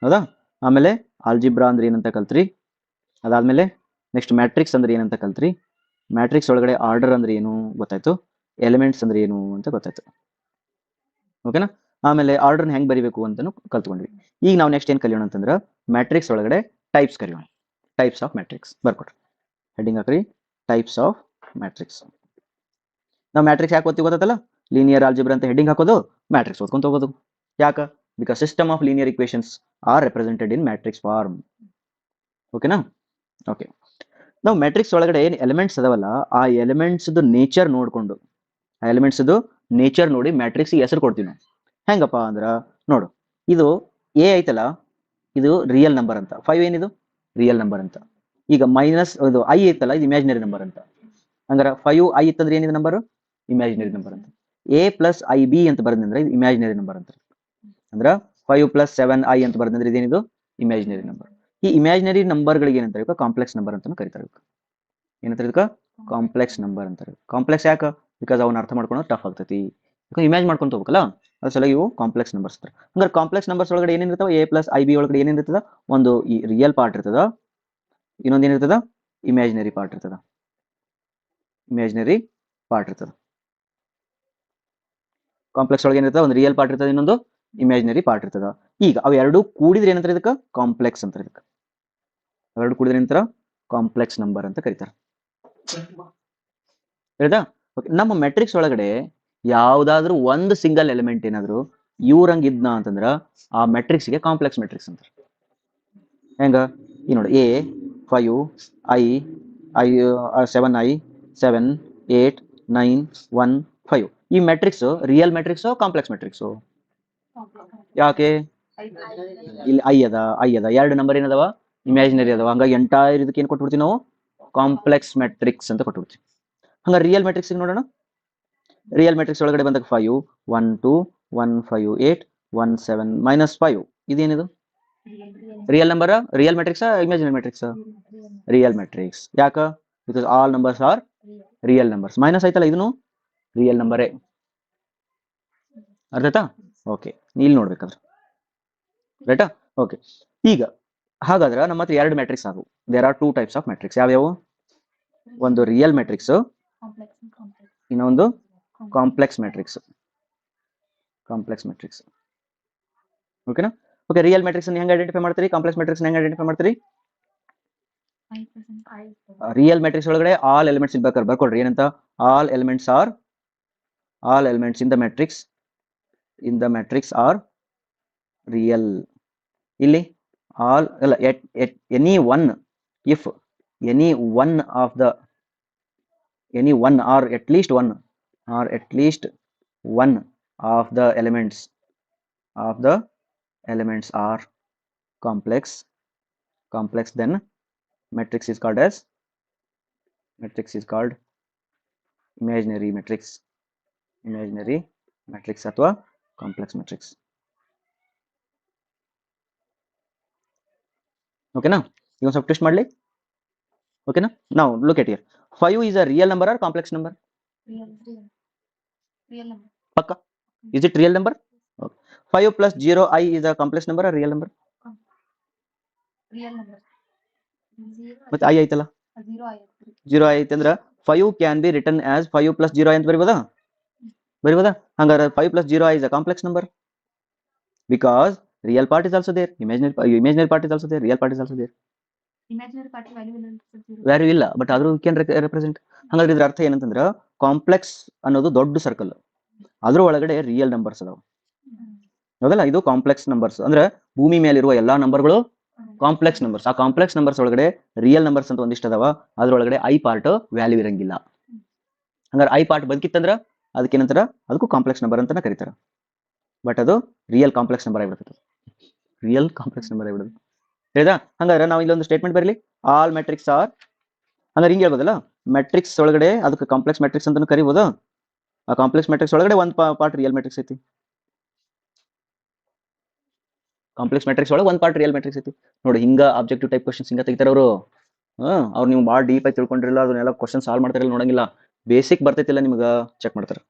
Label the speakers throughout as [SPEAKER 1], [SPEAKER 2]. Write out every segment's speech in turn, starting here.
[SPEAKER 1] ಹೌದಾ. ಆಮೇಲೆ ಆಲ್ಜಿಬ್ರಾ ಅಂದ್ರೆ ಏನಂತ ಕಲ್ತ್ರಿ. ಅದಾದ್ಮೇಲೆ ನೆಕ್ಸ್ಟ್ ಮ್ಯಾಟ್ರಿಕ್ಸ್ ಅಂದ್ರೆ ಏನಂತ ಕಲ್ತ್ರಿ. ಮ್ಯಾಟ್ರಿಕ್ಸ್ ಒಳಗಡೆ ಆರ್ಡರ್ ಅಂದ್ರೆ ಏನು ಗೊತ್ತಾಯ್ತು, ಎಲಿಮೆಂಟ್ಸ್ ಅಂದ್ರೆ ಏನು ಅಂತ ಗೊತ್ತಾಯ್ತು. ಓಕೆನಾ. ಆಮೇಲೆ ಆರ್ಡರ್ನ ಹೆಂಗ್ ಬರಿಬೇಕು ಅಂತಾನು ಕಲ್ತ್ಕೊಂಡ್ವಿ. ಈಗ ನಾವು ನೆಕ್ಸ್ಟ್ ಏನ್ ಕಲಿಯೋಣ ಅಂತಂದ್ರೆ ಮ್ಯಾಟ್ರಿಕ್ಸ್ ಒಳಗಡೆ ಟೈಪ್ಸ್ ಕಲಿಯೋಣ. ಟೈಪ್ಸ್ ಆಫ್ ಮ್ಯಾಟ್ರಿಕ್ಸ್ ಬರ್ಕೊಟ್ರಿ, ಹೆಡ್ಡಿಂಗ್ ಹಾಕ್ರಿ ಟೈಪ್ಸ್ ಆಫ್ ಮ್ಯಾಟ್ರಿಕ್ಸ್. ನಾವು ಮ್ಯಾಟ್ರಿಕ್ಸ್ ಯಾಕೆ ಓದ್ತೀವಿ ಗೊತ್ತಲ್ಲ, ಲೀನಿಯರ್ ಆಲ್ಜಿಬ್ರಾ ಅಂತ ಹೆಡ್ಡಿಂಗ್ ಹಾಕೋದು, ಮ್ಯಾಟ್ರಿಕ್ಸ್ ಓದ್ಕೊಂತ ಹೋಗೋದು. ಯಾಕ? Because system of linear equations are represented in matrix form. ಓಕೆನಾ. ಓಕೆ, ನಾವು ಮ್ಯಾಟ್ರಿಕ್ಸ್ ಒಳಗಡೆ ಏನು ಎಲಿಮೆಂಟ್ಸ್ ಅದಾವಲ್ಲ ಆ ಎಲಿಮೆಂಟ್ಸ್ ನೇಚರ್ ನೋಡ್ಕೊಂಡು, ಆ ಎಲಿಮೆಂಟ್ಸ್ ನೇಚರ್ ನೋಡಿ ಮ್ಯಾಟ್ರಿಕ್ಸ್ ಹೆಸರು ಕೊಡ್ತೀವಿ ನಾವು. ಹೆಂಗಪ್ಪ ಅಂದ್ರ ನೋಡು, ಇದು ಎ ಐತಲ್ಲ, ಇದು ರಿಯಲ್ ನಂಬರ್ ಅಂತ. 5 ಏನಿದು ರಿಯಲ್ ನಂಬರ್ ಅಂತ. ಈಗ ಮೈನಸ್ ಇದು ಐ ಐತಲ್ಲ, ಇದು ಇಮ್ಯಾಜಿನರಿ ನಂಬರ್ ಅಂತ. ಹಂಗಾರೆ 5i ಇತ್ತಂದ್ರೆ ಏನಿದೆ ನಂಬರ್, ಇಮ್ಯಾಜಿನರಿ ನಂಬರ್ ಅಂತ. a ಪ್ಲಸ್ ಐ ಬಿ ಅಂತ ಬರೆದ್ರೆ ಇದು ಇಮ್ಯಾಜಿನರಿ ನಂಬರ್ ಅಂತ. ಅಂದ್ರೆ 5 + 7i ಅಂತ ಬರೆದ್ರೆ ಇದೇನಿದು ಇಮ್ಯಾಜಿನರಿ ನಂಬರ್. ಈ ಇಮ್ಯಾಜಿನರಿ ನಂಬರ್ಗಳಿಗೆ ಏನಂತಾರೆ, ಕಾಂಪ್ಲೆಕ್ಸ್ ನಂಬರ್ ಅಂತ ಕರೀತಾರೆ. ಏನಂತಾರೆ ಇದಕ್ಕೆ? ಕಾಂಪ್ಲೆಕ್ಸ್ ನಂಬರ್ ಅಂತಾರೆ. ಕಾಂಪ್ಲೆಕ್ಸ್ ಯಾಕೆ? ಬಿಕಾಸ್ ಅವನ್ನ ಅರ್ಥ ಮಾಡ್ಕೊಂಡು ಟಫ್ ಆಗ್ತೈತಿ, ಇಮ್ಯಾಜ್ ಮಾಡ್ಕೊಂತ ಹೋಗ್ಬೇಕಲ್ಲ, ಅದ್ರ ಸಲ ಇವು ಕಾಂಪ್ಲೆಕ್ಸ್ ನಂಬರ್ಸ್ ಇರ್ತಾರೆ. ಹಂಗಾರೆ ಕಾಂಪ್ಲೆಕ್ಸ್ ನಂಬರ್ಸ್ ಒಳಗಡೆ ಏನಿರ್ತಾವ, a + ಐ ಬಿ ಒಳಗಡೆ ಏನಿರ್ತದ, ಒಂದು ಈ ರಿಯಲ್ ಪಾರ್ಟ್ ಇರ್ತದ, ಇನ್ನೊಂದು ಏನಿರ್ತದ ಇಮ್ಯಾಜಿನರಿ ಪಾರ್ಟ್ ಇರ್ತದ. ಇಮ್ಯಾಜಿನರಿ ಪಾರ್ಟ್ ಇರ್ತದ. ಕಾಂಪ್ಲೆಕ್ಸ್ ಒಳಗೆ ಏನಿರ್ತದ, ಒಂದು ರಿಯಲ್ ಪಾರ್ಟ್ ಇರ್ತದೆ, ಇನ್ನೊಂದು ಇಮ್ಯಾಜಿನರಿ ಪಾರ್ಟ್ ಇರ್ತದ. ಈಗ ಅವು ಎರಡು ಕೂಡಿದ್ರೆ ಏನಂತಾರೆ ಇದಕ್ಕೆ, ಕಾಂಪ್ಲೆಕ್ಸ್ ಅಂತಾರೆ. ಇದಕ್ಕೆ ಅವೆರಡು ಕೂಡಿದ್ರೆ ಏನಂತಾರ, ಕಾಂಪ್ಲೆಕ್ಸ್ ನಂಬರ್ ಅಂತ ಕರೀತಾರೆ. ಆಯ್ತಾ. ನಮ್ಮ ಮೆಟ್ರಿಕ್ಸ್ ಒಳಗಡೆ ಯಾವ್ದಾದ್ರು ಒಂದು ಸಿಂಗಲ್ ಎಲಿಮೆಂಟ್ ಏನಾದ್ರು ಇವ್ರಂಗ್ ಇದ್ನ ಅಂತಂದ್ರ ಆ ಮೆಟ್ರಿಕ್ಸ್ಗೆ ಕಾಂಪ್ಲೆಕ್ಸ್ ಮೆಟ್ರಿಕ್ಸ್ ಅಂತಾರೆ. ಹೆಂಗ? ಈ ನೋಡಿ, a 5 i 7i 7 8 9 1 5 ಈ matrix real matrix complex matrix? ಯಾಕೆ? ಇಲ್ಲಿ ಐ ಅದ ಎರಡು ನಂಬರ್ ಏನದವ, ಇಮ್ಯಾಜಿನರಿ ಅದಾವ. ಹಂಗಾಗಿ ಎಂಟೈರ್ ಇದಕ್ಕೆ ಏನ್ ಕೊಟ್ಬಿಡ್ತೀವಿ ನಾವು, ಕಾಂಪ್ಲೆಕ್ಸ್ ಮೆಟ್ರಿಕ್ಸ್ ಅಂತ ಕೊಟ್ಬಿಡ್ತೀವಿ. ಹಂಗ ರಿಯಲ್ ಮೆಟ್ರಿಕ್ಸ್ ನೋಡೋಣ. ರಿಯಲ್ ಮೆಟ್ರಿಕ್ಸ್ ಒಳಗಡೆ ಬಂದಾಗ 5 1 2 1 5 8 1 7 -5 ಇದೇನಿದು real number, real matrix imaginary matrix? Real matrix. ಯಾಕ? Because all numbers are real numbers. Minus ಐತಲ್ಲ, ಇದನ್ನು ರಿಯಲ್ ನಂಬರೇ. ಅರ್ಥ ಆಯ್ತಾ? ಓಕೆ, ಇಲ್ಲಿ ನೋಡ್ಬೇಕಾದ್ರೆ ರೈಟಾ. ಓಕೆ, ಈಗ ಹಾಗಾದ್ರೆ ನಮ್ಮ ಹತ್ರ ಎರಡು ಮ್ಯಾಟ್ರಿಕ್ಸ್ ಆದವು. There are 2 types of matrix. ಯಾವ್ಯಾವು? ಒಂದು ರಿಯಲ್ ಮ್ಯಾಟ್ರಿಕ್ಸ್, ಇನ್ನೊಂದು ಕಾಂಪ್ಲೆಕ್ಸ್ ಮ್ಯಾಟ್ರಿಕ್ಸ್. Complex matrix. ಓಕೆನಾ. ಓಕೆ, ರಿಯಲ್ ಮ್ಯಾಟ್ರಿಕ್ಸ್ ಅನ್ನು ಹೆಂಗೆ ಐಡೆಂಟಿಫೈ ಮಾಡ್ತೀರಿ, ಕಾಂಪ್ಲೆಕ್ಸ್ ಮ್ಯಾಟ್ರಿಕ್ಸ್ ಹೆಂಗೆ ಐಡೆಂಟಿಫೈ ಮಾಡ್ತೀರಿ? ರಿಯಲ್ ಮ್ಯಾಟ್ರಿಕ್ಸ್ ಒಳಗಡೆ ಆಲ್ ಎಲಿಮೆಂಟ್ಸ್ ಇರ್ಬೇಕಾದ್ರೆ ಬರ್ಕೊಡ್ರಿ ಏನಂತ, all elements in the matrix are real. ಇಲ್ಲಿ ಆಲ್ ಅಲ್ಲ, any one, if any one of the any one or at least one of the elements are complex, then matrix is called imaginary matrix ಅಥವಾ complex matrix. ಓಕೆನಾ. ಈಗ ಒಂದು ಸ್ವಲ್ಪ twist ಮಾಡಲಿ. ಓಕೆನಾ. now look at here, 5 is a real number or complex number? Real number. Pakka? Is it real number? Okay. 5 plus 0i is a complex number or real number? Real number. ಮತ್ತೆ i ಐತಲ್ಲ, 0i ಐತೆ ಅಂದ್ರೆ 5 can be written as 5 plus 0i ಅಂತ ಬರಿಬೋದಾ? ಹಂಗಾರೆ 5 plus 0i is a complex number because real part is also there, imaginary part is also there, real part is also there. Imaginary part value ಇಲ್ಲ, but ಆದ್ರೂ can represent. ಹಂಗಾದ್ರೆ ಇದ್ರ ಅರ್ಥ ಏನಂತಂದ್ರ complex ಅನ್ನೋದು ದೊಡ್ಡ circle, ಅದ್ರ ಒಳಗಡೆ ರಿಯಲ್ ನಂಬರ್ಸ್ ಅದಾವ. ಹೌದಲ್ಲ, ಇದು ಕಾಂಪ್ಲೆಕ್ಸ್ ನಂಬರ್ಸ್ ಅಂದ್ರೆ ಭೂಮಿ ಮೇಲಿರುವ ಎಲ್ಲಾ ನಂಬರ್ಗಳು ಕಾಂಪ್ಲೆಕ್ಸ್ ನಂಬರ್ಸ್. ಆ ಕಾಂಪ್ಲೆಕ್ಸ್ ನಂಬರ್ಸ್ ಒಳಗಡೆ ರಿಯಲ್ ನಂಬರ್ಸ್ ಅಂತ ಒಂದಿಷ್ಟ ಅದಾವ, ಅದ್ರೊಳಗಡೆ ಐ ಪಾರ್ಟ್ ವ್ಯಾಲ್ಯೂ ಇರಂಗಿಲ್ಲ. ಹಂಗಾರೆ ಐ ಪಾರ್ಟ್ ಬದುಕಿತ್ತಂದ್ರ ಅದಕ್ಕೇನಂತಾರ, ಅದಕ್ಕೂ ಕಾಂಪ್ಲೆಕ್ಸ್ ನಂಬರ್ ಅಂತ ಕರೀತಾರ. ಬಟ್ ಅದು ರಿಯಲ್ ಕಾಂಪ್ಲೆಕ್ಸ್ ನಂಬರ್ ಆಗಿಬಿಡ್ತದೆ, ಹೇಳಿದಾ? ಹಂಗಾದ್ರೆ ನಾವು ಇಲ್ಲೊಂದು ಸ್ಟೇಟ್ಮೆಂಟ್ ಬರಲಿ, ಆಲ್ ಮ್ಯಾಟ್ರಿಕ್ಸ್ ಆರ್. ಹಂಗಾರೆ ಹಿಂಗೆ ಹೇಳ್ಬೋದಲ್ಲ, ಮ್ಯಾಟ್ರಿಕ್ಸ್ ಒಳಗಡೆ ಅದಕ್ಕೆ ಕಾಂಪ್ಲೆಕ್ಸ್ ಮ್ಯಾಟ್ರಿಕ್ಸ್ ಅಂತ ಕರಿಬೋದು. ಆ ಕಾಂಪ್ಲೆಕ್ಸ್ ಮ್ಯಾಟ್ರಿಕ್ಸ್ ಒಳಗಡೆ ಒಂದು ಪಾರ್ಟ್ ರಿಯಲ್ ಮ್ಯಾಟ್ರಿಕ್ಸ್ ಐತಿ. ಕಾಂಪ್ಲೆಕ್ಸ್ ಮ್ಯಾಟ್ರಿಕ್ಸ್ ಒಳಗೆ ಒಂದು ಪಾರ್ಟ್ ರಿಯಲ್ ಮ್ಯಾಟ್ರಿಕ್ಸ್ ಐತಿ. ನೋಡಿ, ಹಿಂಗ ಆಬ್ಜೆಕ್ಟಿವ್ ಟೈಪ್ ಕ್ವಶನ್ಸ್ ಹಿಂಗ ತೆಗಿತಾರೆ ಅವರು. ಅವ್ರು ನೀವು ಭಾಳ ಡೀಪ್ ಆಗಿ ತಿಳ್ಕೊಂಡಿರಲ್ಲ, ಅದನ್ನೆಲ್ಲ ಕ್ವಶನ್ ಸಾಲ್ವ್ ಮಾಡ್ತಾರಲ್ಲ, ನೋಡಂಗಿಲ್ಲ. ಬೇಸಿಕ್ ಬರ್ತೈತಿಲ್ಲ ನಿಮ್ಗೆ ಚೆಕ್ ಮಾಡ್ತಾರೆ.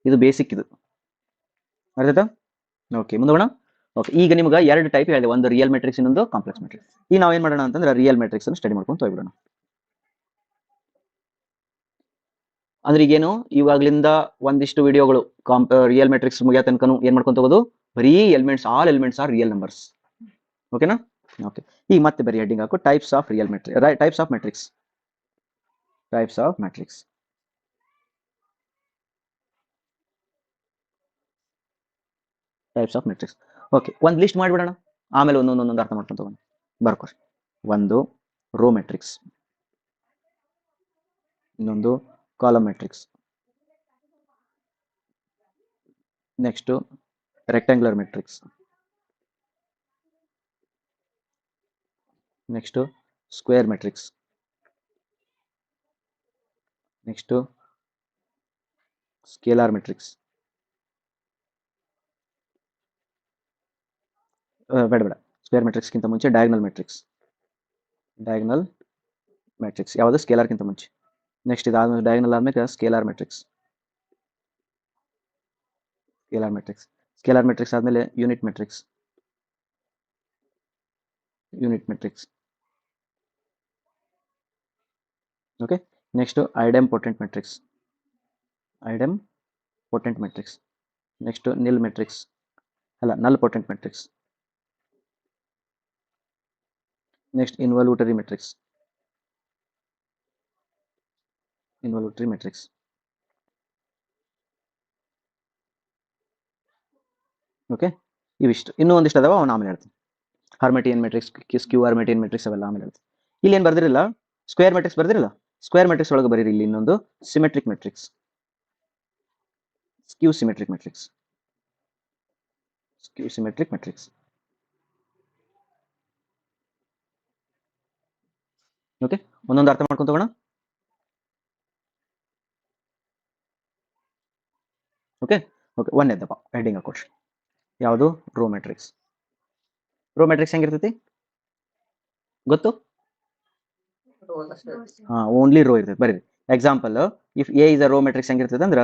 [SPEAKER 1] ಇದು ಬೇಸಿಕ್, ಇದು ಅರ್ಥಾಯ್ತಾ? ಓಕೆ, ಮುಂದೋಣ. ಓಕೆ, ಈಗ ನಿಮ್ಗೆ ಎರಡು ಟೈಪ್ ಹೇಳಿದೆ, ಒಂದು ರಿಯಲ್ ಮೆಟ್ರಿಕ್ಸ್, ಇನ್ನೊಂದು ಕಾಂಪ್ಲೆಕ್ಸ್ ಮೆಟ್ರಿಕ್ಸ್. ಈಗ ನಾವೇನ್ ಮಾಡೋಣ ಅಂತಂದ್ರೆ ರಿಯಲ್ ಮೆಟ್ರಿಕ್ಸ್ ಅನ್ನು ಸ್ಟಡಿ ಮಾಡ್ಕೊಂಡು ಹೋಗ್ಬಿಡೋಣ. ಅಂದ್ರೆ ಈಗೇನು ಇವಾಗ್ಲಿಂದ ಒಂದಿಷ್ಟು ವಿಡಿಯೋಗಳು ರಿಯಲ್ ಮೆಟ್ರಿಕ್ಸ್ ಮುಗಿಯೋ ತನಕ ಏನ್ ಮಾಡ್ಕೊಂತ ಹೋಗೋದು, ಬರೀ elements, all elements are real numbers. ಓಕೆನಾ? ಓಕೆ, ಈಗ ಮತ್ತೆ ಬರೀ ಹೆಡ್ಡಿಂಗ್ ಹಾಕು, types of real matrix, types of matrix, types of matrix. Types of matrix. Okay, ಒಂದು ಲಿಸ್ಟ್ ಮಾಡಿಬಿಡೋಣ, ಆಮೇಲೆ ಒಂದೊಂದೊಂದೊಂದು ಅರ್ಥ ಮಾಡ್ಕೊಂತ ಹೋಗೋಣ. ಬರ್ಕೋರಿ. ಒಂದು ರೋ ಮೆಟ್ರಿಕ್ಸ್, ಇನ್ನೊಂದು column matrix, next rectangular matrix, next square matrix, next scalar matrix. ಬೇಡ ಬೇಡ, ಸ್ಕ್ವೇರ್ ಮೆಟ್ರಿಕ್ಸ್ಗಿಂತ ಮುಂಚೆ ಡಯಾಗ್ನಲ್ ಮೆಟ್ರಿಕ್ಸ್. ಡಯಾಗ್ನಲ್ ಮೆಟ್ರಿಕ್ಸ್ ಯಾವುದು? ಸ್ಕೇಲಾರ್ಗಿಂತ ಮುಂಚೆ. ನೆಕ್ಸ್ಟ್ ಇದಾದ್ಮೇಲೆ ಡಯಾಗ್ನಲ್ ಆದ್ಮೇಲೆ scalar matrix. Scalar matrix, scalar matrix ಆದ್ಮೇಲೆ unit matrix, unit matrix. Okay, next idempotent matrix, idempotent matrix. Next nil matrix, ಅಲ್ಲ nilpotent matrix. Next involutory matrix, involutory matrix. Okay, ಇವಿಷ್ಟು. ಇನ್ನೂ ಒಂದಿಷ್ಟು ಅದಾವ, ಅವನು ಆಮೇಲೆ ಹೇಳ್ತೀನಿ. ಹರ್ಮೆಟಿಯನ್ ಮೆಟ್ರಿಕ್ಸ್, ಸ್ಕ್ಯೂ ಹರ್ಮೆಟಿಯನ್ ಮೆಟ್ರಿಕ್ಸ್ ಅವೆಲ್ಲ ಆಮೇಲೆ ಹೇಳ್ತೀನಿ. ಇಲ್ಲಿ ಏನು ಬರ್ದಿರಲಿಲ್ಲ, ಸ್ಕ್ವೇರ್ ಮೆಟ್ರಿಕ್ಸ್ ಬರ್ದಿರಲ್ಲ, ಸ್ಕ್ವೇರ್ ಮೆಟ್ರಿಕ್ಸ್ ಒಳಗೆ ಬರೀರಿ ಇಲ್ಲಿ ಇನ್ನೊಂದು symmetric matrix, skew symmetric matrix, skew symmetric matrix. Okay, ಒಂದೊಂದು ಅರ್ಥ ಮಾಡ್ಕೊಂತ ಹೋಗೋಣ. ಓಕೆ ಓಕೆ, ಒಂದೇದಪ್ಪ ಹೆಡ್ಡಿಂಗ್ ಹಾಕೊಡ್ರಿ. ಯಾವುದು? Row matrix. ರೋ ಮೆಟ್ರಿಕ್ಸ್ ಹೆಂಗಿರ್ತೈತಿ ಗೊತ್ತು? ಹಾ, ಓನ್ಲಿ ರೋ ಇರ್ತೈತಿ. ಬರೀ example, if A is a row matrix ಹೆಂಗಿರ್ತೈತೆ ಅಂದ್ರೆ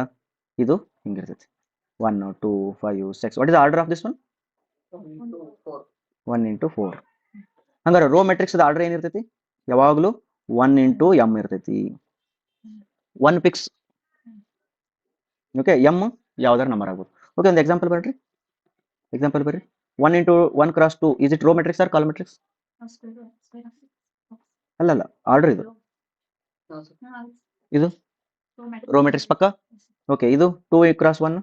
[SPEAKER 1] ಇದು ಹಿಂಗಿರ್ತೈತಿ, 1 2 5 6. What is order of this one? 1 into 4. ಹಂಗಾರೆ ರೋ ಮೆಟ್ರಿಕ್ಸ್ ಆರ್ಡರ್ ಏನಿರ್ತೈತಿ? ಯಾವಾಗಲೂ 1 into m ಇರ್ತೈತಿ. 1 ಪಿಕ್ಸ್. ಓಕೆ, ಎಮ್ ಯಾವ್ದಾರ ನಂಬರ್ ಆಗ್ಬೋದು. ಓಕೆ, ಒಂದು ಎಕ್ಸಾಂಪಲ್ ಬರ್ರಿ. ಎಕ್ಸಾಂಪಲ್ ಬರ್ರಿ. 1 into 1 cross 2, is it row matrix or column matrix? ಅಲ್ಲ, ಆರ್ಡರ್ ಇದು. ಇದು ರೋ ಮೆಟ್ರಿಕ್ಸ್ ಪಕ್ಕ. ಓಕೆ, ಇದು 2 cross 1?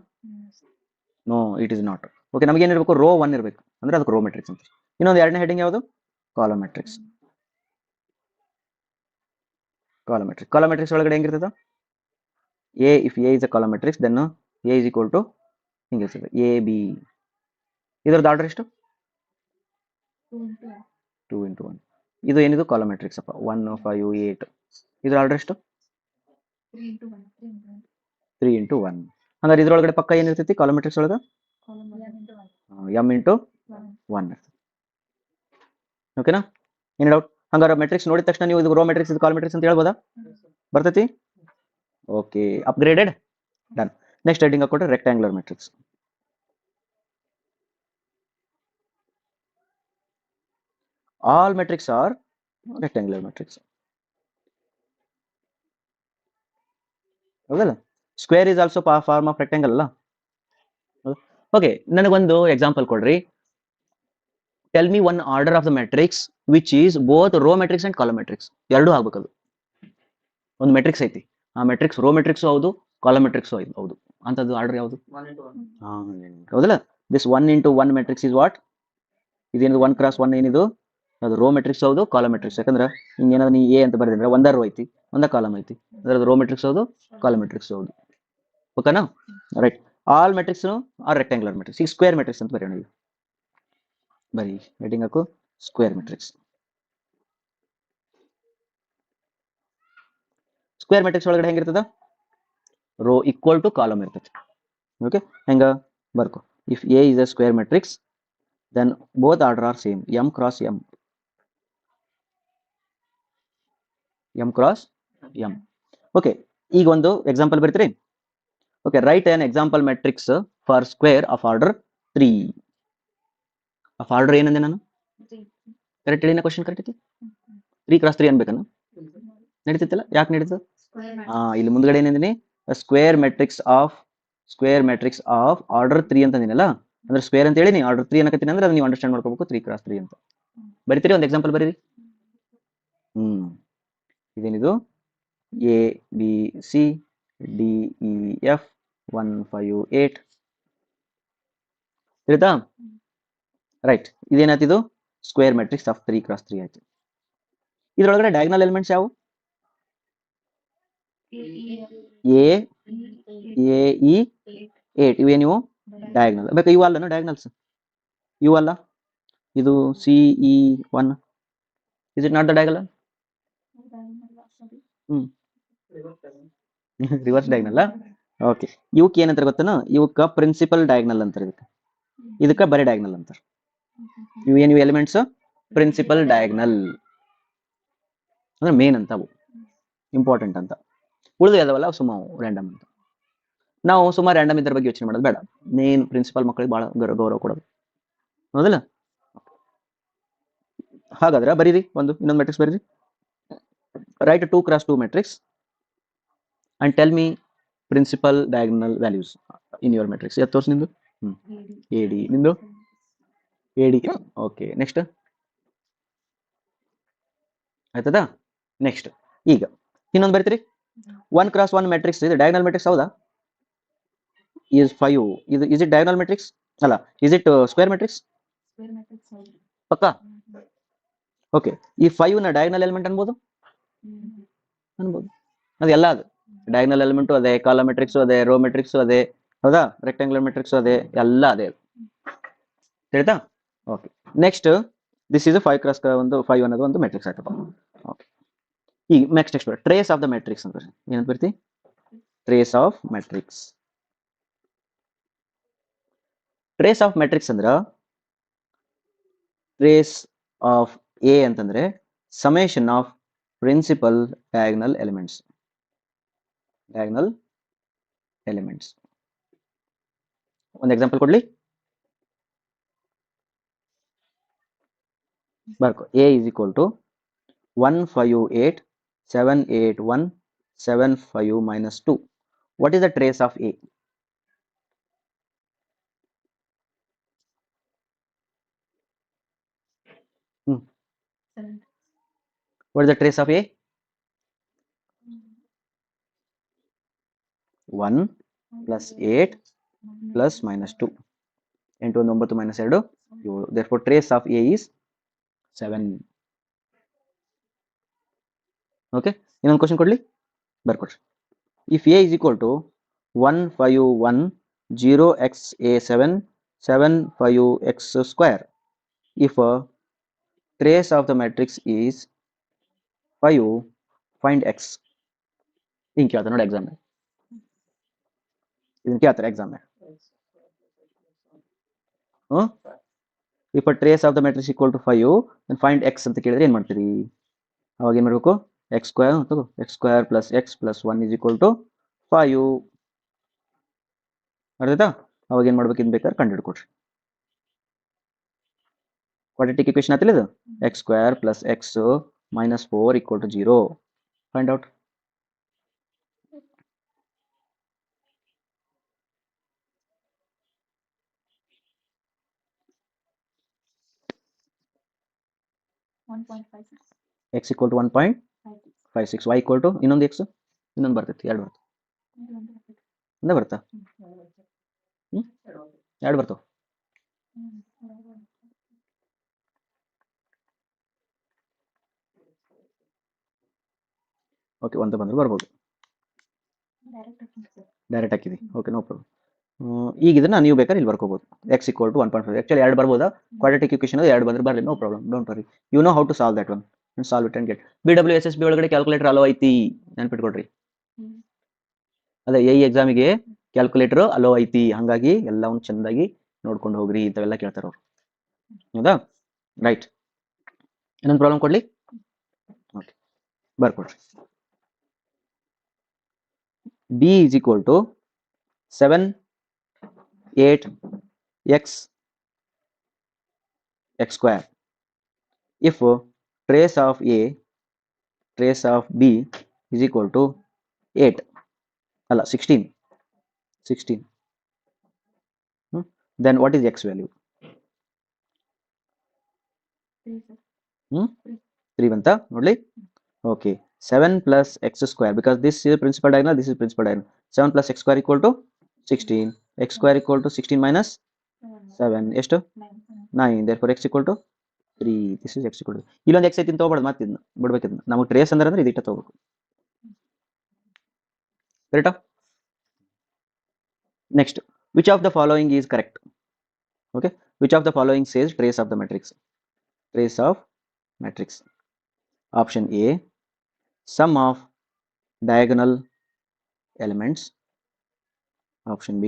[SPEAKER 1] No, it is not. Okay, ನಮಗೆ ಏನಿರಬೇಕು? ರೋ 1 ಇರಬೇಕು, ಅಂದ್ರೆ ಅದಕ್ಕೆ ರೋ ಮೆಟ್ರಿಕ್ಸ್ ಅಂತ. ಇನ್ನೊಂದು ಎರಡನೇ ಹೆಡ್ಡಿಂಗ್ ಯಾವುದು? Column matrix. Column matrix, column matrix ಒಳಗಡೆ ಹೆಂಗಿರ್ತದ? A, if A is a column matrix, then A is equal to ಹಿಂಗಿರ್ತದೆ, ಎ ಬಿ. ಇದರದ್ದು ಆರ್ಡರ್ ಎಷ್ಟು? 2 into 1. ಇದು ಏನಿದು? ಕಾಲಮ್ ಮೆಟ್ರಿಕ್ಸ್ ಅಪ್ಪ, 1 5 8. ಇದ್ರ ಆರ್ಡರ್ ಎಷ್ಟು? 3 into 1. ಹಂಗಾರೆ ಇದ್ರೊಳಗಡೆ ಪಕ್ಕ ಏನಿರ್ತೈತಿ ಕಾಲಮ್ ಮೆಟ್ರಿಕ್ಸ್ ಒಳಗೆ? m into 1. ಓಕೆನಾ? ಏನು ಡೌಟ್? ಹಂಗಾರೆ ಮೆಟ್ರಿಕ್ಸ್ ನೋಡಿದ ತಕ್ಷಣ ನೀವು ಇದು ರೋ ಮೆಟ್ರಿಕ್ಸ್, ಇದು ಕಾಲಮ್ ಮೆಟ್ರಿಕ್ಸ್ ಅಂತ ಹೇಳ್ಬೋದಾ? ಬರ್ತೈತಿ? Okay, upgraded. Done. Next heading ಹಾಕೊಟ್ರೆ rectangular matrix. All matrix are rectangular matrix. ಹೌದಲ್ಲ? Square is also form of rectangle ಅಲ್ಲ? ಓಕೆ, ನನಗೊಂದು ಎಕ್ಸಾಂಪಲ್ ಕೊಡ್ರಿ. Tell me one order of the matrix which is both row matrix and column matrix. ಎರಡೂ ಆಗ್ಬೇಕದು. ಒಂದು matrix ಐತಿ, ಆ matrix row matrix ಹೌದು, ಕಾಲಮ್ ಮೆಟ್ರಿಕ್ಸ್ ಹೌದು. ಅಂತದ್ದು ಆರ್ಡರ್ ಯಾವುದು? ಹೌದಲ್ಲ? This 1 into 1 matrix is what? ಇದೇನಿದು 1 cross 1 ಏನಿದು? ಅದು ರೋ ಮೆಟ್ರಿಕ್ಸ್ ಹೌದು, ಕಾಲಮ್ ಮೆಟ್ರಿಕ್ಸ್. ಯಾಕಂದ್ರೆ ಹಿಂಗೇನಾದ್ರು ನೀ ಎ ಅಂತ ಬರೆದ್ರೆ ಒಂದ ರೋ ಐತಿ, ಒಂದ ಕಾಲಮ್ ಐತಿ, ಅದ್ರದ್ದು ರೋ ಮೆಟ್ರಿಕ್ಸ್ ಹೌದು, ಕಾಲಮ್ ಮೆಟ್ರಿಕ್ಸ್ ಹೌದು. ಓಕೆನಾ? Right. All matrix are rectangular matrix. ಈಗ ಸ್ಕ್ವೇರ್ ಮೆಟ್ರಿಕ್ಸ್ ಅಂತ ಬರೆಯೋಣ. ಬರೀ ಹೆಡ್ಡಿಂಗ್ ಹಾಕು, ಸ್ಕ್ವೇರ್ ಮೆಟ್ರಿಕ್ಸ್. ಸ್ಕ್ವೇರ್ ಮೆಟ್ರಿಕ್ಸ್ ಒಳಗಡೆ ಹೆಂಗಿರ್ತದ? ರೋ ಈಕ್ವಲ್ ಟು ಕಾಲಮ್ ಇರ್ತೈತಿ. ಓಕೆ, ಹೆಂಗ ಬರ್ಕೊ. If A is a square matrix, then both order are same, m cross m. m cross m. Okay, ಈಗ ಒಂದು ಎಕ್ಸಾಂಪಲ್ ಬರ್ತೀರಿ. Okay, write an example matrix for square of order 3. Of order ಏನಂದೆ ನಾನು correct ಹೇಳಿನ question correct ಐತಿ 3x3 ಅನ್ಬೇಕನ್ನ ನಡೀತಿತ್ತಲ್ಲ ಯಾಕೆ ನಡೀತದ ಇಲ್ಲಿ ಮುಂದ್ಗಡೆ ಏನಿದ್ದೀನಿ ಸ್ಕ್ವೇರ್ ಮೆಟ್ರಿಕ್ಸ್ ಆಫ್ ಆರ್ಡರ್ 3 ಅಂತ ಅಂದಿನಲ್ಲ ಅಂದ್ರೆ ಸ್ಕ್ವೇರ್ ಅಂತ ಹೇಳಿ ಆರ್ಡರ್ 3 ಅನ್ನಕತ್ತೀನಿ ಅಂದ್ರೆ ನೀವು ಅಂಡರ್ಸ್ಟ್ಯಾಂಡ್ ಮಾಡ್ಕೋಬೇಕು 3x3 ಅಂತ ಬರಿತೀರಿ ಒಂದು ಎಕ್ಸಾಂಪಲ್ ಬರೀರಿ ಇದೇನಿದು A B C D E F 1 5 8 ತಿಳಿತಾ ರೈಟ್ ಇದೇನಾಯ್ತಿದು ಸ್ಕ್ವೇರ್ ಮೆಟ್ರಿಕ್ಸ್ ಆಫ್ 3x3 ಆಯ್ತು ಇದ್ರೊಳಗಡೆ ಡಯಾಗ್ನಲ್ ಎಲಿಮೆಂಟ್ಸ್ ಯಾವ ಎ ಇ 8 ಇವೇ ನೀವು ಡಯಾಗ್ನಲ್ ಬೇಕಾ ಇವು ಅಲ್ಲನು ಡಯಾಗ್ನಲ್ಸ್ ಇವು ಅಲ್ಲ ಇದು C E 1 is it not the diagonal reverse diagonal okay ಇವಕ್ಕೆ ಏನಂತಾರೆ ಗೊತ್ತೇನು ಇವಕ್ಕ ಪ್ರಿನ್ಸಿಪಲ್ ಡಯಾಗ್ನಲ್ ಅಂತಾರೆ ಇದಕ್ಕೆ ಬರೀ ಡಯಾಗ್ನಲ್ ಅಂತಾರೆ ಇವು ಎಲಿಮೆಂಟ್ಸ್ ಪ್ರಿನ್ಸಿಪಲ್ ಡಯಾಗ್ನಲ್ ಅಂದ್ರೆ ಮೇನ್ ಅಂತ ಅವು ಇಂಪಾರ್ಟೆಂಟ್ ಅಂತ ಉಳಿದು ಎಲ್ಲವಲ್ಲ ಸುಮ್ಮ ರ್ಯಾಂಡಮ್ ಅಂತ ನಾವು ಸುಮಾರು ರ್ಯಾಂಡಮ್ ಇದ್ರ ಬಗ್ಗೆ ಯೋಚನೆ ಮಾಡೋದು ಬೇಡ ಮೇನ್ ಪ್ರಿನ್ಸಿಪಲ್ ಮಕ್ಕಳಿಗೆ ಬಹಳ ಗೌರವ ಕೊಡೋದು ಹೌದಲ್ಲ ಹಾಗಾದ್ರೆ ಬರೀರಿ ಇನ್ನೊಂದು ಮೆಟ್ರಿಕ್ಸ್ ಬರೀರಿ write a 2x2 matrix and tell me principal diagonal values in your matrix ಯಾವುದು ತೋರ್ಸು ನಿಂದು AD ನಿಂದು AD ಓಕೆ ನೆಕ್ಸ್ಟ್ ಆಯ್ತದಾ ನೆಕ್ಸ್ಟ್ ಈಗ ಇನ್ನೊಂದು ಬರೀತೀರಿ 1x1 ಮ್ಯಾಟ್ರಿಕ್ಸ್ ಇದು ಡಯಾಗ್ನಲ್ ಮ್ಯಾಟ್ರಿಕ್ಸ್ ಹೌದಾ is 5 ಇದು is it diagonal matrix ಅಲ್ಲ is it square matrix ಪಕ್ಕಾ ಓಕೆ ಈ 5 ನ ಡಯಾಗ್ನಲ್ ಎಲಿಮೆಂಟ್ ಅನ್ಬೋದು ಅದೆಲ್ಲ ಅದು ಡಯಾಗ್ನಲ್ ಎಲಿಮೆಂಟ್ ಅದೇ ಕಾಲಮ್ ಮೆಟ್ರಿಕ್ಸ್ ಅದೇ ರೋ ಮೆಟ್ರಿಕ್ಸ್ ಅದೇ ಹೌದಾ ರೆಕ್ಟಾಂಗ್ಯುಲರ್ ಮೆಟ್ರಿಕ್ಸ್ ಅದೇ ಎಲ್ಲ ಅದೇ ತಿಳಿತಾ okay next this is 5x ಒಂದು 5 ಅನ್ನೋದು ಒಂದು ಮೆಟ್ರಿಕ್ಸ್ ಆಯ್ತಪ್ಪ ಓಕೆ ಈಗ next trace of the matrix ಅಂತ ಏನಂತ ಬರ್ತಿ ಟ್ರೇಸ್ ಆಫ್ ಮೆಟ್ರಿಕ್ಸ್ ಅಂದ್ರೆ ಟ್ರೇಸ್ ಆಫ್ ಎ ಅಂತಂದ್ರೆ summation of principal diagonal elements ಒಂದು ಎಕ್ಸಾಂಪಲ್ ಕೊಡ್ಲಿ ಬರ್ಕೋ A is equal to 158 781 75 minus 2 what is the trace of A what is the trace of A 1 plus 8 plus minus 2 into 9 minus 2 7 therefore trace of A is 7 okay ಇನ್ನೊಂದು question ಕೊಡ್ಲಿ ಬರ್ಕೊಡ್ರಿ if A is equal to 151 0xa7 75x square if trace of the matrix is 5 find x ಹಿಂಗೆ ಕೇಳ್ತಾರೆ ನೋಡಿ exam ಇದನ್ನ ಕೇಳ್ತಾರೆ exam if a trace of the matrix equal to 5 then find x ಅಂತ ಕೇಳಿದ್ರೆ ಏನು ಮಾಡ್ತೀರಿ ಅವಾಗ ಏನು ಮಾಡಬೇಕು x square plus x plus 1 is equal to 5 ಅರ್ಥಾಯ್ತಾ ಅವಾಗ ಏನು ಮಾಡ್ಬೇಕು ಇದು ಬೇಕಾದ್ರೆ ಕಂಡು ಹಿಡ್ಕೊಡ್ರಿ quadratic equation ಆತಿಲ್ಲ ಇದು x square plus x minus 4 equal to 0 find out x equal to 1.56 y equal to ಇನ್ನೊಂದು x ಇನ್ನೊಂದು ಬರ್ತೈತಿ ಎರಡು ಬರ್ತದೆ ಒಂದೇ ಬರ್ತಾ ಎರಡು ಬರ್ತಾವ ಓಕೆ ಒಂದು ಬಂದ್ರೆ ಬರ್ಬೋದು ಡೈರೆಕ್ಟ್ ಹಾಕಿದಿ ಓಕೆ ನೋ ಪ್ರಾಬ್ಲಮ್ ಈಗ ಇದನ್ನ ನೀವು ಬೇಕಾದ್ರೆ ಇಲ್ಲಿ ಬರ್ಕೋಬಹುದು x equal to 1.5 ಆಕ್ಚುಲಿ ಎರಡು ಬರ್ಬೋದಾ ಕ್ವಾಡ್ರಾಟಿಕ್ ಇಕ್ವೇಷನ್ ಎರಡು ಬಂದ್ರೆ ಬರಲಿ no problem don't worry you know how to solve that one and solve it and get BWSSB ಒಳಗಡೆ ಕ್ಯಾಲ್ಕುಲೇಟರ್ ಅಲೋ ಐತಿ ನೆನ್ಪಿಟ್ಕೊಡ್ರಿ ಅದೇ ಈ ಎಕ್ಸಾಮಿಗೆ ಕ್ಯಾಲ್ಕುಲೇಟರ್ ಅಲೋ ಐತಿ ಹಂಗಾಗಿ ಎಲ್ಲವನ್ನು ಚೆಂದಾಗಿ ನೋಡ್ಕೊಂಡು ಹೋಗ್ರಿ ಇಂಥವೆಲ್ಲ ಕೇಳ್ತಾರ ಅವ್ರು ಹೌದಾ ರೈಟ್ ಇನ್ನೊಂದು ಪ್ರಾಬ್ಲಮ್ ಕೊಡ್ಲಿ okay ಬರ್ಕೊಡ್ರಿ b is equal to 7 8 x x square. If trace of a trace of b is equal to 8 ಅಲ್ಲ 16 then what is x value? 3 ಬಂತ ನೋಡ್ಲಿ. okay 7 plus x square because this is principal diagonal, this is principal diagonal. 7 plus x square equal to 16, x square equal to 16 minus 7 ಎಷ್ಟು 9, therefore x equal to 3. this is x equal to ಇಲ್ಲೊಂದು x ಐತಿ ತಗೋಬಾರ್ದು, ಮತ್ತೆ ಇದನ್ನ ಬಿಡ್ಬೇಕಿದ್ನ. ನಮಗೆ trace ಅಂದ್ರೆ ಇದು ಇಟ್ಟ ತಗೋಬೇಕು. ಕರೆಕ್ಟಾ? next, which of the following is correct? okay, which of the following says trace of the matrix? Trace of matrix. Option A, sum of diagonal elements. Option B,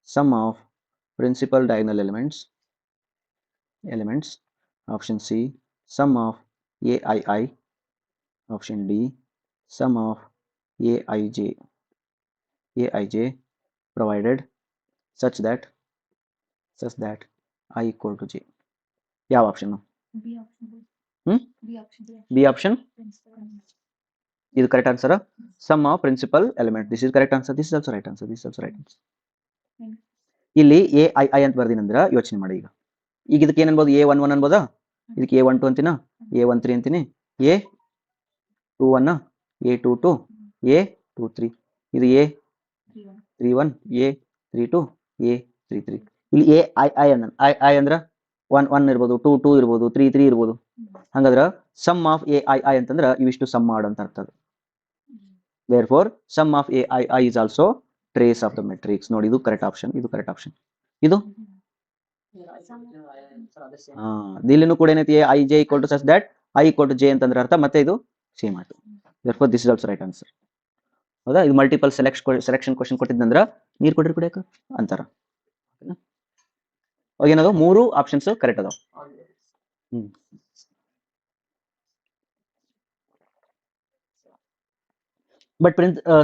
[SPEAKER 1] sum of principal diagonal elements. Option C, sum of aii. Option D, sum of aij provided such that I equal to j. ಯಾವ option? B option. ಇದು correct answer. Sum of principal element, this is correct answer. This is also right answer. ಇಲ್ಲಿ A I I ಅಂತ ಬರ್ದಿನಂದ್ರ ಯೋಚನೆ ಮಾಡಿ. ಈಗ ಇದಕ್ಕೆ ಏನ್ ಅನ್ಬೋದು? A11 ಅನ್ಬೋದಾ? ಇದಕ್ಕೆ A12 ಅಂತೀನ, A13 ಅಂತೀನಿ, A21, A22, A23, ಇದು A31, A32, A33. ಇಲ್ಲಿ ಎ ಐ ಅಂದ್ರ 1 ಇರ್ಬೋದು, 2 ಇರ್ಬೋದು, 3 ಇರ್ಬೋದು. ಹಂಗಾದ್ರ ಸಮ್ ಆಫ್ ಎ ಐ ಅಂತಂದ್ರ ಇವಿಷ್ಟು ಸಮ್ ಮಾಡು ಅಂತ ಅರ್ಥ. therefore sum of ai is also trace of the matrix. ನೋಡಿ, ಇದು ಕರೆಕ್ಟ್ ಆಪ್ಷನ್. ಇದು ಇದು ದಿಲ್ಲಿನೂ ಕೂಡ ಏನೈತಿ? I J equal to such that i equal to j ಅಂತಂದ್ರೆ ಅರ್ಥ. ಮತ್ತೆ ಇದು ಸೇಮ್ ಆಯ್ತು. therefore this is also right answer. ಹೌದಾ? ಇದು ಮಲ್ಟಿಪಲ್ ಸೆಲೆಕ್ಷನ್ ಕ್ವಶನ್ ಕೊಟ್ಟಿದ್ದಂದ್ರ ನೀರ್ ಕೊಡ್ರಿ ಕುಡಿಯಕ ಅಂತಾರ. ಏನದು? 3 ಆಪ್ಷನ್ಸ್ ಕರೆಕ್ಟ್ ಅದಾವ. But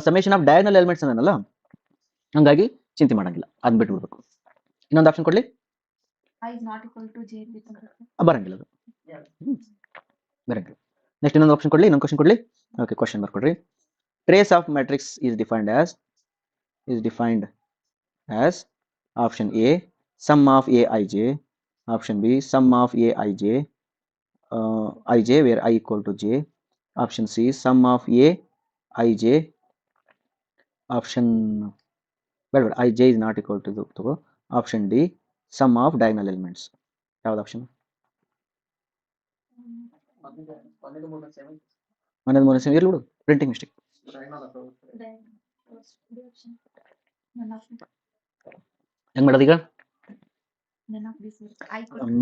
[SPEAKER 1] summation of diagonal elements ಅನ್ನಲ್ಲ, ಹಂಗಾಗಿ ಚಿಂತೆ ಮಾಡಂಗಿಲ್ಲ, ಅದನ್ನ ಬಿಟ್ಬಿಡ್ಬೇಕು. ಇನ್ನೊಂದು ಆಪ್ಷನ್ ಕೊಡ್ಲಿ? ಬರಂಗಿಲ್ಲ ಅದು, ಬರಂಗಿಲ್ಲ. ನೆಕ್ಸ್ಟ್ ಇನ್ನೊಂದು ಆಪ್ಷನ್ ಕೊಡ್ಲಿ, ಇನ್ನೊಂದು ಕ್ವಶನ್ ಕೊಡ್ಲಿ. ಓಕೆ, ಕ್ವಶನ್ ಬರ್ಕೊಡ್ರಿ. Trace of matrix is defined as option A, sum of aij. Option B, sum of aij, ij where I equal to j. Option C, sum of aij. Option ij is not equal to option D, sum of diagonal elements. ಯಾವ್ದು option? 13 same ಇರ್ಲಿ ಬಿಡು, printing mistake. ಹೆಂಗ್ ಮಾಡೋದು ಈಗ?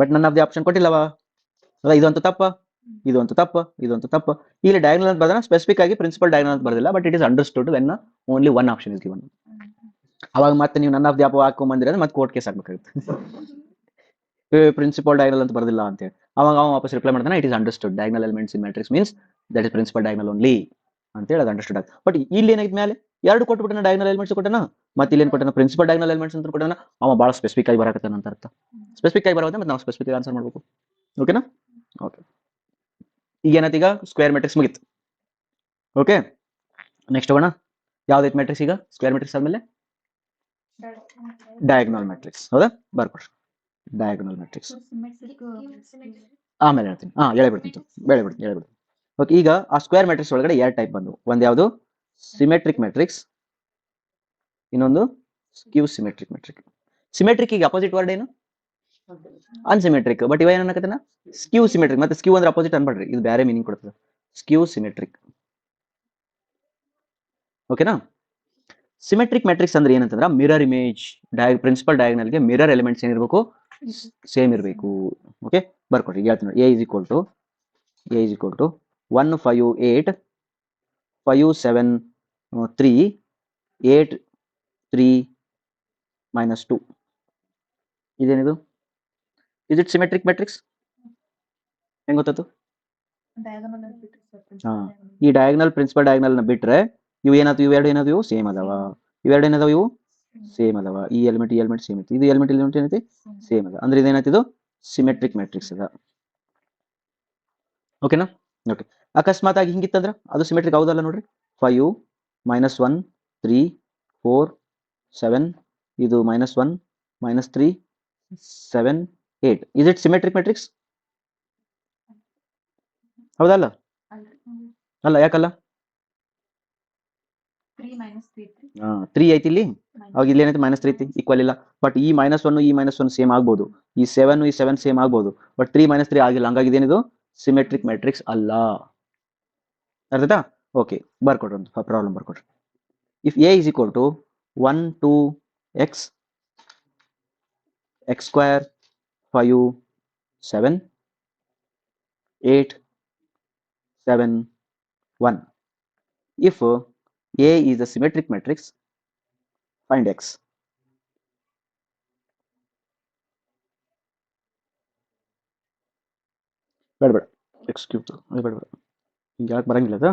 [SPEAKER 1] But ನನ್ನ of the option ಕೊಟ್ಟಿಲ್ಲವಾ? ಇದಂತೂ ತಪ್ಪ, ಇದಂತೂ ತಪ್ಪ. ಇಲ್ಲಿ ಡಯಾಗನಲ್ ಅಂತ ಬರ್ದಾನ, ಸ್ಪೆಸಿಫಿಕ್ ಆಗಿ ಪ್ರಿನ್ಸಿಪಲ್ ಡಯಾಗನಲ್ ಅಂತ ಬರ್ದಿಲ್ಲ. But it is understood when only one option is given. ಅವಾಗ ಮತ್ತೆ ನೀವು ನನ್ನ ಆಫ್ ದಿ ಹಾಕೊಂಬಂದಿರ ಮತ್ತೆ ಕೋರ್ಟ್ ಕೇಸ್ ಆಗ್ಬೇಕಾಗುತ್ತೆ. ಪ್ರಿನ್ಸಿಪಲ್ ಡಯಾಗನಲ್ ಅಂತ ಬರ್ದಿಲ್ಲ ಅಂತೇಳಿ ಅವಾಗ ವಾಪಸ್ ರಿಪ್ಲೈ ಮಾಡ್ತಾನೆ, it is understood diagonal elements in matrix means that is principal diagonal only ಅಂತೇಳಿ ಅದು ಅಂಡರ್ಸ್ಟುಡ್ ಆಗುತ್ತೆ. ಬಟ್ ಇಲ್ಲಿ ಏನಾಯ್ತು, ಮೇಲೆ ಎರಡು ಕೊಟ್ಬಿಟ್ಟನ, ಡಯಾಗನಲ್ ಎಲಿಮೆಂಟ್ಸ್ ಕೊಟ್ಟನ, ಮತ್ತೆ ಇಲ್ಲಿ ಏನ್ ಕೊಟ್ಟನ? ಪ್ರಿನ್ಸಿಪಲ್ ಡಯಾಗನಲ್ ಎಲಿಮೆಂಟ್ಸ್ ಅಂತ ಕೊಟ್ಟನ. ಅವ ಭಾಳ ಸ್ಪೆಸಿಫಿಕ್ ಆಗಿ ಬರಕತ್ತಾನ ಅಂತ ಅರ್ಥ. ಸ್ಪೆಸಿಫಿಕ್ ಆಗಿ ಬರೋದ್ರೆ ಮತ್ತೆ ನಾವು ಸ್ಪೆಸಿಫಿಕ್ ಆಗಿ ಆನ್ಸರ್ ಮಾಡ್ಬೇಕು. ಓಕೆನಾ? ಓಕೆ, ಈಗ ಏನಾಯ್ತು? ಈಗ ಸ್ಕ್ವೇರ್ ಮ್ಯಾಟ್ರಿಕ್ಸ್ ಮುಗಿತು. ಓಕೆ, ನೆಕ್ಸ್ಟ್ ಹೋಗೋಣ. ಯಾವ್ದೈತೆ ಮ್ಯಾಟ್ರಿಕ್ಸ್ ಈಗ? ಸ್ಕ್ವೇರ್ ಮ್ಯಾಟ್ರಿಕ್ಸ್ ಆದ್ಮೇಲೆ ಡಯಾಗನಲ್ ಮ್ಯಾಟ್ರಿಕ್ಸ್. ಹೌದಾ? ಬರ್ಕೊಡ್ರಿ ಡಯಾಗನಲ್ ಮ್ಯಾಟ್ರಿಕ್ಸ್. ಆಮೇಲೆ ಹೇಳ್ತೀನಿ. ಹೇಳ್ಬಿಡ್ತೀನಿ. ಓಕೆ, ಈಗ ಆ ಸ್ಕ್ವೇರ್ ಮ್ಯಾಟ್ರಿಕ್ಸ್ ಒಳಗಡೆ ಎರಡು ಟೈಪ್ ಬಂದವು. ಒಂದು ಯಾವುದು? ಸಿಮೆಟ್ರಿಕ್ ಮ್ಯಾಟ್ರಿಕ್ಸ್, ಇನ್ನೊಂದು ಸ್ಕ್ಯೂ ಸಿಮೆಟ್ರಿಕ್ ಮ್ಯಾಟ್ರಿಕ್. ಸಿಮೆಟ್ರಿಕ್ ಈಗ ಅಪೋಸಿಟ್ ವರ್ಡ್ ಏನು? ಅನ್ಸಿಮೆಟ್ರಿಕ್. ಬಟ್ ಇವ ಏನನ್ನಕತ್ತನ? ಸ್ಕ್ಯೂ ಸಿಮೆಟ್ರಿಕ್. ಮತ್ತೆ ಸ್ಕ್ಯೂ ಅಂದ್ರೆ ಅಪೋಸಿಟ್ ಅನ್ಬೇಡ್ರಿ, ಇದು ಬೇರೆ ಮೀನಿಂಗ್ ಕೊಡ್ತದೆ. Skew symmetric. ಓಕೆನಾ? ಸಿಮೆಟ್ರಿಕ್ ಮ್ಯಾಟ್ರಿಕ್ಸ್ ಅಂದ್ರೆ ಏನಂತಂದ್ರೆ ಮಿರರ್ ಇಮೇಜ್. ಪ್ರಿನ್ಸಿಪಲ್ ಡಯಾಗನಲ್ಗೆ ಮಿರರ್ ಎಲಿಮೆಂಟ್ಸ್ ಏನಿರ್ಬೇಕು? ಸೇಮ್ ಇರಬೇಕು. ಓಕೆ, ಬರ್ಕೊಡ್ರಿ. ಹೇಳ್ತೀನಿ ನೋಡಿ. A is equal to 1 5 8 5 7 3 8 3 -2. ಇದೇನಿದು? Is it symmetric matrix? ಹೆಂಗ್ ಗೊತ್ತಾಯ್ತು? ಈ ಡಯಾಗನಲ್ ಪ್ರಿನ್ಸಿಪಲ್ ಡಯಾಗನಲ್ ನ ಬಿಟ್ರೆ ಇವು ಏನಾಯ್ತು? ಇವೆರಡು ಏನಾದ್ರು ಸೇಮ್ ಅದಾವ. ಇವೆರಡು ಏನದಾವ? ಇವು ಸೇಮ್ ಅದಾವ. ಈ ಎಲಿಮೆಂಟ್ ಸೇಮ್ ಐತಿ, ಇದು ಎಲಿಮೆಂಟ್ ಏನೈತಿ? ಸೇಮ್ ಅದ. ಅಂದ್ರೆ ಇದೇನಾಯ್ತು? ಇದು ಸಿಮೆಟ್ರಿಕ್ ಮ್ಯಾಟ್ರಿಕ್ಸ್ ಅದ. ಓಕೆನಾ? ಓಕೆ. ಅಕಸ್ಮಾತ್ ಆಗಿ ಹಿಂಗಿತ್ತಂದ್ರ ಅದು ಸಿಮೆಟ್ರಿಕ್ ಹೌದಲ್ಲ ನೋಡ್ರಿ. 5 -1 3 4 7 ಇದು -1 -3 7 8 ಇಸ್ ಇಟ್ ಸಿಮೆಟ್ರಿಕ್ ಮ್ಯಾಟ್ರಿಕ್ಸ್? ಹೌದಲ್ಲ? ಅಲ್ಲ, ಯಾಕಲ್ಲ? 3 ಐತಿ ಇಲ್ಲಿ, ಅವಾಗ ಇಲ್ಲಿ ಏನೈತಿ -3 ಐತಿ, ಈಕ್ವಲ್ ಇಲ್ಲ. ಬಟ್ ಈ -1 ಈ -1 ಸೇಮ್ ಆಗ್ಬೋದು, ಈ 7 ಈ 7 ಸೇಮ್ ಆಗ್ಬೋದು, ಬಟ್ 3 -3 ಆಗಿಲ್ಲ. ಹಂಗಾಗಿ ಇದೇನಿದು ಸಿಮೆಟ್ರಿಕ್ ಮ್ಯಾಟ್ರಿಕ್ಸ್ ಅಲ್ಲ. ಅರ್ಥಾಯ್ತಾ? ಓಕೆ, ಬರ್ಕೊಡ್ರಿ ಒಂದು ಪ್ರಾಬ್ಲಮ್ ಬರ್ಕೊಡ್ರಿ. If A is equal to 1 2 x x square 5 7 8 7 1, if A is a symmetric matrix, find x. ಬೇಡ ಬೇಡ, ಎಕ್ಸ್ ಕ್ಯೂಬ್ ಅದು ಬೇಡ ಬೇಡ, ಹಿಂಗೆ ಯಾಕೆ ಬರಂಗಿಲ್ಲ ಅದು,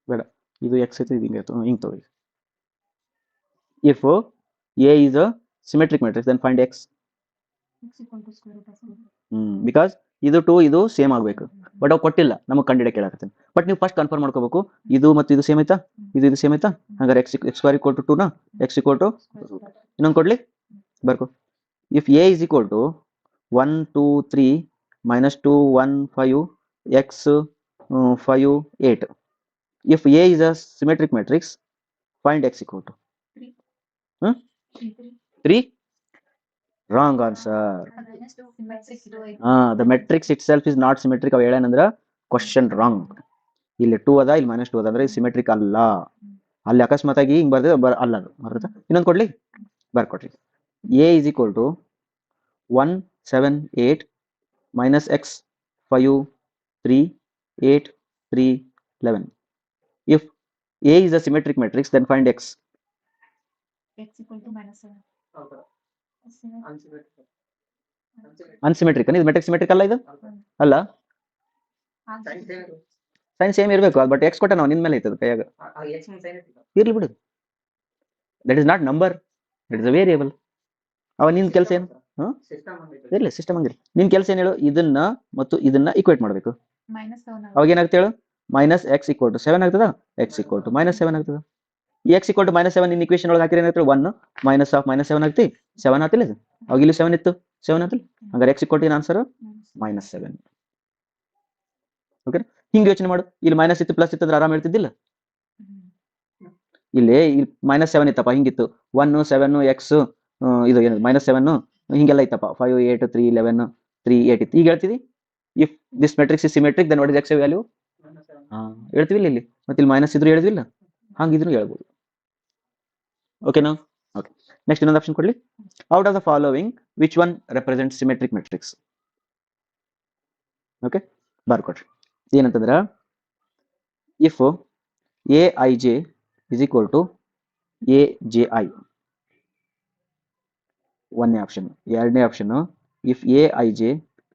[SPEAKER 1] ಬೇಡ. ಇದು ಎಕ್ಸ್ ಐತೆ, ಇದು ಹಿಂಗೆ ಆಯ್ತು, ಹಿಂಗೆ ತಗೋ. If A is a symmetric matrix, then find x. Because ಇದು 2 ಇದು ಸೇಮ್ ಆಗ್ಬೇಕು, ಬಟ್ ಅವು ಕೊಟ್ಟಿಲ್ಲ, ನಮಗೆ ಕಂಡಿಡಿಯಕ್ಕೆ ಕೇಳಾಕತ್ತೀನಿ. ಬಟ್ ನೀವು ಫಸ್ಟ್ ಕನ್ಫರ್ಮ್ ಮಾಡ್ಕೋಬೇಕು, ಇದು ಮತ್ತು ಇದು ಸೇಮ್ ಐತಾ, ಇದು ಸೇಮ್ ಐತಾ. ಹಂಗಾರೆ x ಸ್ಕ್ವೇರ್ ಈಕ್ವಲ್ ಟು 2 ನಾ, x ಈಕ್ವಲ್ ಟು ಇನ್ನೊಂದು ಕೊಡ್ಲಿ, ಬರ್ಕೋ. If A is equal to 1 2 3 -2 1 5 x 5 8, if A is a symmetric matrix, find x equal to 3. Wrong answer. The matrix itself is not symmetric. ಅವ ಹೇಳೇನಂದ್ರ question wrong. ಇಲ್ಲಿ 2 ಅದ, ಇಲ್ಲಿ -2 ಅದ, ಅಂದ್ರೆ ಸಿಮೆಟ್ರಿಕ್ ಅಲ್ಲ. ಅಲ್ಲಿ ಅಕಸ್ಮಾತ್ ಆಗಿ ಹಿಂಗ್ ಬರ್ದೆ ಅಲ್ಲ ಅದು. ಅರ್ಥ? ಇನ್ನೊಂದು ಕೊಡ್ಲಿ, ಬರ್ಕೊಡ್ರಿ. A is equal to 1 7 8 -x 5 3 8 3 11. If A is a symmetric matrix, then find x.
[SPEAKER 2] X equal to -7.
[SPEAKER 1] ಅನ್ಸಿಮೆಟ್ರಿಕ್. ಇದು ಮೆಟ್ರಿಕ್ ಸಿಮೆಟ್ರಿಕ್ ಅಲ್ಲ, ಇದು ಅಲ್ಲ. ಸೈನ್ ಸೇಮ್ ಇರಬೇಕು, ಬಟ್ ಎಕ್ಸ್ ಕೊಟ್ಟ ನಾವು ನಿನ್ ಮೇಲೆ ಐತದ ಕೈಯಾಗ, ಇರ್ಲಿ ಬಿಡು. That is not number, that is a variable. ಅವ ನಿನ್ ಕೆಲಸ ಏನು? ಇರ್ಲಿ, ಸಿಸ್ಟಮ್ ಹಂಗಿರ್ಲಿ. ನಿನ್ ಕೆಲಸ ಏನ್ ಹೇಳು? ಇದನ್ನ ಮತ್ತು ಇದನ್ನ ಈಕ್ವೇಟ್ ಮಾಡ್ಬೇಕು. ಅವಾಗ ಏನಾಗ್ತ ಹೇಳು? -x = 7 ಆಗ್ತದ, x = -7 ಆಗ್ತದ. ಈ x = -7 ನಿನ್ ಈಕ್ವೇಷನ್ ಒಳಗೆ ಹಾಕಿದ್ರೆ ಏನಾಗ್ತದೆ? 1 -7 ಆಗ್ತಿ, 7 ಆತಿಲ್ಲ ಇದು. ಅವಾಗ ಇಲ್ಲಿ 7 ಇತ್ತು, 7 ಆತಿಲ್ಲ. ಹಂಗಾರೆ x = ಆನ್ಸರ್ -7. ಓಕೆ, ಹಿಂಗೆ ಯೋಚನೆ ಮಾಡು. ಇಲ್ಲಿ ಮೈನಸ್ ಇತ್ತು ಪ್ಲಸ್ ಇತ್ತು ಅಂದ್ರೆ ಆರಾಮ್ ಹೇಳ್ತಿದ್ದಿಲ್ಲ. ಇಲ್ಲಿ -7 ಇತ್ತಪ್ಪ, ಹಿಂಗಿತ್ತು 1 7 x ಇದು ಏನು -7 ಹಿಂಗೆಲ್ಲ ಇತ್ತಪ್ಪ. 5 8 3 11 3 8 ಇತ್ತು. ಈಗ ಹೇಳ್ತೀವಿ if this matrix is symmetric then what is x value? ಹೇಳ್ತೀವಿ ಇಲ್ಲಿ. ಮತ್ತೆ ಇಲ್ಲಿ ಮೈನಸ್ ಇದ್ರು ಹೇಳಿದ್ವಿಲ್ಲ, ಹಂಗಿದ್ರು ಹೇಳ್ಬೋದು. ಓಕೆನಾ? ಓಕೆ, ನೆಕ್ಸ್ಟ್ ಇನ್ನೊಂದು ಆಪ್ಷನ್ ಕೊಡ್ಲಿ. Out of the following which one represent symmetric matrix? Okay, ಬರ್ಕೊಡ್ರಿ. ಏನಂತಂದ್ರ if Aij is equal to Aji, ಒಂದನೇ ಆಪ್ಷನ್. ಎರಡನೇ option if Aij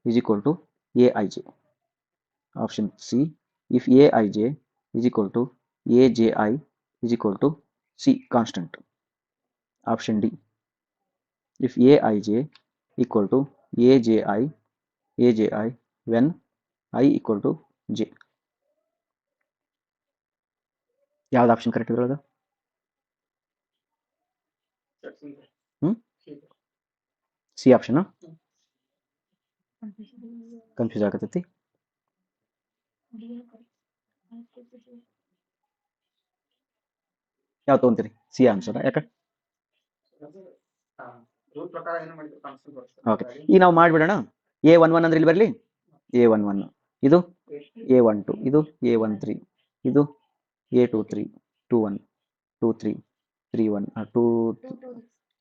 [SPEAKER 1] is equal to Aij. Option C if Aij is equal to Aji is equal to C constant. Option D if Aij equal to Aji when I equal to J. ಯಾವ್ದು option correct ಇದ್ರೊಳಗ? C option. Confuse ಆಗತೈತಿ. ಯಾವ ತಗೊಂತೀರಿ? C answer. ಯಾಕ? Okay, ಈಗ ನಾವು ಮಾಡ್ಬಿಡೋಣ. A11 ಅಂದ್ರೆ ಇಲ್ಲಿ ಬರಲಿ A11, ಇದು A12, ಇದು A13, ಇದು A23 21 23 31 2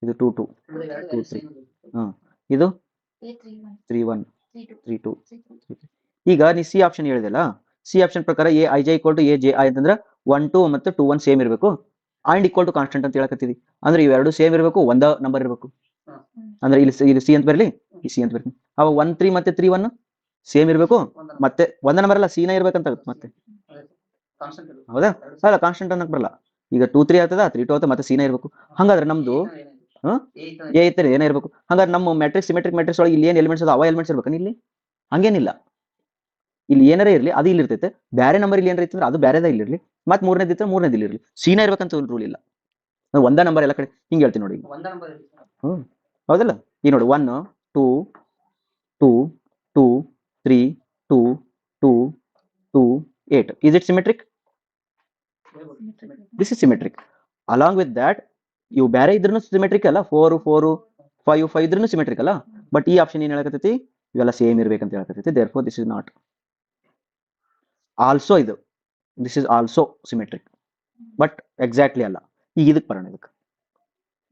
[SPEAKER 1] ಇದು 22 23 ಇದು A31 32 33. ಈಗ ನೀ ಸಿ ಆಪ್ಷನ್ ಹೇಳಿದೆಲ್ಲ, ಸಿ ಆಪ್ಷನ್ ಪ್ರಕಾರ Aij = Aji ಅಂತಂದ್ರೆ 1 2 ಮತ್ತು 2 1 ಸೇಮ್ ಇರಬೇಕು, ಅಂಡ್ ಈಕ್ವಲ್ ಟು ಕಾನ್ಸ್ಟೆಂಟ್ ಅಂತ ಹೇಳಕತ್ತಿದ್ವಿ. ಅಂದ್ರೆ ಇವೆರಡು ಸೇಮ್ ಇರಬೇಕು, ಒಂದ ನಂಬರ್ ಇರಬೇಕು. ಅಂದ್ರೆ ಇಲ್ಲಿ ಸಿ ಅಂತ ಬರಲಿ, ಈ ಸಿ ಅಂತ ಬರಲಿ. ಅವ 1 3 ಮತ್ತೆ 3 1 ಸೇಮ್ ಇರಬೇಕು, ಮತ್ತೆ ಒಂದ ನಂಬರ್ ಅಲ್ಲ ಸಿನ ಇರ್ಬೇಕಂತ ಮತ್ತೆ. ಹೌದಾ? ಅಲ್ಲ, ಕಾನ್ಸ್ಟೆಂಟ್ ಅನ್ನಕ್ ಬರಲ್ಲ. ಈಗ 2 3 ಆಗ್ತದ, 3 2 ಆಗ್ತದ, ಮತ್ತೆ ಸಿನ ಇರಬೇಕು. ಹಂಗಾದ್ರೆ ನಮ್ದು ಎ ಇತ್ತರೆ ಏನೇ ಇರಬೇಕು. ಹಂಗಾರೆ ನಮ್ಮ ಮ್ಯಾಟ್ರಿಕ್ಸ್ ಸಿಮೆಟ್ರಿಕ್ ಮ್ಯಾಟ್ರಿಕ್ಸ್ ಒಳಗೆ ಇಲ್ಲಿ ಏನು ಎಲಿಮೆಂಟ್ಸ್ ಅದ ಅವ ಎಲಿಮೆಂಟ್ಸ್ ಇರ್ಬೇಕು ಇಲ್ಲಿ ಹಂಗೇನಿಲ್ಲ. ಇಲ್ಲಿ ಏನಾರೇ ಇರಲಿ ಅದು ಇಲ್ಲಿ ಇರ್ತೈತೆ, ಬೇರೆ ನಂಬರ್ ಇಲ್ಲಿ ಏನಾರ ಇತ್ತಂದ್ರೆ ಅದು ಬೇರೆದ ಇಲ್ಲಿ ಇರಲಿ, ಮತ್ತೆ ಮೂರನೇದು ಇತ್ತು ಮೂರನೇದು ಇಲ್ಲಿ ಇರಲಿ, ಸೀನಾ ಇರ್ಬೇಕಂತ ರೂಲ್ ಇಲ್ಲ. ಒಂದ ನಂಬರ್ ಎಲ್ಲ ಕಡೆ ಹಿಂಗೆ ಹೇಳ್ತೀನಿ ನೋಡಿ. ಹೌದಲ್ಲ, ಈಗ ನೋಡಿ 1 2 2 2 3 2 2 2 8. Is it symmetric? This is symmetric. Along with that, ಇವು ಬೇರೆ ಇದ್ರೂ ಸಿಮೆಟ್ರಿಕ್ ಅಲ್ಲ, 4 4 5 5 ಇದ್ರೂ ಸಿಮೆಟ್ರಿಕ್ ಅಲ್ಲ. ಬಟ್ ಈ ಆಪ್ಷನ್ ಏನ್ ಹೇಳಕತ್ತೈತಿ, ಇವೆಲ್ಲ ಸೇಮ್ ಇರ್ಬೇಕಂತ ಹೇಳಕತ್ತೈತಿ. therefore this is not. Also ಇದು this is also symmetric, but exactly ಅಲ್ಲ. ಈಗ ಇದಕ್ಕೆ ಬರೋಣ. ಇದಕ್ಕೆ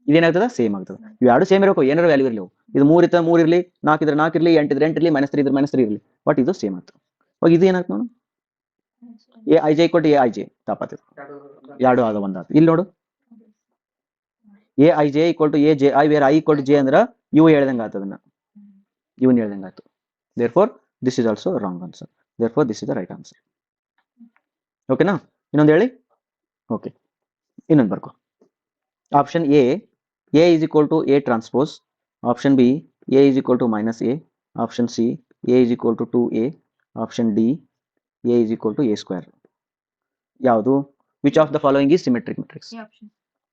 [SPEAKER 1] ಇದೇನಾಗ್ತದ, ಸೇಮ್ ಆಗ್ತದೆ. ಇವು ಎರಡು ಸೇಮ್ ಇರಬೇಕು, ಏನಾರು ವ್ಯಾಲ್ಯೂ ಇರಲಿ. ಇದು 3 ಇತ್ತ 3 ಇರಲಿ, 4 ಇದ್ರೆ 4 ಇರಲಿ, 8 ಇದ್ರೆ 8 ಇರಲಿ, -3 ಇದ್ರೆ -3 ಇರಲಿ, ಬಟ್ ಇದು ಸೇಮ್ ಆಗ್ತದೆ. ಇವಾಗ ಇದು ಏನಾಗ್ತದೆ ನೋಡು, A I J equal to A I J ತಾಪತ್ತೆ ಎರಡು ಆದ ಒಂದಾದ. ಇಲ್ಲಿ ನೋಡು, A I J equal to A J I where I equal to J ಅಂದ್ರೆ ಇವು ಹೇಳ್ದಂಗೆ ಆಯ್ತು, ಅದನ್ನ ಇವನ್ ಹೇಳ್ದಂಗೆ ಆಯ್ತು. therefore this is also wrong answer. therefore this is the right answer. ಓಕೆನಾ? ಇನ್ನೊಂದು ಹೇಳಿ. ಓಕೆ, ಇನ್ನೊಂದು ಬರ್ಕೋ. Option A is equal to A transpose. Option B A is equal to -A. Option C A is equal to 2A. Option D A is equal to A square. ಯಾವುದು? Which of the following is symmetric matrix?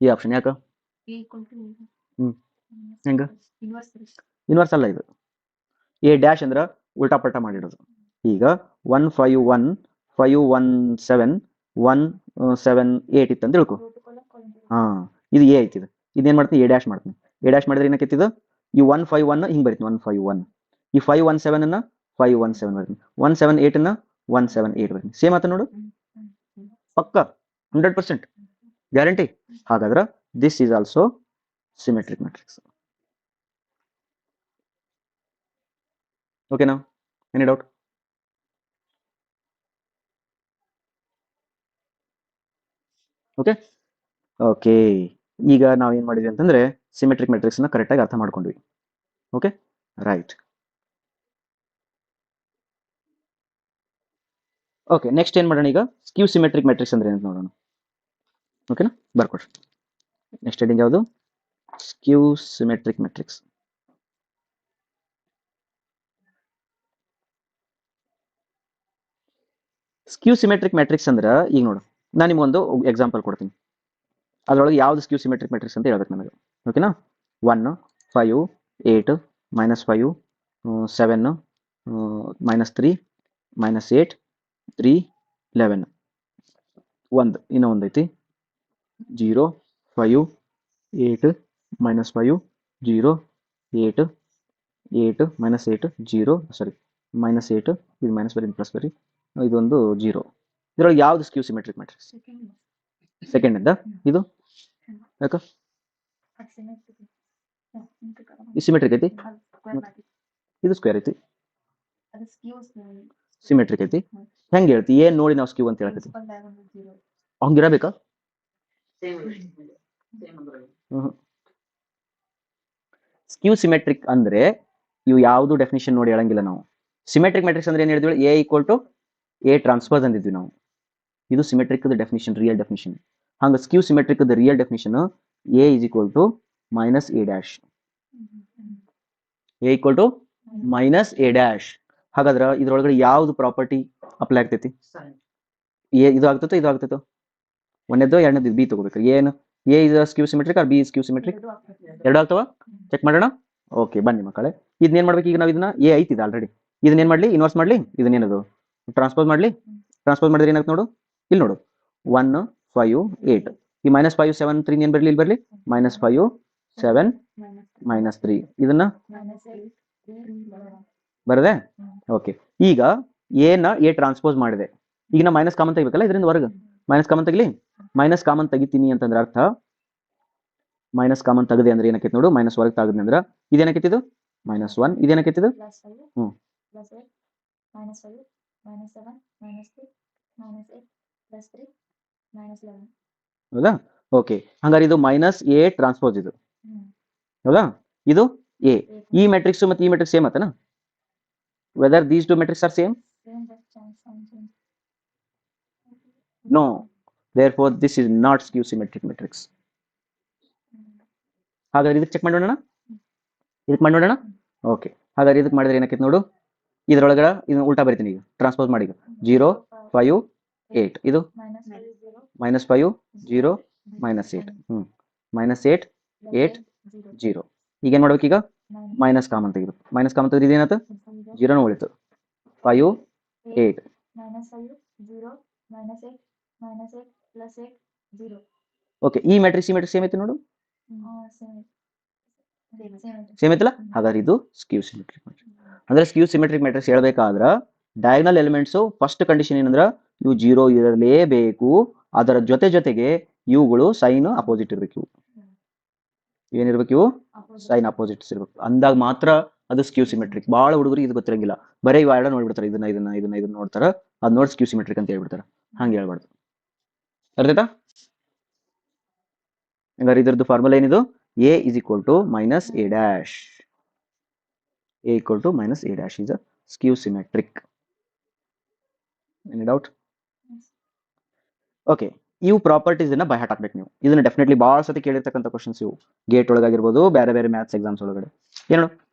[SPEAKER 1] ಈ option ಯಾಕ? ಹೆಂಗ inverse ಅಲ್ಲ, ಇದು A dash ಅಂದ್ರೆ ಉಲ್ಟಾ ಪಲ್ಟಾ ಮಾಡಿಡೋದು. ಈಗ 1 5 1 5 1 7 1 7 8 ಇತ್ತು ಅಂತ ತಿಳ್ಕೊ. ಹಾ, ಇದು ಎ ಐತಿ. ಇದೇನ್ ಮಾಡ್ತೀನಿ, ಎ ಡ್ಯಾಶ್ ಮಾಡ್ತೀನಿ. ಎ ಡ್ಯಾಶ್ ಮಾಡಿದ್ರೆ ಏನಕ್ಕಿತ್ತು, ಈ 1 5 1 ಹಿಂಗ್ ಬರೀತೀನಿ, 1 5 1. ಈ 5 1 7 ಅನ್ನ 5 1 7 ಬರ್ತೀನಿ, 1 7 8 ಅನ್ನ 1 7 8 ಬರ್ತೀನಿ. ಸೇಮ್ ಆತ ನೋಡು, ಪಕ್ಕ 100% ಗ್ಯಾರಂಟಿ. ಹಾಗಾದ್ರೆ this is also symmetric matrix. ಓಕೆನಾ? Any doubt? ಓಕೆ ಓಕೆ, ಈಗ ನಾವು ಏನ್ ಮಾಡಿದ್ವಿ ಅಂತಂದ್ರೆ ಸಿಮೆಟ್ರಿಕ್ ಮ್ಯಾಟ್ರಿಕ್ಸ್ ನ ಕರೆಕ್ಟ್ ಆಗಿ ಅರ್ಥ ಮಾಡ್ಕೊಂಡ್ವಿ. Okay, right. ಓಕೆ, ನೆಕ್ಸ್ಟ್ ಏನ್ ಮಾಡೋಣ, ಈಗ ಸ್ಕ್ಯೂ ಸಿಮೆಟ್ರಿಕ್ ಮ್ಯಾಟ್ರಿಕ್ಸ್ ಅಂದ್ರೆ ಏನಂತ ನೋಡೋಣ. ಓಕೆನಾ? ಬರ್ಕೊಡ್ರಿ. ನೆಕ್ಸ್ಟ್ ಹೆಡಿಂಗ್ ಯಾವುದು? ಸ್ಕ್ಯೂ ಸಿಮೆಟ್ರಿಕ್ ಮ್ಯಾಟ್ರಿಕ್ಸ್. ಸ್ಕ್ಯೂ ಸಿಮೆಟ್ರಿಕ್ ಮ್ಯಾಟ್ರಿಕ್ಸ್ ಅಂದ್ರೆ ಈಗ ನೋಡು, ನಾನು ನಿಮ್ಗೊಂದು ಎಕ್ಸಾಂಪಲ್ ಕೊಡ್ತೀನಿ. ಅದರೊಳಗೆ ಯಾವ್ದು ಸ್ಕ್ಯೂ ಸಿಮೆಟ್ರಿಕ್ ಮ್ಯಾಟ್ರಿಕ್ಸ್ ಅಂತ ಹೇಳ್ಬೇಕು ನನಗೆ. ಓಕೆನಾ? 1 5 8 -5 7 -3 -8 3 11. ಇನ್ನೂ ಒಂದು ಐತಿ 0 5 8 -5 0 8 8 -8 0 ಸಾರಿ -8 ಇದು ಮೈನಸ್ ಬರೀ ಪ್ಲಸ್ ಬರೀ ಇದೊಂದು 0. ಇದರೊಳಗೆ ಯಾವ್ದು ಸ್ಕ್ಯೂ ಸಿಮೆಟ್ರಿಕ್ ಮ್ಯಾಟ್ರಿಕ್ಸ್? ಸೆಕೆಂಡ್ ಇಂದ ಇದು ಯಾಕ ಈ ಸಿಮೆಟ್ರಿಕ್ ಐತಿ, ಇದು ಸ್ಕ್ವೇರ್ ಐತಿ, ಸಿಮೆಟ್ರಿಕ್ ಐತಿ. ಹೆಂಗೆ ಹೇಳ್ತಿ, ಏನ್ ನೋಡಿ ನಾವು ಸ್ಕ್ಯೂ ಅಂತ ಹೇಳಕತ್ತಿ? ಹಂಗಿರಬೇಕಾ? ಸ್ಕ್ಯೂ ಸಿಮೆಟ್ರಿಕ್ ಅಂದ್ರೆ ಇವು ಯಾವುದು ಡೆಫಿನಿಷನ್ ನೋಡಿ ಹೇಳಂಗಿಲ್ಲ ನಾವು. ಸಿಮೆಟ್ರಿಕ್ ಮ್ಯಾಟ್ರಿಕ್ಸ್ ಅಂದ್ರೆ ಏನ್ ಹೇಳಿದ್ವಿ, A equal to A transpose ಅಂದಿದ್ವಿ ನಾವು. ಇದು ಸಿಮೆಟ್ರಿಕ್ ಡೆಫಿನಿಷನ್, ರಿಯಲ್ ಡೆಫಿನಿಷನ್. ಹಂಗ skew symmetric real definition A is equal to minus A dash. A equal to minus A dash. ಹಾಗಾದ್ರೆ ಇದ್ರೊಳಗಡೆ ಯಾವ್ದು ಪ್ರಾಪರ್ಟಿ ಅಪ್ಲೈ ಆಗ್ತೈತಿ? ಎ ಇದು ಆಗ್ತೈತೋ ಇದು ಆಗ್ತೈತೋ? ಒಂದೇದ್ದು ಎರಡನೇದು ಬಿ ತಗೋಬೇಕ್ರಿ. ಏನು A is skew symmetric or B is skew symmetric? ಎರಡು ಆಗ್ತಾವ? ಚೆಕ್ ಮಾಡೋಣ. ಓಕೆ, ಬನ್ನಿ ಮಕ್ಕಳೇ. ಇದನ್ನೇನ್ ಮಾಡ್ಬೇಕು, ಈಗ ನಾವು ಇದನ್ನ ಎ ಐತಿ ಇದು ಆಲ್ರೆಡಿ. ಇದನ್ನೇನ್ ಮಾಡ್ಲಿ, ಇನ್ವರ್ಸ್ ಮಾಡ್ಲಿ, ಇದನ್ನೇನದು ಟ್ರಾನ್ಸ್ಪೋಸ್ ಮಾಡ್ಲಿ. ಟ್ರಾನ್ಸ್ಪೋಸ್ ಮಾಡಿದ್ರೆ ಏನಾಗ್ತದೆ ನೋಡು, ಇಲ್ಲಿ ನೋಡು 1 5 8 ಈ -5 7 3 ಏನ್ ಬರ್ಲಿ, ಇಲ್ಲಿ ಬರ್ಲಿ -5 7 -3 ಇದನ್ನ ಬರದೆ. ಓಕೆ, ಈಗ ಎನ ಎ ಟ್ರಾನ್ಸ್ಪೋಸ್ ಮಾಡಿದೆ. ಈಗ ನಾ ಮೈನಸ್ ಕಾಮನ್ ತೆಗಿಬೇಕಲ್ಲ, ಇದರಿಂದ ಹೊರಗೆ ಮೈನಸ್ ಕಾಮನ್ ತೆಗಿಲಿ. ಮೈನಸ್ ಕಾಮನ್ ತೆಗಿತೀನಿ ಅಂತಂದ್ರೆ ಅರ್ಥ ಮೈನಸ್ ಕಾಮನ್ ತೆಗದೆ ಅಂದ್ರೆ ಏನಕ್ಕೈತಿ ನೋಡು, ಮೈನಸ್ ಹೊರಗೆ ತೆಗದೆ ಅಂದ್ರೆ ಇದೇನಕ್ಕೈತಿ, ಇದು -1. ಇದೇನಕ್ಕೈತಿ ಇದು ಹೌದಾ? ಓಕೆ, ಹಂಗಾರೆ ಇದು ಮೈನಸ್ ಎ ಟ್ರಾನ್ಸ್ಪೋಸ್ ಇದು ಹೌದಾ? ಇದು ಎ. ಈ ಮ್ಯಾಟ್ರಿಕ್ಸ್ ಮತ್ತೆ ಈ ಮ್ಯಾಟ್ರಿಕ್ಸ್ ಸೇಮ್ ಆತನಾ? Whether these two matrix are same? No. Therefore, this is not skew symmetric matrix. ಹಾಗಾದ್ರೆ ಇದಕ್ಕೆ ಚೆಕ್ ಮಾಡೋಣ, ಇದಕ್ಕೆ ಮಾಡಿ ನೋಡೋಣ. ಓಕೆ, ಹಾಗಾದ್ರೆ ಇದಕ್ಕೆ ಮಾಡಿದ್ರೆ ಏನಾಕೈತೆ ನೋಡು, ಇದ್ರೊಳಗಡೆ ಇದನ್ನ ಉಲ್ಟಾ ಬರಿತೀನಿ ಈಗ, ಟ್ರಾನ್ಸ್ಪೋಸ್ ಮಾಡಿ ಈಗ 0 5 8 ಇದು -5 0 -8 -8 8 0. ಈಗ ಏನ್ ಮಾಡ್ಬೇಕು, ಈಗ ಮೈನಸ್ ಕಾಮನ್ ತೆಗಿಬೇಕು. ಮೈನಸ್ ಕಾಮನ್ ತೆಗೆದ್ರೆ ಇದೇನಾಯ್ತು, 0 ಉಳಿತು. 5 8 ಓಕೆ. ಈ ಮ್ಯಾಟ್ರಿಕ್ಸ್ ಸೇಮ್ ಐತಿ ನೋಡು, ಸೇಮ್ ಐತಲ್ಲ. ಹಾಗಾದ್ರೆ ಇದು ಸ್ಕ್ಯೂ ಸಿಮೆಟ್ರಿಕ್ ಮ್ಯಾಟ್ರಿಕ್ಸ್. ಅಂದ್ರೆ ಸ್ಕ್ಯೂ ಸಿಮೆಟ್ರಿಕ್ ಮ್ಯಾಟ್ರಿಕ್ಸ್ ಹೇಳ್ಬೇಕಾದ್ರ ಡಯಾಗ್ನಲ್ ಎಲಿಮೆಂಟ್ಸ್ ಫಸ್ಟ್ ಕಂಡೀಷನ್ ಏನಂದ್ರ ಇವು 0 ಇರಲೇಬೇಕು, ಅದರ ಜೊತೆಗೆ ಇವುಗಳು ಸೈನ್ ಅಪೋಸಿಟ್ ಇರ್ಬೇಕು. ಇವು ಏನಿರ್ಬೇಕು, ಇವು ಸೈನ್ ಅಪೋಸಿಟ್ಸ್ ಇರ್ಬೇಕು. ಅಂದಾಗ ಮಾತ್ರ ಅದು ಸ್ಕ್ಯೂ ಸಿಮೆಟ್ರಿಕ್. ಬಹಳ ಹುಡುಗರು ಇದು ಗೊತ್ತಿರಂಗಿಲ್ಲ, ಬರೀ ಇವ ಎರಡು ನೋಡ್ಬಿಡ್ತಾರೆ, ಇದನ್ನ ನೋಡ್ತಾರ, ಅದ್ ನೋಡಿ ಸ್ಕ್ಯೂ ಸಿಮೆಟ್ರಿಕ್ ಅಂತ ಹೇಳ್ಬಿಡ್ತಾರ. ಹಂಗೆ ಹೇಳ್ಬಾರ್ದು, ಅರ್ಥ? ಹಂಗಾರೆ ಇದ್ರದ್ದು ಫಾರ್ಮುಲಾ ಏನಿದು, a is equal to minus a dash. a equal to minus a dash is a skew symmetric. Any doubt? Okay, ಇವು ಪ್ರಾಪರ್ಟೀಸ್ ಬೈ ಹಾರ್ಟ್ ಹಾಕ್ಬೇಕು ನೀವು. ಇದನ್ನ ಡೆಫಿನೆಟ್ಲಿ ಭಾಳ ಸತಿ ಕೇಳಿರ್ತಕ್ಕಂಥ ಕ್ವಶನ್ಸ್ ಇವು, ಗೇಟ್ ಒಳಗಾಗಿರ್ಬೋದು, ಬೇರೆ ಬೇರೆ ಮ್ಯಾಥ್ಸ್ ಎಕ್ಸಾಮ್ಸ್ ಒಳಗಡೆ. ಏನು,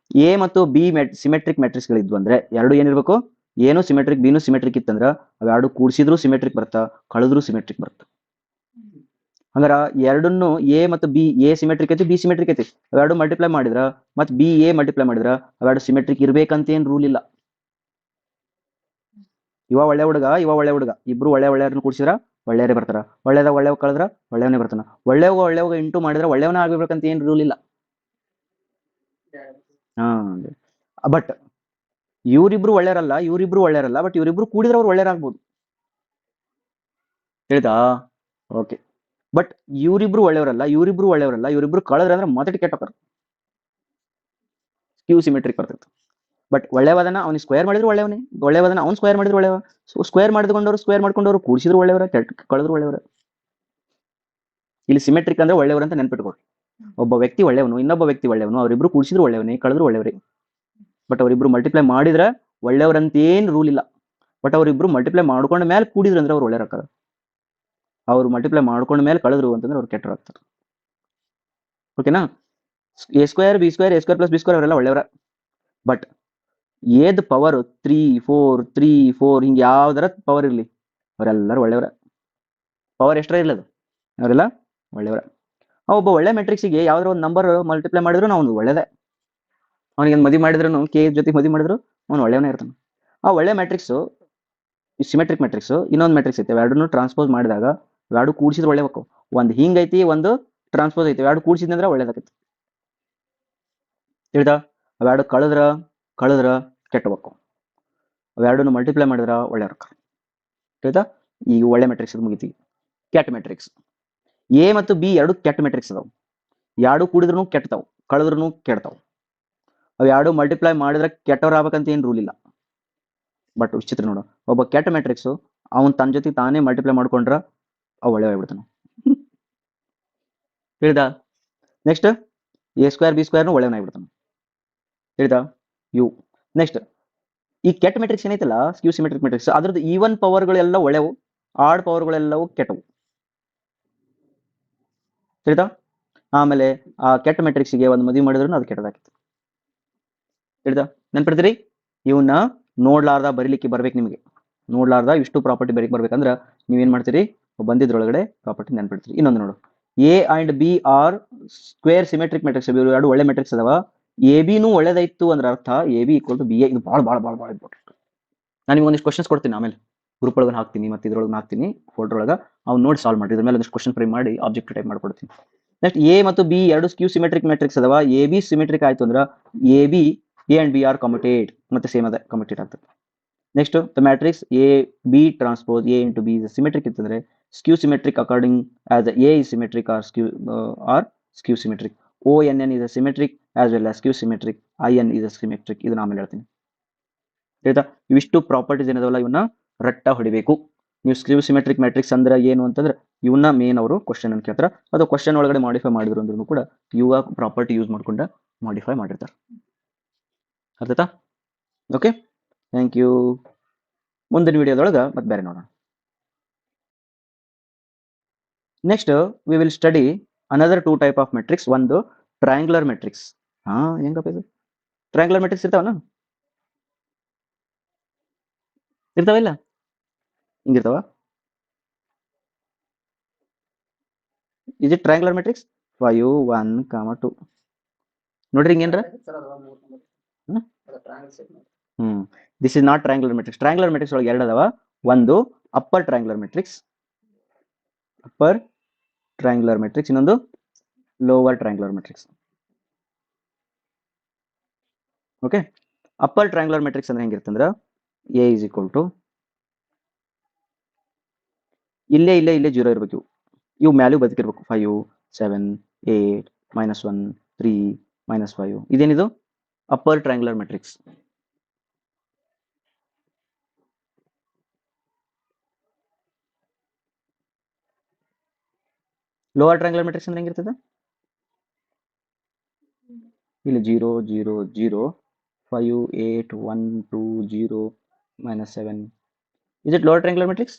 [SPEAKER 1] ಎ ಮತ್ತು ಬಿ ಸಿಮೆಟ್ರಿಕ್ ಮ್ಯಾಟ್ರಿಕ್ಸ್ ಗಳಿದ್ವು ಅಂದ್ರೆ ಎರಡು ಏನಿರ್ಬೇಕು, ಏನು ಸಿಮೆಟ್ರಿಕ್ ಬಿನು ಸಿಮೆಟ್ರಿಕ್ ಇತ್ತಂದ್ರ ಅವೆರಡು ಕೂಡಿಸಿದ್ರು ಸಿಮೆಟ್ರಿಕ್ ಬರ್ತಾ, ಕಳೆದ್ರು ಸಿಮೆಟ್ರಿಕ್ ಬರ್ತಾ. ಹಂಗಾರ ಎರಡನ್ನು ಎ ಮತ್ತು ಬಿ, ಎ ಸಿಮೆಟ್ರಿಕ್ ಐತಿ, ಬಿ ಸಿಮೆಟ್ರಿಕ್ ಐತಿ, ಅವೆರಡು ಮಲ್ಟಿಪ್ಲೈ ಮಾಡಿದ್ರ ಮತ್ತೆ ಬಿ ಎ ಮಲ್ಟಿಪ್ಲೈ ಮಾಡಿದ್ರ ಅವೆರಡು ಸಿಮೆಟ್ರಿಕ್ ಇರ್ಬೇಕಂತ ಏನ್ ರೂಲ್ ಇಲ್ಲ. ಇವ ಒಳ್ಳೆ ಹುಡುಗ, ಇವ ಒಳ್ಳೆ ಹುಡುಗ, ಇಬ್ರು ಒಳ್ಳೆಯವ್ರನ್ನ ಕೂಡಿಸಿದ್ರ ಒಳ್ಳೆಯವರೇ ಬರ್ತಾರ. ಒಳ್ಳೆಯವ ಕಳೆದ್ರ ಒಳ್ಳೆಯವನೇ ಬರ್ತಾನ. ಒಳ್ಳೆಯವಾಗ ಇಂಟು ಮಾಡಿದ್ರೆ ಒಳ್ಳೆಯವನ ಆಗ್ಬೇಕಂತ ಏನ್ ರೂಲ್ ಇಲ್ಲ. ಬಟ್ ಇವರಿಬ್ರು ಒಳ್ಳೆಯರಲ್ಲ, ಬಟ್ ಇವರಿಬ್ರು ಕೂಡಿದ್ರೆ ಅವ್ರು ಒಳ್ಳೆಯರಾಗ್ಬೋದು. ತಿಳಿತಾ? ಓಕೆ. ಬಟ್ ಇವರಿಬ್ರು ಒಳ್ಳೆಯವರಲ್ಲ, ಇವರಿಬ್ರು ಕಳೆದ್ರೆ ಅಂದ್ರೆ ಮತ್ತೆ ಕೆಟ್ಟೋಕರ್, ಸ್ಕ್ಯೂ ಸಿಮೆಟ್ರಿಕ್ ಬರ್ತೈತೆ. ಬಟ್ ಒಳ್ಳೆಯವದನ್ನ ಅವ್ನಿಗೆ ಸ್ಕ್ವೇರ್ ಮಾಡಿದ್ರು ಒಳ್ಳೆಯವದನ್ನ ಅವ್ನು ಸ್ಕ್ವೇರ್ ಮಾಡಿದ್ರು ಒಳ್ಳೆಯವ. ಸ್ಕ್ವೇರ್ ಮಾಡ್ಕೊಂಡವ್ರು ಕೂಡಿಸಿದ್ರು ಒಳ್ಳೆಯವರ, ಕಳೆದ್ರು ಒಳ್ಳೆಯವರ. ಇಲ್ಲಿ ಸಿಮೆಟ್ರಿಕ್ ಅಂದ್ರೆ ಒಳ್ಳೆಯವರು ಅಂತ ನೆನ್ಪಿಟ್ಕೊಳ್ರಿ. ಒಬ್ಬ ವ್ಯಕ್ತಿ ಒಳ್ಳೆಯವನು, ಇನ್ನೊಬ್ಬ ವ್ಯಕ್ತಿ ಒಳ್ಳೆಯವನು, ಅವರಿಬ್ರು ಕೂಡಿಸಿದ್ರು ಒಳ್ಳೆಯವನೇ, ಕಳೆದ್ರು ಒಳ್ಳೆಯವರೇ. ಬಟ್ ಅವರಿಬ್ರು ಮಲ್ಟಿಪ್ಲೈ ಮಾಡಿದ್ರೆ ಒಳ್ಳೆಯವರಂತೇನ್ ರೂಲ್ ಇಲ್ಲ. ಬಟ್ ಅವರಿಬ್ರು ಮಲ್ಟಿಪ್ಲೈ ಮಾಡ್ಕೊಂಡ ಮೇಲೆ ಕೂಡಿದ್ರು ಅಂದ್ರೆ ಅವ್ರು ಒಳ್ಳೆಯರಾಗ್ತಾರೆ. ಅವ್ರು ಮಲ್ಟಿಪ್ಲೈ ಮಾಡ್ಕೊಂಡ ಮೇಲೆ ಕಳೆದ್ರು ಅಂತಂದ್ರೆ ಅವ್ರು ಕೆಟ್ಟರಾಗ್ತಾರೆ. ಓಕೆನಾ? A square B square, A square plus B square ಅವರೆಲ್ಲ ಒಳ್ಳೆಯವರ. ಬಟ್ ಏದ್ ಪವರ್ 3 4 ಹಿಂಗೆ ಯಾವ್ದಾರ ಪವರ್ ಇರಲಿ, ಅವರೆಲ್ಲರೂ ಒಳ್ಳೆಯವರ. ಪವರ್ ಎಷ್ಟರ ಇರ್ಲದು, ಅವರೆಲ್ಲ ಒಳ್ಳೆಯವರ. ಒಬ್ಬ ಒಳ್ಳೆ ಮೆಟ್ರಿಕ್ಸಿಗೆ ಯಾವ್ದಾರ ಒಂದು ನಂಬರ್ ಮಲ್ಟಿಪ್ಲೈ ಮಾಡಿದ್ರು ನಾವು ಒಳ್ಳೇದೇ. ಅವನಿಗೆ ಮದುವೆ ಮಾಡಿದ್ರು, ಕೆ ಜೊತೆ ಮದುವೆ ಮಾಡಿದ್ರು ಅವ್ನು ಒಳ್ಳೆಯವನೇ ಇರ್ತಾನೆ. ಆ ಒಳ್ಳೆ ಮ್ಯಾಟ್ರಿಕ್ಸ್ ಸಿಮೆಟ್ರಿಕ್ ಮ್ಯಾಟ್ರಿಕ್ಸ್, ಇನ್ನೊಂದು ಮ್ಯಾಟ್ರಿಕ್ಸ್ ಐತೆ, ಎರಡನ್ನೂ ಟ್ರಾನ್ಸ್ಪೋಸ್ ಮಾಡಿದಾಗ ಎರಡು ಕೂಡಿಸಿದ್ರೆ ಒಳ್ಳೆ ಹೋಗ್ತಾವ. ಒಂದು ಹಿಂಗೈತಿ, ಒಂದು ಟ್ರಾನ್ಸ್ಪೋಸ್ ಐತಿ, ಎರಡು ಕೂಡಿಸಿದ್ರೆ ಒಳ್ಳೇದಾಗೈತಿ. ತಿಳಿತಾ? ಅವೆರಡು ಕಳೆದ್ರ ಕೆಟ್ಟಬೇಕು, ಅವೆರಡನ್ನು ಮಲ್ಟಿಪ್ಲೈ ಮಾಡಿದ್ರ ಒಳ್ಳೆಯವ್ರ. ತಿಳಿತಾ? ಈಗ ಒಳ್ಳೆ ಮ್ಯಾಟ್ರಿಕ್ಸ್ ಮುಗಿತಿ. ಕೆಟ್ಟ ಮ್ಯಾಟ್ರಿಕ್ಸ್, ಎ ಮತ್ತು ಬಿ ಎರಡು ಕೆಟ್ಟ ಮ್ಯಾಟ್ರಿಕ್ಸ್ ಅದಾವ. ಎರಡು ಕೂಡಿದ್ರು ಕೆಟ್ಟತಾವ್, ಕಳೆದ್ರು ಕೆಡ್ತಾವ್. ಅವು ಎರಡು ಮಲ್ಟಿಪ್ಲೈ ಮಾಡಿದ್ರೆ ಕೆಟ್ಟವ್ರು ಆಗ್ಬೇಕಂತ ಏನ್ ರೂಲ್ ಇಲ್ಲ. ಬಟ್ ವಿಚಿತ್ರ ನೋಡು, ಒಬ್ಬ ಕೆಟ್ಟ ಮ್ಯಾಟ್ರಿಕ್ಸ್ ಅವನ್ ತನ್ನ ಜೊತೆ ತಾನೇ ಮಲ್ಟಿಪ್ಲೈ ಮಾಡ್ಕೊಂಡ್ರ ಅವ್ ಒಳ್ಳೆ ಆಗ್ಬಿಡ್ತಾನ. ತಿಳಿತಾ? ನೆಕ್ಸ್ಟ್ ಎ ಸ್ಕ್ವೇರ್ ಬಿ ಸ್ಕ್ವೇರ್ನು ಒಳ್ಳೆಯವನಾಗ್ಬಿಡ್ತಾನ. ತಿಳಿತಾ? ಯು ನೆಕ್ಸ್ಟ್ ಈ ಕೆಟ್ಟ ಮ್ಯಾಟ್ರಿಕ್ಸ್ ಏನೈತಲ್ಲ, ಸ್ಕ್ಯೂ ಸಿಮೆಟ್ರಿಕ್ ಮ್ಯಾಟ್ರಿಕ್ಸ್, ಅದ್ರದ್ದು ಈವನ್ ಪವರ್ಗಳೆಲ್ಲ ಒಳ್ಳೆವು, ಆಡ್ ಪವರ್ಗಳೆಲ್ಲವೂ ಕೆಟ್ಟವು. ತಿಳಿತಾ? ಆಮೇಲೆ ಆ ಕೆಟ್ಟ ಮ್ಯಾಟ್ರಿಕ್ಸ್ಗೆ ಒಂದು ಮದುವೆ ಮಾಡಿದ್ರು ಅದು ಕೆಟ್ಟದಾಗಿತ್ತು. ತಿಳಿತಾ? ನೆನ್ಪಿಡ್ತೀರಿ? ಇವನ್ನ ನೋಡ್ಲಾರ್ದ ಬರೀಲಿಕ್ಕೆ ಬರ್ಬೇಕು ನಿಮಗೆ. ನೋಡ್ಲಾರ್ದ ಇಷ್ಟು ಪ್ರಾಪರ್ಟಿ ಬರ್ಬೇಕಂದ್ರ ನೀವೇನ್ ಮಾಡ್ತೀರಿ, ಬಂದಿದ್ರೊಳಗಡೆ ಪ್ರಾಪರ್ಟಿ ನೆನ್ಪಿಡ್ತೀರಿ. ಇನ್ನೊಂದು ನೋಡು, A and B are square symmetric matrix. ಎರಡು ಒಳ್ಳೆ ಮ್ಯಾಟ್ರಿಕ್ಸ್ ಅದಾವ. ಎ ಬಿನೂ ಒಳ್ಳೇದಾಯ್ತು ಅಂದ್ರೆ ಅರ್ಥ A B equal to B A. ಇದು ಭಾಳ ಇಂಪಾರ್ಟೆಂಟ್. ನಾನು ನಿಮ್ಗೆ ಒಂದಿಷ್ಟು ಕ್ವಶನ್ಸ್ ಕೊಡ್ತೀನಿ, ಆಮೇಲೆ ಗ್ರೂಪ್ ಒಳಗೆ ಹಾಕ್ತೀನಿ, ಮತ್ತೆ ಇದ್ರೊಳಗೆ ಹಾಕ್ತೀನಿ ಫೋಲ್ಡರ್ ಒಳಗೆ, ಅವ್ನು ನೋಡಿ ಸಾಲ್ವ್ ಮಾಡಿ. ಇದ್ರ ಮೇಲೆ ಒಂದಿಷ್ಟು ಕ್ವಶನ್ ಫ್ರೇಮ್ ಮಾಡಿ ಆಬ್ಜೆಕ್ಟ್ ಟೈಪ್ ಮಾಡ್ಕೊಡ್ತೀನಿ. ನೆಕ್ಸ್ಟ್ ಎ ಮತ್ತು ಬಿ ಎರಡು ಸ್ಕ್ಯೂ ಸಿಮೆಟ್ರಿಕ್ ಮ್ಯಾಟ್ರಿಕ್ಸ್ ಅದಾವ. ಎ ಬಿ ಸಿಮೆಟ್ರಿಕ್ ಆಯ್ತು ಅಂದ್ರೆ A and B are commute, ಮತ್ತೆ ಸೇಮ್ ಅದೇ ಕಮ್ಯುಟೇಟ್ ಆಗ್ತದೆ. Next the matrix A B transpose A into B symmetric ಇತ್ತಂದ್ರೆ skew symmetric according as A is symmetric or skew symmetric. ONN is a symmetric as well as skew symmetric. IN is a symmetric. ಇದನ್ನ ಆಮೇಲೆ ಹೇಳ್ತೀನಿ. ಆಯ್ತಾ? ಇವಿಷ್ಟು properties ಏನದವಲ್ಲ ಇವನ್ನ ರಟ್ಟ ಹೊಡಿಬೇಕು. ನೀವು ಸ್ಕ್ಯೂ symmetric matrix ಅಂದ್ರೆ ಏನು ಅಂತಂದ್ರೆ ಇವನ್ನ ಮೇನ್ ಅವರು ಕ್ವಶನ್ ಅನ್ನು ಕೇಳ್ತಾರೆ. ಅದು ಕ್ವಶನ್ ಒಳಗಡೆ ಮಾಡಿಫೈ ಮಾಡಿದ್ರು ಅಂದ್ರೂ ಕೂಡ ಇವ ಪ್ರಾಪರ್ಟಿ ಯೂಸ್ ಮಾಡ್ಕೊಂಡು ಮಾಡಿಫೈ ಮಾಡಿರ್ತಾರೆ. ಅರ್ಥಾಯ್ತಾ? Okay, thank you. ಮುಂದಿನ ವಿಡಿಯೋದೊಳಗೆ ಮತ್ತೆ ಬೇರೆ ನೋಡೋಣ. Next we will study another two type of matrix. ಒಂದು ಟ್ರಯಾಂಗ್ಯುಲರ್ ಮೆಟ್ರಿಕ್ಸ್. ಹೆಂಗಪ್ಪ ಇದು? ಟ್ರಯಾಂಗ್ಯುಲರ್ ಮೆಟ್ರಿಕ್ಸ್ ಇರ್ತಾವನ? ಇರ್ತಾವಿಲ್ಲ? ಹಿಂಗಿರ್ತಾವ? Is it triangular matrix? 5 1 2 ನೋಡ್ರಿ ಹಿಂಗೇನ್ರ? This is not triangular matrix. Triangular matrix ಒಳಗೆ ಎರಡು ಅದಾವ. ಒಂದು ಅಪ್ಪರ್ ಟ್ರಯಾಂಗ್ಯುಲರ್ ಮೆಟ್ರಿಕ್ಸ್, ಇನ್ನೊಂದು lower triangular matrix. Okay, upper triangular matrix ಅಂದ್ರೆ ಹೆಂಗಿರ್ತಂದ್ರ ಎ ಇಸ್ ಈಕ್ವಲ್ ಟು ಇಲ್ಲೇ 0 ಇರ್ಬೇಕು. ಇವು ಮ್ಯಾಲೂ ಬದುಕಿರ್ಬೇಕು. 5 7 8 -1 3 -5. ಇದೇನಿದು? Upper triangular matrix. Lower triangular matrix ಅಂದ್ರೆ ಹೆಂಗಿರ್ತದೆ? ಇಲ್ಲಿ 0 0 0 5 8 1 2 0 -7. Is it lower triangular matrix?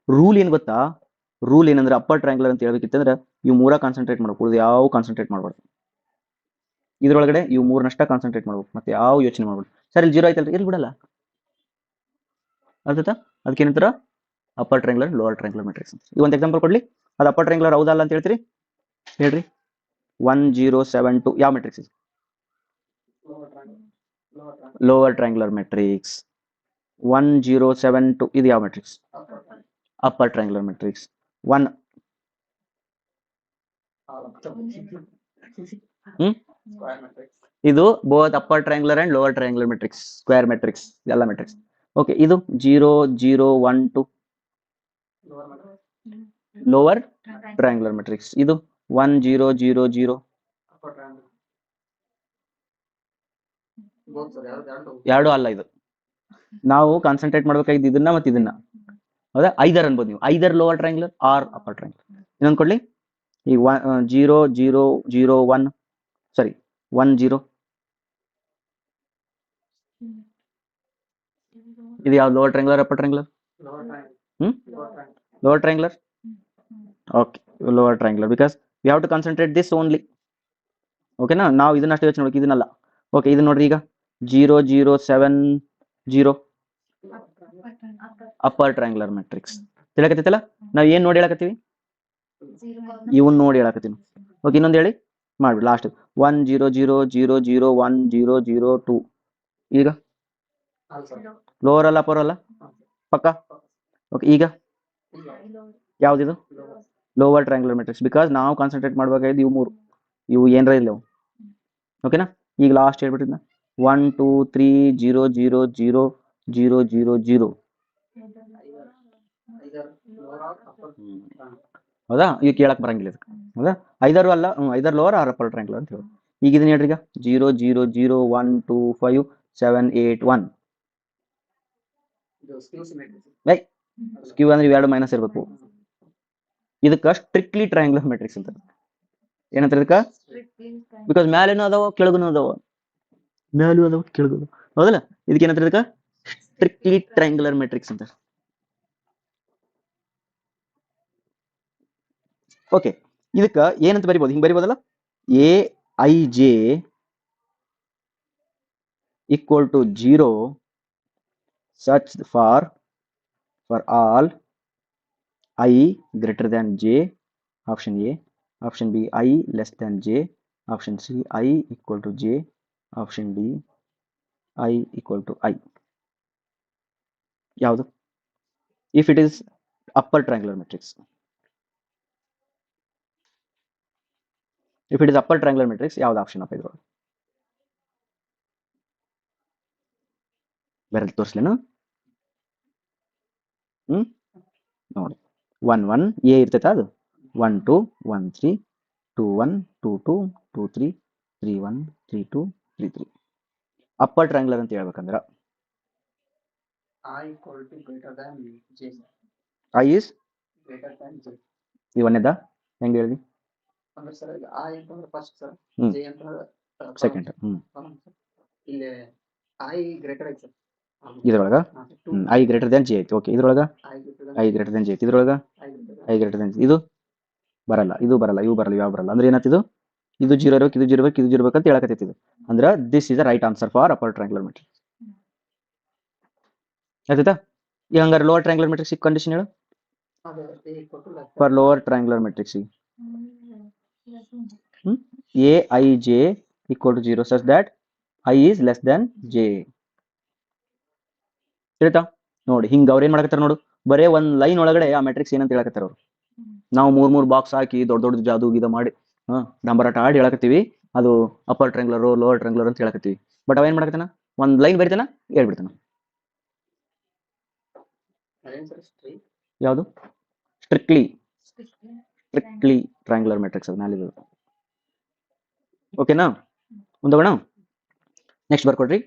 [SPEAKER 1] Rule ಏನ್ ಗೊತ್ತಾ? ರೂಲ್ ಏನಂದ್ರೆ ಅಪ್ಪರ್ ಟ್ರಯಾಂಗ್ಯುಲರ್ ಅಂತ ಹೇಳ್ಬೇಕಿತ್ತಂದ್ರೆ ಇವು ಮೂರ ಕಾನ್ಸಂಟ್ರೇಟ್ ಮಾಡ್ಬೇಕು, ಉಳಿದು ಯಾವ ಕಾನ್ಸಂಟ್ರೇಟ್ ಮಾಡ್ಬಾರ್ದು. ಇದ್ರೊಳಗಡೆ ಇವು ಮೂರನಷ್ಟ ಕಾನ್ಸಂಟ್ರೇಟ್ ಮಾಡ್ಬೇಕು, ಮತ್ತೆ ಯಾವ ಯೋಚನೆ ಮಾಡ್ಬಾರ್ದು. ಸರ್ ಇಲ್ಲಿ 0 ಆಯ್ತಲ್ರಿ, ಇಲ್ಲಿ ಬಿಡಲ್ಲ. ಅರ್ಥಾಯ್ತಾ? ಅದಕ್ಕೆ ಏನಂತಾರ upper triangular, lower triangular matrix ಅಂತ. ಈ ಒಂದು ಎಕ್ಸಾಂಪಲ್ ಕೊಡ್ಲಿ, ಅದು ಅಪ್ಪರ್ ಟ್ರಯಾಂಗ್ಯುಲರ್ ಹೌದಲ್ಲ ಅಂತ ಹೇಳ್ತೀರಿ? ಹೇಳ್ರಿ. 1 0 7 2 ಯಾವ ಮೆಟ್ರಿಕ್ಸ್ ಇದು? Lower triangular matrix. 1 0 7 2 ಇದು ಯಾವ ಮೆಟ್ರಿಕ್ಸ್? Upper triangular matrix. 1 ಇದು both upper triangular and lower triangular matrix, square matrix, ಎಲ್ಲ ಮೆಟ್ರಿಕ್ಸ್. ಓಕೆ, ಇದು 0 0 1 2 ಲೋವರ್ ಟ್ರಯಾಂಗ್ಯುಲರ್ ಮೆಟ್ರಿಕ್ಸ್. ಇದು 1 0 0 0 ಎರಡು ಅಲ್ಲ. ಇದು ನಾವು ಕಾನ್ಸಂಟ್ರೇಟ್ ಮಾಡ್ಬೇಕಾಗಿದ್ದು ಇದನ್ನ ಮತ್ತೆ ಇದನ್ನ. ಹೌದಾ? ಐದರ್ ಅನ್ಬೋದು ನೀವು, either lower triangular or upper triangular. ಇನ್ನೊಂದು ಕೊಡ್ಲಿ, ಈ 0 0 0 1 ಸಾರಿ 1 0 ಇದು ಯಾವ lower triangular upper triangular? Lower triangular. Okay, lower triangular because we have to concentrate this only. ಓಕೆನಾ? ನಾವು ಇದನ್ನ ಅಷ್ಟು ಯೋಚನೆ ಮಾಡ್ಬೇಕು, ಇದನ್ನಲ್ಲ. ಓಕೆ, ಇದು ನೋಡ್ರಿ, ಈಗ 0 0 7 0 ಅಪ್ಪರ್ ಟ್ರಯಾಂಗ್ಯುಲರ್ ಮೆಟ್ರಿಕ್ಸ್. ತಿಳಕತ್ತೈತಲ್ಲ? ನಾವ್ ಏನ್ ನೋಡಿ ಹೇಳಕತ್ತೀವಿ? ಇವನ್ ನೋಡಿ ಹೇಳಕತ್ತೀನಿ. ಓಕೆ, ಇನ್ನೊಂದು ಹೇಳಿ ಮಾಡ್ಬಿಡಿ ಲಾಸ್ಟ್. 1 0 0 0 0 1 0 0 2 ಈಗ ಲೋವರ್ ಅಲ್ಲ ಅಪ್ಪರ್ ಅಲ್ಲ? ಪಕ್ಕ. ಓಕೆ, ಈಗ ಯಾವ್ದಿದು? Lower triangular matrix. ಬಿಕಾಸ್ ನಾವು ಕಾನ್ಸಂಟ್ರೇಟ್ ಮಾಡ್ಬೇಕಾಗಿದ್ದು ಇವು ಮೂರು, ಇವು ಏನ್ರ ಇಲ್ಲ. ಓಕೆನಾ? ಈಗ ಲಾಸ್ಟ್ ಹೇಳ್ಬಿಟ್ಟಿದ್ನ 1 2 3 0 0 0 0 0 0. ಹೌದಾ? ಈಗ ಕೇಳಕ್ ಬರಂಗಿಲ್ಲ ಇದಕ್ಕೆ. ಹೌದಾ? ಐದಾರು ಅಲ್ಲ, ಐದಾರು ಲೋವರ್ ಆರ್ ಅಪ್ಪರ್ ಟ್ರಯಾಂಗ್ಯುಲರ್ ಅಂತ ಹೇಳಿ. ಈಗ ಇದನ್ನ ಹೇಳ್ರಿ, ಈಗ 0 0 0 1 2 5 7 8 1. ಸ್ಕ್ಯೂ ಅಂದ್ರೆ ಇವೆರಡು ಮೈನಸ್ ಇರ್ಬೇಕು. ಇದಕ್ಕ ಸ್ಟ್ರಿಕ್ಟ್ಲಿ ಟ್ರಯಾಂಗ್ಯುಲರ್ ಮೆಟ್ರಿಕ್ಸ್ ಅಂತ. ಏನಂತ ಇದಕ್ಕ? ಬಿಕಾಸ್ ಮ್ಯಾಲೇನು ಅದಾವ, ಕೆಳಗುನು ಅದಾವ. ಮ್ಯಾಲೂ ಅದಾವ, ಕೆಳಗು. ಹೌದಲ್ಲ? ಇದಕ್ಕೆ ಏನಂತ ಇದಕ್ಕ ಸ್ಟ್ರಿಕ್ಟ್ಲಿ ಟ್ರಯಾಂಗ್ಯುಲರ್ ಮೆಟ್ರಿಕ್ಸ್ ಅಂತ. ಓಕೆ, ಇದಕ್ಕ ಏನಂತ ಬರಿಬಹುದು? ಹಿಂಗ್ ಬರಿಬಹುದಲ್ಲ, A I J equal to 0 such for all I greater than j. Option A. Option B, I less than j. Option C, I equal to j. Option D, I equal to I. ಯಾವುದು? If it is upper triangular matrix. If it is upper triangular matrix, ಯಾವ್ದು option ಅಪ್ಪ ಇದ್ರೊಳಗೆ? ಬೇರೆ ತೋರಿಸ್ಲೇನು? ನೋಡಿ, 1 1 A ಇರ್ತೈತ, ಅದು 1 2 1 3 2 1 2 2 2 3 3 1 3 2 3 3. Upper triangular ಅಂತ ಹೇಳ್ಬೇಕಂದ್ರ I is ಇವನ್ನೇದ ಹೆಂಗ್ ಹೇಳಿದಿ? Second. ಇದ್ರೊಳಗ ಐ ಗ್ರೇಟರ್ ದ್ಯಾನ್ ಜೆ ಐತಿ. ಓಕೆ, ಇದ್ರೊಳಗ ಐ ಗ್ರೇಟರ್ ದ್ಯಾನ್ ಜೆ ಐತಿ. ಇದ್ರೊಳಗ ಐ ಗ್ರೇಟರ್ ದ್ಯಾನ್ ಇದು ಬರಲ್ಲ, ಇದು ಬರಲ್ಲ, ಇವು ಬರಲ್ಲ, ಯಾವ ಬರಲ್ಲ. ಅಂದ್ರೆ ಏನಾಗ್ತಿದು, ಇದು ಜೀರೋ ಇರ್ಬೇಕು, ಇದು ಜೀರೋ ಇರ್ಬೇಕು, ಇದು ಜೀರೋ ಇರ್ಬೇಕು ಅಂತ ಹೇಳಕತ್ತೈತಿ ಇದು. ಅಂದ್ರೆ this is the right answer for upper triangular matrix. ಆಯ್ತಾ? ಈಗ ಹಂಗಾರೆ ಲೋವರ್ ಟ್ರಯಾಂಗ್ಯುಲರ್ ಮ್ಯಾಟ್ರಿಕ್ಸ್ ಕಂಡೀಷನ್ ಹೇಳು. For lower triangular matrix A I J equal to 0 such that I is less than J. ತಿಳಿತಾ? ನೋಡಿ ಹಿಂಗ ಅವ್ರು ಏನ್ ಮಾಡಕತ್ತಾರ ನೋಡು, ಬರೇ ಒಂದ್ ಲೈನ್ ಒಳಗಡೆ ಆ ಮ್ಯಾಟ್ರಿಕ್ಸ್ ಏನಂತ ಹೇಳಕತ್ತಾರ ಅವ್ರು. ನಾವು ಮೂರ್ ಬಾಕ್ಸ್ ಹಾಕಿ ದೊಡ್ಡ ದೊಡ್ಡ ಜಾದು ಗೀದ ಮಾಡಿ ನಂಬರ್ ಆಟ ಆಡಿ ಹೇಳಕತ್ತೀವಿ, ಅದು ಅಪ್ಪರ್ ಟ್ರಯಾಂಗ್ಯುಲರ್ ಲೋವರ್ ಟ್ರಯಾಂಗ್ಯುಲರ್ ಅಂತ ಹೇಳಕತ್ತೀವಿ. ಬಟ್ ಅವ ಏನ್ ಮಾಡಕತ್ತಾನ, ಒಂದ್ ಲೈನ್ ಬರಿತಾನ, ಹೇಳ್ಬಿಡ್ತಾನ. ಯಾವುದು? ಸ್ಟ್ರಿಕ್ಟ್ಲಿ ಟ್ರಯಾಂಗ್ಯುಲರ್ ಮ್ಯಾಟ್ರಿಕ್ಸ್ ಅದು ಮ್ಯಾಲಿದು. ಓಕೆನಾ? ಮುಂದೋಗೋಣ. ನೆಕ್ಸ್ಟ್ ಬರ್ಕೊಡ್ರಿ,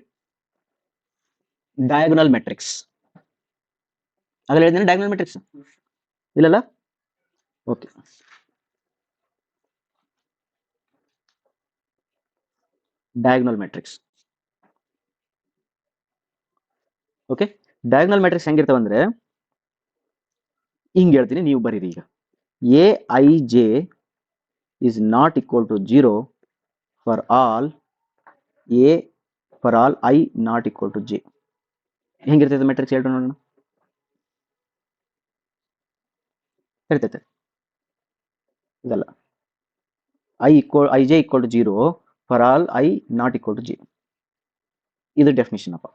[SPEAKER 1] ಡಯಾಗೋನಲ್ ಮ್ಯಾಟ್ರಿಕ್ಸ್. ಆಗಲೇ ಹೇಳಿದ್ದೀನಿ ಡಯಾಗೋನಲ್ ಮ್ಯಾಟ್ರಿಕ್ಸ್ ಇಲ್ಲಲ್ಲ? Okay, diagonal matrix. Okay, diagonal matrix ಹೆಂಗಿರ್ತಾವ ಅಂದ್ರೆ ಹಿಂಗ್ ಹೇಳ್ತೀನಿ, ನೀವು ಬರೀರಿ. ಈಗ A I J is not equal to 0 for all I not equal to J. ಹೆಂಗಿರ್ತೈತೆ ಮ್ಯಾಟ್ರಿಕ್ಸ್ ಹೇಳ್ರಿ ನೋಡೋಣ. ಹೇಳ್ತೈತೆ ಇದಲ್ಲ, IJ equal to 0 for all I not equal to J. ಇದು ಡೆಫಿನಿಷನ್ ಅಪ್ಪ.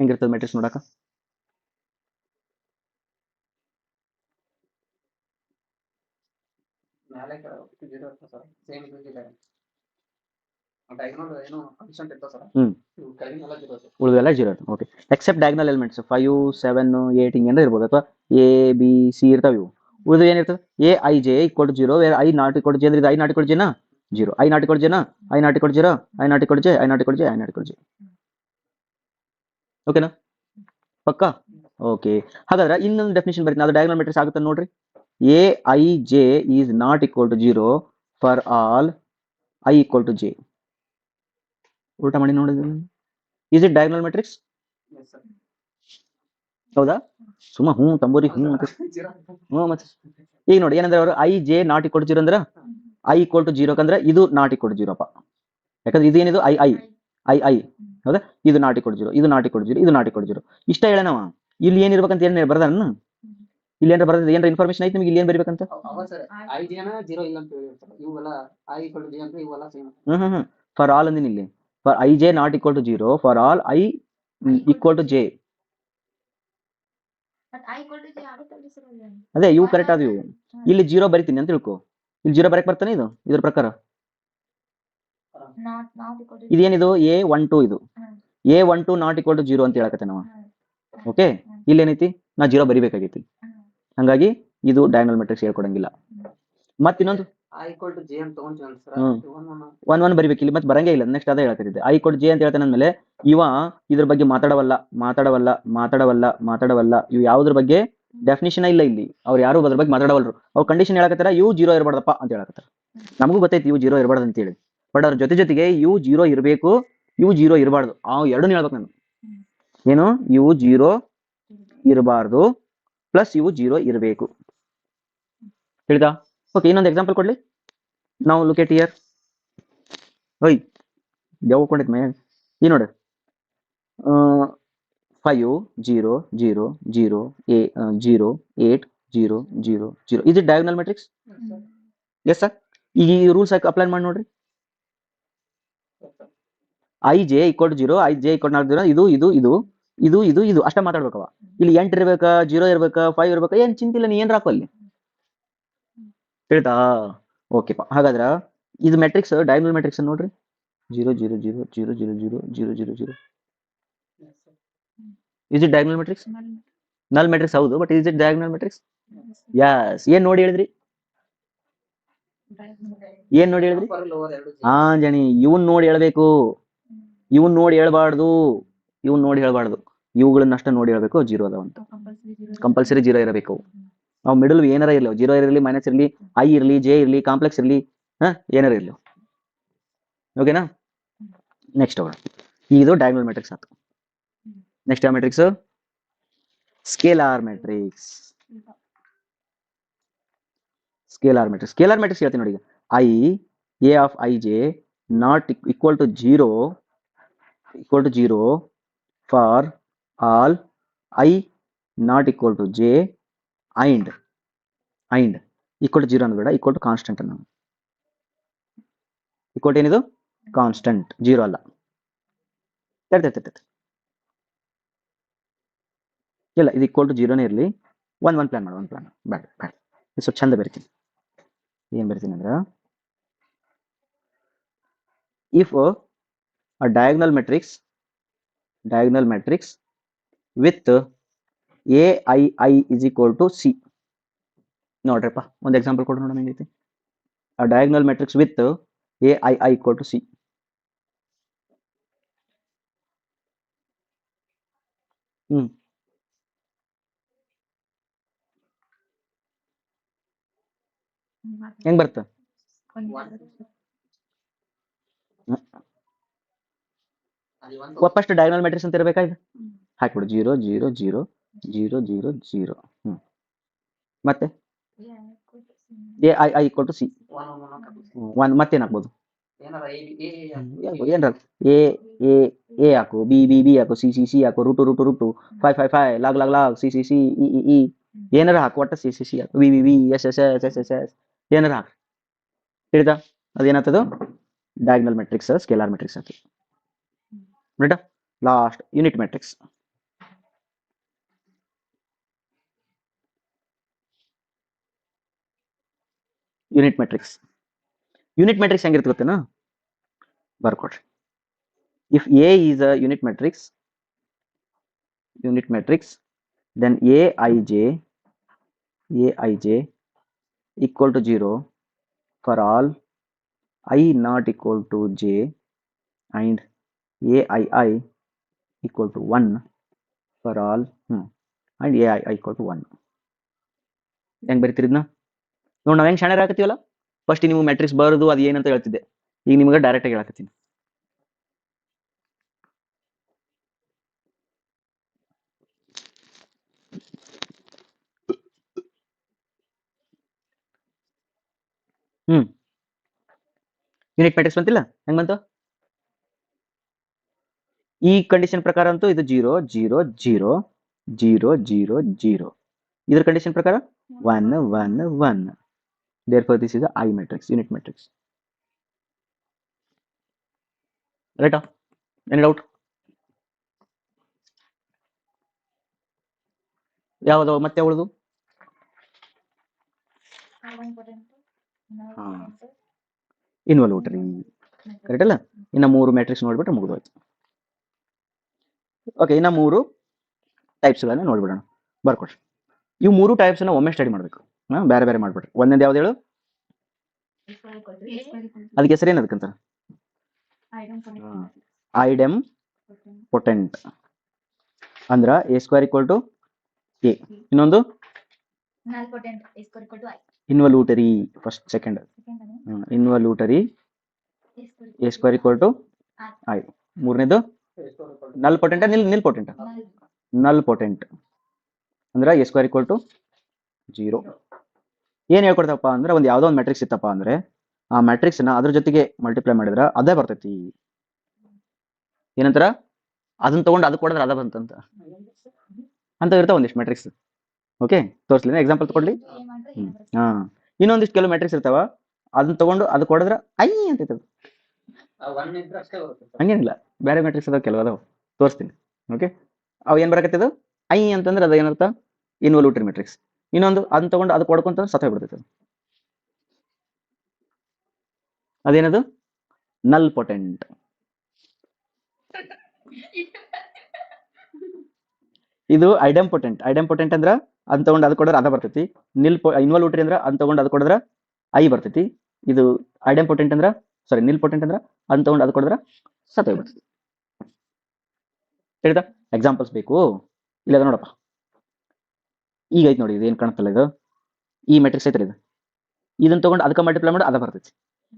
[SPEAKER 1] ಹೆಂಗಿರ್ತದೆ ಮ್ಯಾಟ್ರಿಕ್ಸ್ ನೋಡಕ? ಉಳಿದೆಲ್ಲ zero. Okay, except diagonal elements 5, 7, 8 ಹಿಂಗೇನಾರ ಇರ್ಬೋದು, ಅಥವಾ ABC ಇರ್ತಾವ. ಇವು ಉಳಿದು ಏನಿರ್ತದೆ, A I J equal to 0 where I not equal to J. ಅಂದ್ರೆ ಇದು ಐ ನಾಟ್ ಈಕ್ವಲ್ ಜೆನಾ? 0. ಐ ನಾಟ್ ಈಕ್ವಲ್ ಜೆನಾ? I not equal 0. I not equal J, I not equal J, I not equal J. ಓಕೆನಾ? ಪಕ್ಕಾ? Okay, ಹಾಗಾದ್ರೆ ಇನ್ನೊಂದು definition ಬರೀತೀನಿ, ಅದು ಡಯಾಗೋನಲ್ ಮ್ಯಾಟ್ರಿಕ್ಸ್ ಆಗುತ್ತೆ ನೋಡ್ರಿ. A I j is not equal to 0 for all i equal to j. ಉಲ್ಟಾ ಮಾಡಿ ನೋಡಿದ್ರಿ. Is it diagonal matrix? ಹೌದಾ? ಸುಮ್ಮ ತಂಬೂರಿ ಮತ್ತೆ ಈಗ ನೋಡಿ ಏನಂದ್ರೆ ಅವರು i j not equal to 0 ಅಂದ್ರೆ ಐ ಈಕ್ವಲ್ ಟು 0 ಅಂದ್ರೆ ಇದು ನಾಟ್ ಈಕ್ವಲ್ ಟು 0 ಅಪ್ಪ. ಯಾಕಂದ್ರೆ ಇದೇನಿದು ಐ ಐ ಐ ಐ ಹೌದಾ? ಇದು ನಾಟ್ ಈಕ್ವಲ್ ಟು 0, ಇದು ನಾಟ್ ಈಕ್ವಲ್ ಟು 0, ಇದು ನಾಟ್ ಈಕ್ವಲ್ ಟು 0. ಇಷ್ಟ ಹೇಳನವ. ಇಲ್ಲಿ ಏನಿರ್ಬೇಕಂತ ಏನ್ ಬರ್ದಾನ? ಇಲ್ಲಿ ಏನಾರ ಬರ್ದ ಏನಾರ ಇನ್ಫಾರ್ಮೇಶನ್ ಐತಿ ನಿಮ್ಗೆ? ಇಲ್ಲಿ ಏನ್ ಬರಿಬೇಕಂತ? ಫಾರ್ ಆಲ್ ಅಂದಿನ ಇಲ್ಲಿ. For i j not equal to 0 for all i equal to j. ಅದೇ ಇವು ಕರೆಕ್ಟ್ ಆದ. ಇವು ಇಲ್ಲಿ 0 ಬರಿತೀನಿ ಅಂತ ತಿಳ್ಕೊ. ಇಲ್ಲಿ 0 ಬರಕ್ ಬರ್ತಾನೆ ಇದು ಇದ್ರ ಪ್ರಕಾರ. ಇದೇನಿದು A12, ಇದು A12 ನಾಟ್ ಈಕ್ವಲ್ ಟು 0 ಅಂತ ಹೇಳಕತ್ತೆ ನಾವು. ಓಕೆ, ಇಲ್ಲಿ ಏನೈತಿ, ನಾ 0 ಬರಿಬೇಕಾಗೈತಿ. ಹಂಗಾಗಿ ಇದು ಡಯಾಗೋನಲ್ ಮ್ಯಾಟ್ರಿಕ್ಸ್ ಹೇಳ್ಕೊಡಂಗಿಲ್ಲ. ಮತ್ ಇನ್ನೊಂದು 1 1 ಬರಿಬೇಕು ಇಲ್ಲಿ, ಮತ್ತೆ ಬರಂಗೇ ಇಲ್ಲ. ನೆಕ್ಸ್ಟ್ ಅದೇ ಹೇಳ್ತಿದ್ದೆ, ಐ ಈಕ್ವಲ್ ಟು ಜೆ ಅಂತ ಹೇಳ್ತಾನೆ ಅಂದ್ಮೇಲೆ ಇವ ಇದ್ರ ಬಗ್ಗೆ ಮಾತಾಡವಲ್ಲ. ಇವು ಯಾವ್ದ್ರ ಬಗ್ಗೆ ಡೆಫಿನಿಷನ್ ಇಲ್ಲ ಇಲ್ಲಿ. ಅವ್ರು ಯಾರು ಅದ್ರ ಬಗ್ಗೆ ಮಾತಾಡವಲ್ರು. ಅವ್ರು ಕಂಡೀಷನ್ ಹೇಳಕತ್ತಾರ ಇವು 0 ಇರಬಾರ್ದಪ್ಪ ಅಂತ ಹೇಳಕತ್ತಾರ. ನಮಗೂ ಗೊತ್ತೈತಿ ಇವು 0 ಇರಬಾರ್ದು ಅಂತೇಳಿ. ಬಟ್ ಅದ್ರ ಜೊತೆಗೆ ಇವು 0 ಇರಬೇಕು, ಇವು 0 ಇರಬಾರ್ದು. ಎರಡನ್ನೂ ಹೇಳ್ಬೇಕು ನಾನು. ಏನು? ಇವು 0 ಇರಬಾರ್ದು ಪ್ಲಸ್ ಇವು 0 ಇರಬೇಕು. ತಿಳಿದಾ? ಓಕೆ, ಇನ್ನೊಂದು ಎಕ್ಸಾಂಪಲ್ ಕೊಡ್ಲಿ. ನಾವು ಲುಕ್ ಎಟ್ ಹಿಯರ್. ಓಯ್ ಯಾವ ಕೊಂಡಿದ್ ಮೇ ಈ ನೋಡಿ 5 0 0 0 0 8 0 0 0. ಇದು ಡಯಾಗೋನಲ್ ಮ್ಯಾಟ್ರಿಕ್ಸ್. Yes sir. ಈಗ ಈ ರೂಲ್ಸ್ ಅಪ್ಲೈ ಮಾಡಿ ನೋಡ್ರಿ. I J equal to 0, i J equal to 0, ಇದು ಇದು ಇದು ಇದು ಇದು ಇದು ಅಷ್ಟ ಮಾತಾಡ್ಬೇಕವ. ಇಲ್ಲಿ 8 ಇರ್ಬೇಕಾ, 0 ಇರ್ಬೇಕಾ, 5 ಇರ್ಬೇಕಾ, ಏನ್ ಚಿಂತಿಲ್ಲ, ನೀ ಏನ್ ರಾಕು ಅಲ್ಲಿ. ಹೇಳ್ತಾ? ಓಕೆ, ಹಾಗಾದ್ರ ಇದು ಮ್ಯಾಟ್ರಿಕ್ಸ್ ಡಯಾಗೋನಲ್ ಮ್ಯಾಟ್ರಿಕ್ಸ್ ನೋಡ್ರಿ. 0 0 0 0 0 0 0 0 0. Is it diagonal matrix? Null matrix ಹೌದು, but is it diagonal matrix? Yes. ಏನ್ ನೋಡಿ ಹೇಳಿದ್ರಿ? ಹಾ ಜನಿ, ಇವನ್ ನೋಡಿ ಹೇಳ್ಬೇಕು. ಇವನ್ ನೋಡಿ ಹೇಳ್ಬಾರ್ದು. ಇವುಗಳನ್ನಷ್ಟ ನೋಡಿ ಹೇಳ್ಬೇಕು. 0 ಅದಾವಂತ ಕಂಪಲ್ಸರಿ 0 ಇರಬೇಕು. ನಾವು ಮಿಡಲ್ ಏನಾರ ಇರ್ಲಿ, 0 ಇರಲಿ, ಮೈನಸ್ ಇರ್ಲಿ, ಐ ಇರ್ಲಿ, ಜೆ ಇರ್ಲಿ, ಕಾಂಪ್ಲೆಕ್ಸ್ ಇರ್ಲಿ, ಏನಾರ ಇರ್ಲಿ. ಓಕೆನಾ? ನೆಕ್ಸ್ಟ್ ಹೋಗೋಣ. ಇದು ಡಯಾಗೋನಲ್ ಮ್ಯಾಟ್ರಿಕ್ಸ್ ಆಯ್ತು. ನೆಕ್ಸ್ಟ್ ಯಾವ matrix? Scalar matrix. Scalar matrix ಹೇಳ್ತೀನಿ ನೋಡಿ. I A of i j not equal to zero for all i not equal to j and equal to zero ಅನ್ನೋದು ಈಕ್ವಲ್ ಟು ಕಾನ್ಸ್ಟೆಂಟ್ ಅನ್ನು equal ಏನಿದು constant, zero ಅಲ್ಲ. ಇಲ್ಲ, ಇದು equal to ಜೀರೋನೇ ಇರಲಿ. ಒಂದು ಪ್ಲಾನ್ ಬೇಡ ಇದು ಸ್ವಲ್ಪ ಚಂದ ಬರಿತೀನಿ. ಏನು ಬರಿತೀನಿ ಅಂದ್ರೆ, if a diagonal matrix with A I is equal to C. ನೋಡ್ರಪ್ಪ, ಒಂದು ಎಕ್ಸಾಂಪಲ್ ಕೊಡು ನೋಡೋಣ ಹೆಂಗೈತಿ. A diagonal matrix with A I equal to C. ಹೆಂಗ್ ಬರ್ತ? ಫಸ್ಟ್ ಡಯಾಗ್ನಲ್ ಮ್ಯಾಟ್ರಿಕ್ಸ್ ಅಂತ ಇರಬೇಕಾಯ್ತು, ಹಾಕ್ಬಿಡು 0 0 0 0 0 0. ಮತ್ತೆ A I equal to C 1. ಮತ್ತೇನು ಹಾಕ್ಬೋದು? ಏನ್ರ ಎ ಹಾಕು, ಬಿ ಹಾಕು, ಸಿ ಹಾಕು, ರೂಟು 5 5 5 ಲಾಗ್ ಸಿ ಇ ಏನಾರ ಹಾಕು, ಒಟ್ಟ ಸಿ ಹಾಕು, ವಿ ಎಸ್ ಏನಾರ ಹಾಕು. ತಿಳಿದ? ಅದೇನಾಗ್ತದ? ಡಯಾಗ್ನಲ್ ಮ್ಯಾಟ್ರಿಕ್ಸ್ ಸ್ಕೇಲಾರ್ ಮ್ಯಾಟ್ರಿಕ್ಸ್ ಆಗ್ತದೆ. ರೈಟಾ? Last unit matrix. Unit matrix ಹೆಂಗಿರುತ್ತೆ ಗೊತ್ತೇನಾ? ಬರ್ಕೊಡ್ರಿ. If A is a unit matrix then aij equal to 0 for all I not equal to j and aii equal to 1 for all and ai equal to 1. ಹೆಂಗ್ ಬರೀತಿರಿದ್ನ ನೋಡಿ, ನಾವು ಹೆಂಗ್ ಶಾಣೆ ಹಾಕತ್ತೀವಲ್ಲ. First ನೀವು matrix ಬರೋದು ಅದು ಏನಂತ ಹೇಳ್ತಿದ್ದೆ, ಈಗ ನಿಮ್ಗೆ ಡೈರೆಕ್ಟ್ ಆಗಿ ಹೇಳಕತ್ತೀನಿ. ಯೂನಿಟ್ ಮ್ಯಾಟ್ರಿಕ್ಸ್ ಬಂತಿಲ್ಲ, ಹೆಂಗ್ ಬಂತು? ಈ ಕಂಡೀಷನ್ ಪ್ರಕಾರ ಅಂತೂ ಇದು 0 0 0 0 0 0. ಇದರ ಕಂಡೀಷನ್ ಪ್ರಕಾರ 1 1 1. therefore this is a I matrix, unit matrix. Right? Any doubt? ಯಾವುದು ಮತ್ತೆ ಉಳಿದು? ಇನ್ವಲ್ಯೂಟರಿ. ಕರೆಕ್ಟ್ ಅಲ್ಲ? ಇನ್ನ 3 ಮ್ಯಾಟ್ರಿಕ್ಸ್ ನೋಡ್ಬಿಟ್ರೆ ಮುಗಿದೋಯ್ತು. ಓಕೆ, ಇನ್ನ 3 ಟೈಪ್ಸ್ಗಳನ್ನ ನೋಡ್ಬಿಡೋಣ. ಬರ್ಕೊಡ್ರಿ. ಇವು 3 ಟೈಪ್ಸ್ನ ಒಮ್ಮೆ ಸ್ಟಡಿ ಮಾಡಬೇಕು, ಬೇರೆ ಬೇರೆ ಮಾಡ್ಬಿಡ್ರಿ. ಒಂದೇದು ಯಾವ್ದು ಹೇಳು? ಅದಕ್ಕೆ ಹೆಸರು ಏನು? ಅದಕ್ಕಂತ ಐಡೆಮ್ ಪೊಟೆಂಟ್ ಅಂದ್ರ A square equal to A. ಇನ್ನೊಂದು involutory, first second involutory A square equal to I. ಮೂರನೇದು ನಲ್ ಪೊಟೆಂಟ್ ನಲ್ ಪೊಟೆಂಟ್ ಅಂದ್ರೆ ಎ ಸ್ಕ್ವೇರ್ ಈಕ್ವಲ್ ಟು 0. ಏನ್ ಹೇಳ್ಕೊಡ್ತಪ್ಪ ಅಂದ್ರೆ, ಒಂದು ಯಾವ್ದೋ ಒಂದು ಮ್ಯಾಟ್ರಿಕ್ಸ್ ಇತ್ತಪ್ಪ ಅಂದ್ರೆ ಆ ಮ್ಯಾಟ್ರಿಕ್ಸ್ ನ ಅದ್ರ ಜೊತೆಗೆ ಮಲ್ಟಿಪ್ಲೈ ಮಾಡಿದ್ರೆ ಅದೇ ಬರ್ತೈತಿ. ಏನಂತಾರ? ಅದನ್ನ ತಗೊಂಡು ಅದು ಕೊಡಿದ್ರೆ ಅದ ಬಂತಂತ ಅಂತ ಇರ್ತಾವ ಒಂದಿಷ್ಟು ಮ್ಯಾಟ್ರಿಕ್ಸ್. ಓಕೆ, ತೋರಿಸ್ಲಿ, ಎಕ್ಸಾಂಪಲ್ ತಗೊಳ್ಳಿ. ಇನ್ನೊಂದಿಷ್ಟು ಕೆಲವು ಮ್ಯಾಟ್ರಿಕ್ಸ್ ಇರ್ತಾವ, ಅದನ್ನ ತಗೊಂಡು ಅದು ಕೊಡಿದ್ರೆ ಐ ಅಂತ. ಹಂಗೇನಿಲ್ಲ, ಬೇರೆ ಮ್ಯಾಟ್ರಿಕ್ಸ್ ಅದಾವ ಕೆಲವು, ಅದಾವ, ತೋರಿಸ್ತೀನಿ. ಓಕೆ, ಅವು ಏನ್ ಬರಕತ್ತದು? ಐ ಅಂತಂದ್ರೆ ಅದ ಏನರ್ಥ? ಇನ್ವಲ್ಯೂಟರಿ ಮ್ಯಾಟ್ರಿಕ್ಸ್. ಇನ್ನೊಂದು ಅದನ್ನ ತಗೊಂಡು ಅದು ಕೊಡ್ಕೊಂತ ಸತ್ತ ಬಿಡ್ತೈತೆ, ಅದೇನದು? ನಲ್ ಪೊಟೆಂಟ್. ಇದು ಐಡೆಮ್ ಪೊಟೆಂಟ್ ಅಂದ್ರ ಅದನ್ನ ತಗೊಂಡು ಅದು ಕೊಡಿದ್ರೆ ಅದ ಬರ್ತೈತಿ. ಇನ್ವಲ್ಯೂಟರಿ ಅಂದ್ರ ಅದನ್ನ ತಗೊಂಡು ಅದು ಕೊಡಿದ್ರೆ ಐ ಬರ್ತೈತಿ. ಇದು ಐಡೆಮ್ ಪೊಟೆಂಟ್ ಅಂದ್ರ ನಿಲ್ ಪೊಟೆಂಟ್ ಅಂದ್ರ ಅದನ್ನ ತಗೊಂಡು ಅದು ಕೊಡಿದ್ರೆ ಸತ್ತ ಬರ್ತೈತಿ. ಹೇಳಿದ? ಎಕ್ಸಾಂಪಲ್ಸ್ ಬೇಕು ಇಲ್ಲ? ನೋಡಪ್ಪ, ಈಗ ಐತಿ ನೋಡಿ, ಇದು ಏನ್ ಕಾಣುತ್ತಲ್ಲ, ಇದು ಈ ಮ್ಯಾಟ್ರಿಕ್ಸ್ ಐತ್ರಿ. ಇದನ್ನ ತಗೊಂಡು ಅದಕ್ಕೆ ಮಲ್ಟಿಪ್ಲೈ ಮಾಡಿ ಅದ ಬರ್ತೈತಿ.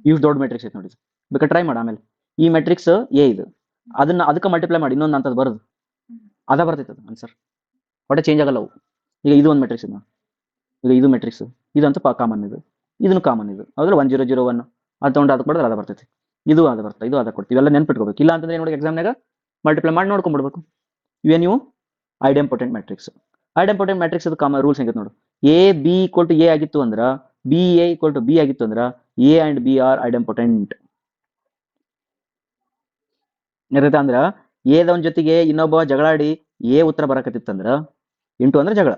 [SPEAKER 1] ಇಷ್ಟು ದೊಡ್ಡ ಮ್ಯಾಟ್ರಿಕ್ಸ್ ಐತಿ ನೋಡಿ, ಬೇಕಾದ್ರೆ ಟ್ರೈ ಮಾಡಿ. ಆಮೇಲೆ ಈ ಮ್ಯಾಟ್ರಿಕ್ಸ್ ಎ ಇದು, ಅದನ್ನ ಅದಕ್ಕೆ ಮಲ್ಟಿಪ್ಲೈ ಮಾಡಿ ಇನ್ನೊಂದು ಅಂತದ್ ಬರೋದು ಅದ ಬರ್ತೈತೆ ಅದು ಆನ್ಸರ್. ಒಟ್ಟೆ ಚೇಂಜ್ ಆಗಲ್ಲ ಅವು. ಈಗ ಇದು ಒಂದು ಮ್ಯಾಟ್ರಿಕ್ಸ್, ಈಗ ಇದು ಮ್ಯಾಟ್ರಿಕ್ಸ್, ಇದಂತೂ ಕಾಮನ್. ಇದು ಇದನ್ನು ಕಾಮನ್ ಇದು ಹೌದ್ರ 1 0 0 1 ಅದು ತಗೊಂಡು ಅದಕ್ಕೆ ಮಾಡಿದ್ರೆ ಅದು ಬರ್ತೈತಿ ಇದು ಅದು ಬರ್ತದೆ ಇದು ಅದಕ್ಕೆ ಕೊಡ್ತೀವಿ ಇವೆಲ್ಲ ನೆನ್ಪಿಟ್ಕೋಬೇಕು ಇಲ್ಲ ಅಂತಂದ್ರೆ ನೋಡಿ ಎಕ್ಸಾಮ್ನಾಗ ಮಲ್ಟಿಪ್ಲೈ ಮಾಡಿ ನೋಡ್ಕೊಂಡ್ಬಿಡ್ಬೇಕು ಇವೇ ನೀವು ಐಡೆಂಪೊಟೆಂಟ್ ಮ್ಯಾಟ್ರಿಕ್ಸ್ ಐಡೆಂಪೊಟೆಂಟ್ ಮ್ಯಾಟ್ರಿಕ್ಸ್ ಅದು ಕಾಮ ರೂಲ್ಸ್ ಹೆಂಗಿತ್ತು ನೋಡು A B equal to A ಆಗಿತ್ತು ಅಂದ್ರೆ B A equal to B ಆಗಿತ್ತು ಅಂದ್ರೆ A and B are idempotent ಇರುತ್ತೆ ಅಂದ್ರ ಎದವನ್ ಜೊತೆಗೆ ಇನ್ನೊಬ್ಬ ಜಗಳಾಡಿ ಎ ಉತ್ತರ ಬರಕತ್ತಿತ್ತಂದ್ರ ಇಂಟು ಅಂದ್ರೆ ಜಗಳ